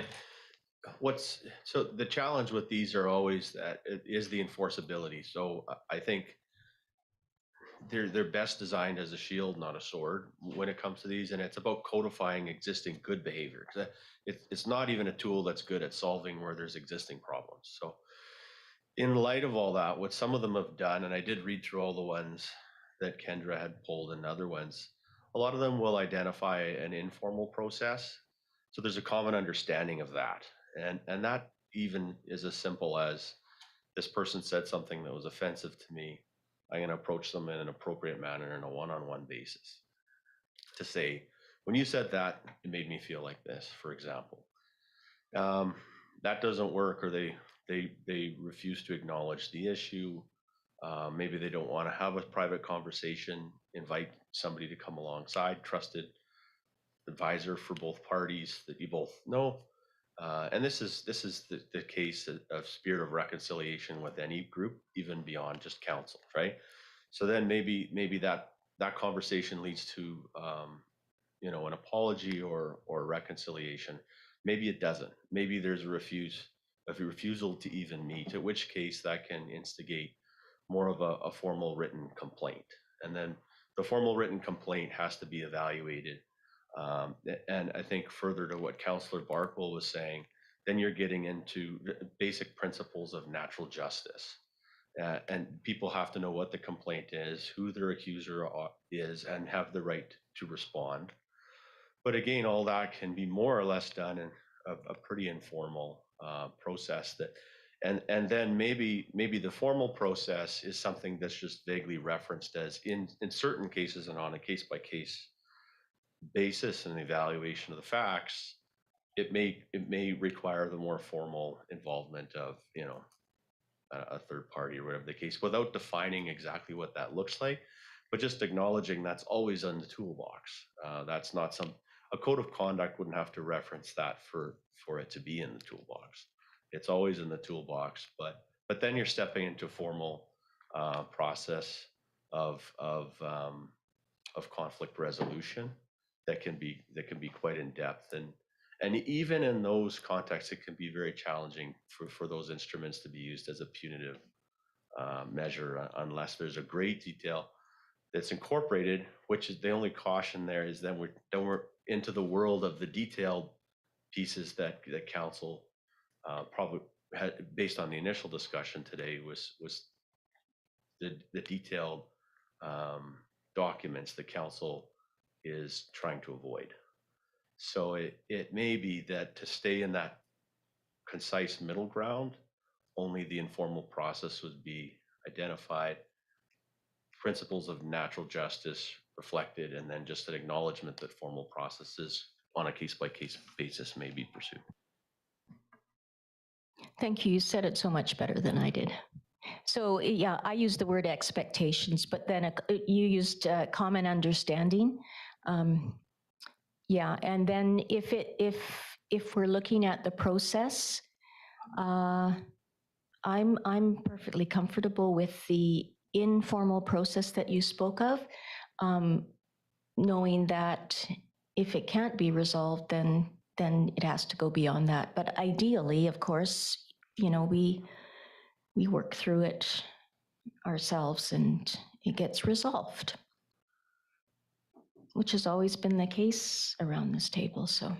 J: So the challenge with these are always that it is the enforceability. So I think they're best designed as a shield, not a sword, when it comes to these, and it's about codifying existing good behavior. It's not even a tool that's good at solving where there's existing problems. So in light of all that, what some of them have done, and I did read through all the ones that Kendra had pulled and other ones, a lot of them will identify an informal process. So there's a common understanding of that. And that even is as simple as, this person said something that was offensive to me, I'm going to approach them in an appropriate manner in a one-on-one basis to say, when you said that, it made me feel like this, for example. That doesn't work, or they refuse to acknowledge the issue. Maybe they don't want to have a private conversation, invite somebody to come alongside, trusted advisor for both parties that you both know. And this is the case of spirit of reconciliation with any group, even beyond just council, right? So then maybe that conversation leads to an apology or reconciliation. Maybe it doesn't. Maybe there's a refusal to even meet, in which case that can instigate more of a formal written complaint. And then the formal written complaint has to be evaluated. And I think further to what Councillor Barkwell was saying, then you're getting into basic principles of natural justice. And people have to know what the complaint is, who their accuser is, and have the right to respond. But again, all that can be more or less done in a pretty informal process. And then maybe the formal process is something that's just vaguely referenced as in certain cases and on a case-by-case basis and evaluation of the facts. It may require the more formal involvement of a third party or whatever the case, without defining exactly what that looks like, but just acknowledging that's always in the toolbox. That's not a code of conduct wouldn't have to reference that for it to be in the toolbox. It's always in the toolbox, but then you're stepping into a formal process of conflict resolution that can be quite in depth, and even in those contexts, it can be very challenging for those instruments to be used as a punitive measure unless there's a great detail that's incorporated. Which is the only caution there is then we're into the world of the detailed pieces that council probably had, based on the initial discussion today, was the detailed documents the council is trying to avoid. So it may be that to stay in that concise middle ground, only the informal process would be identified, principles of natural justice reflected, and then just an acknowledgement that formal processes on a case-by-case basis may be pursued.
A: Thank you. You said it so much better than I did. So yeah, I used the word expectations, but then you used common understanding. Yeah, and then if we're looking at the process, I'm perfectly comfortable with the informal process that you spoke of, knowing that if it can't be resolved, then it has to go beyond that. But ideally, of course, you know, we work through it ourselves and it gets resolved, which has always been the case around this table. So.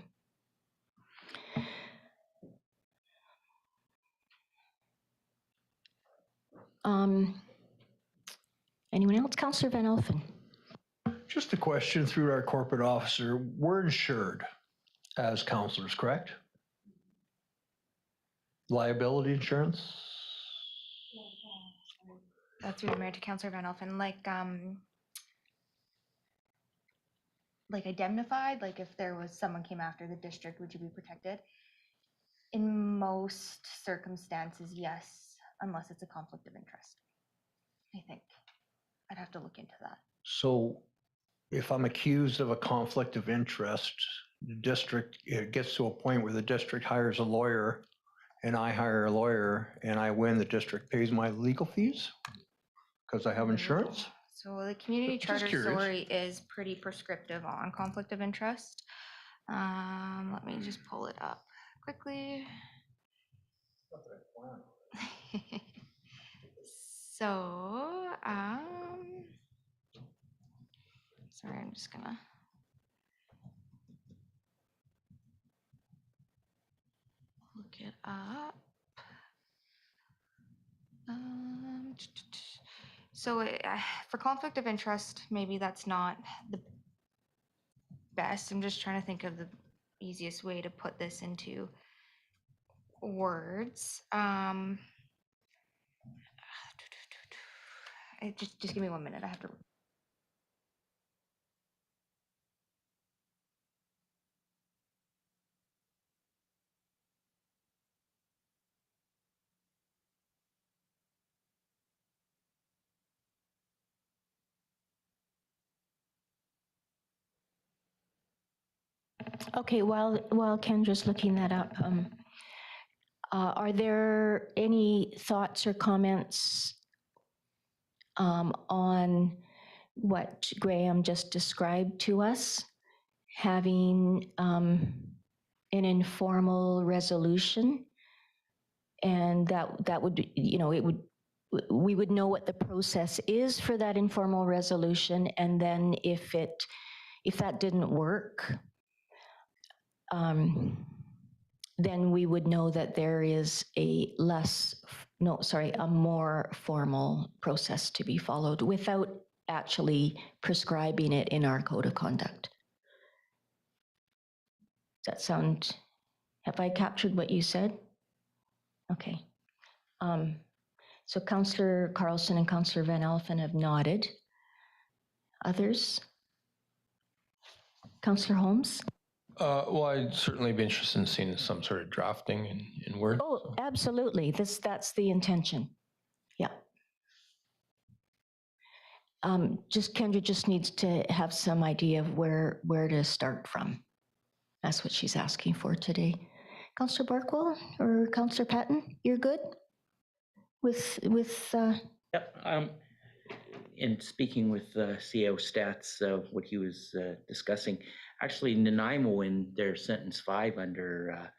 A: Anyone else? Councillor Van Elfen.
F: Just a question through our corporate officer. We're insured as councillors, correct? Liability insurance?
K: Through the mayor to Councillor Van Elfen, like indemnified, like if there was someone came after the district, would you be protected? In most circumstances, yes, unless it's a conflict of interest. I think I'd have to look into that.
F: So if I'm accused of a conflict of interest, the district, it gets to a point where the district hires a lawyer and I hire a lawyer and I win, the district pays my legal fees because I have insurance?
K: So the community
F: Just
K: charter
F: curious.
K: story is pretty prescriptive on conflict of interest. Let me just pull it up quickly. So, sorry, I'm just gonna. Look it up. So for conflict of interest, maybe that's not the best. I'm just trying to think of the easiest way to put this into words. Just give me 1 minute. I have to.
A: Okay, while Kendra's looking that up, are there any thoughts or comments on what Graham just described to us, having an informal resolution, and that would, you know, we would know what the process is for that informal resolution, and then if that didn't work, then we would know that there is a more formal process to be followed without actually prescribing it in our code of conduct. Does that sound, have I captured what you said? Okay. So Councillor Carlson and Councillor Van Elfen have nodded. Others? Councillor Holmes?
D: Well, I'd certainly be interested in seeing some sort of drafting in Word.
A: Oh, absolutely. That's the intention. Kendra just needs to have some idea of where to start from. That's what she's asking for today. Councillor Barkwell or Councillor Patton, you're good with
I: Yep. In speaking with CO Stats, what he was discussing, actually Nanaimo in their sentence 5 under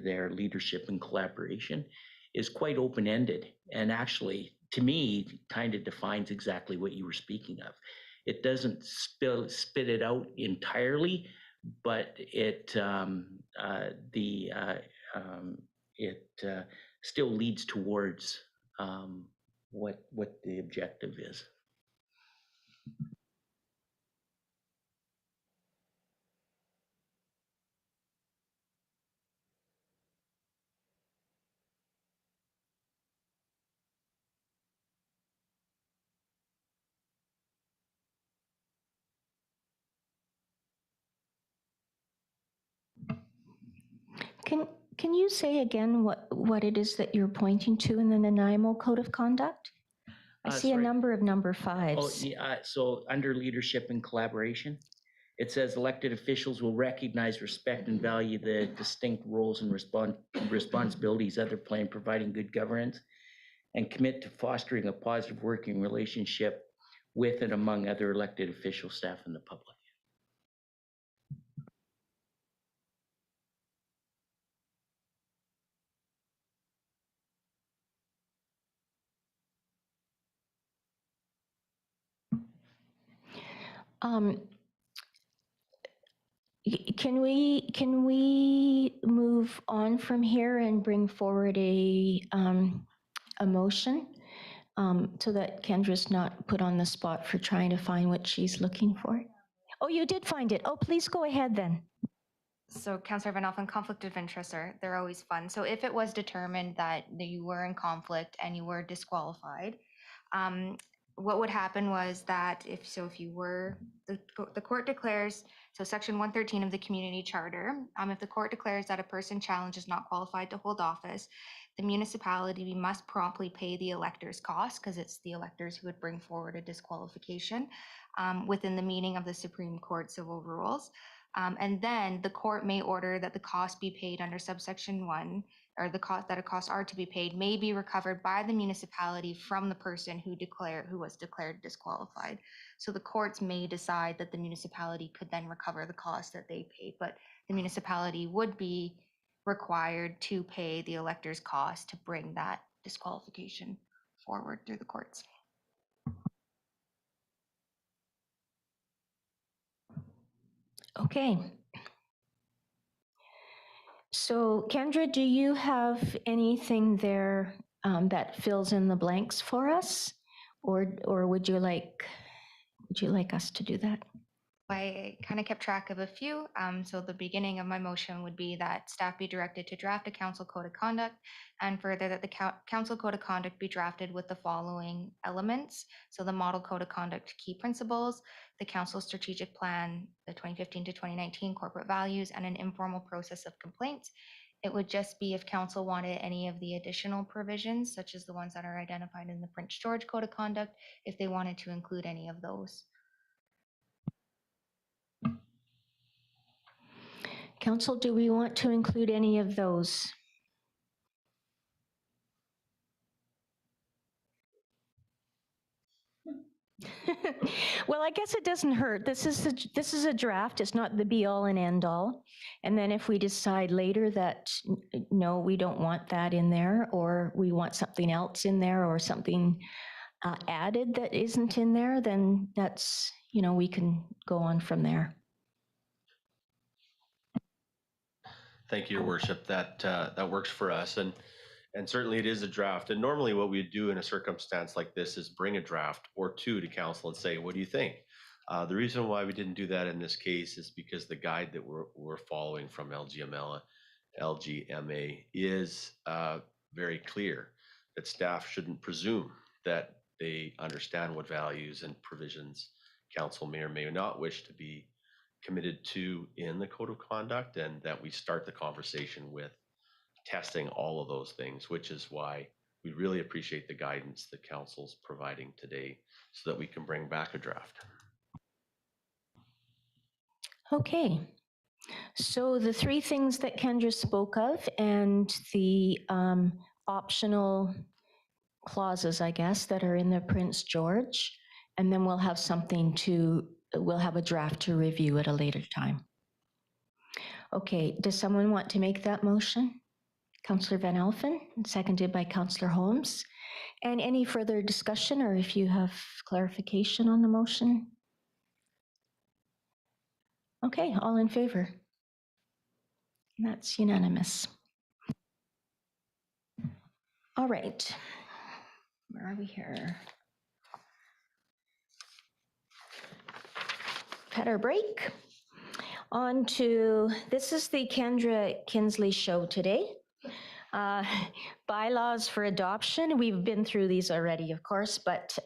I: their leadership and collaboration is quite open-ended, and actually to me kind of defines exactly what you were speaking of. It doesn't spit it out entirely, but it still leads towards what the objective is.
A: Can you say again what it is that you're pointing to in the Nanaimo Code of Conduct? I see
I: Sorry.
A: a number of number
I: Oh,
A: fives.
I: yeah, so under leadership and collaboration, it says elected officials will recognize, respect, and value the distinct roles and responsibilities that they're playing, providing good governance, and commit to fostering a positive working relationship with and among other elected officials, staff, and the public.
A: Can we move on from here and bring forward a motion so that Kendra's not put on the spot for trying to find what she's looking for? Oh, you did find it. Oh, please go ahead then.
K: So Councillor Van Alphen, conflict of interest they're always fun. So if it was determined that you were in conflict and you were disqualified, what would happen was that if you were, the court declares, so section 113 of the community charter, if the court declares that a person challenged is not qualified to hold office, the municipality must promptly pay the elector's costs, because it's the electors who would bring forward a disqualification within the meaning of the Supreme Court civil rules. And then the court may order that the cost be paid under subsection 1, or the cost that a cost are to be paid may be recovered by the municipality from the person who was declared disqualified. So the courts may decide that the municipality could then recover the cost that they paid, but the municipality would be required to pay the elector's cost to bring that disqualification forward through the courts.
A: Okay. So Kendra, do you have anything there that fills in the blanks for us, or would you like us to do that?
K: I kind of kept track of a few. So the beginning of my motion would be that staff be directed to draft a council code of conduct, and further that the council code of conduct be drafted with the following elements. So the model code of conduct key principles, the council strategic plan, the 2015 to 2019 corporate values, and an informal process of complaints. It would just be if council wanted any of the additional provisions, such as the ones that are identified in the Prince George Code of Conduct, if they wanted to include any of those.
A: Council, do we want to include any of those? Well, I guess it doesn't hurt. This is a draft. It's not the be all and end all. And then if we decide later that no, we don't want that in there, or we want something else in there, or something added that isn't in there, then that's, we can go on from there.
J: Thank you, Your Worship. That works for us, and certainly it is a draft. And normally, what we do in a circumstance like this is bring a draft or two to council and say, "What do you think?" The reason why we didn't do that in this case is because the guide that we're following from LGMA is very clear that staff shouldn't presume that they understand what values and provisions council may or may not wish to be committed to in the code of conduct, and that we start the conversation with testing all of those things, which is why we really appreciate the guidance the council's providing today so that we can bring back a draft.
A: Okay. So the three things that Kendra spoke of and the optional clauses, I guess, that are in the Prince George, and then we'll have we'll have a draft to review at a later time. Okay, does someone want to make that motion? Councillor Van Elfen, seconded by Councillor Holmes. And any further discussion, or if you have clarification on the motion? Okay, all in favor? That's unanimous. All right. Where are we here? Had our break. On to, this is the Kendra Kinsley show today. Bylaws for adoption. We've been through these already, of course, but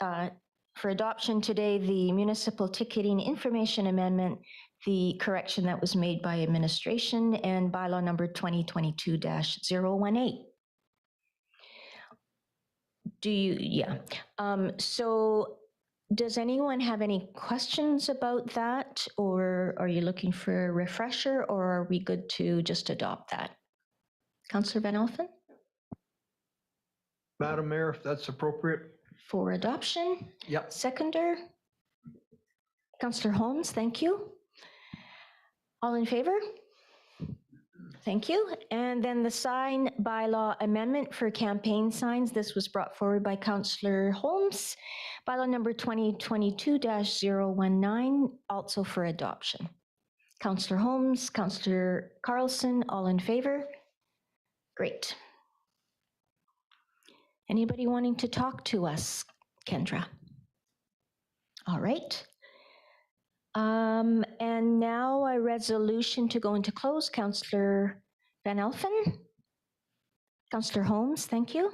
A: for adoption today, the municipal ticketing information amendment, the correction that was made by administration, and bylaw number 2022-018. So does anyone have any questions about that, or are you looking for a refresher, or are we good to just adopt that? Councillor Van Elfen?
F: Madam Mayor, if that's appropriate.
A: For adoption?
F: Yep.
A: Seconder? Councillor Holmes, thank you. All in favor? Thank you. And then the sign bylaw amendment for campaign signs. This was brought forward by Councillor Holmes. Bylaw number 2022-019, also for adoption. Councillor Holmes, Councillor Carlson, all in favor? Great. Anybody wanting to talk to us, Kendra? All right. And now a resolution to go into close. Councillor Van Elfen? Councillor Holmes, thank you.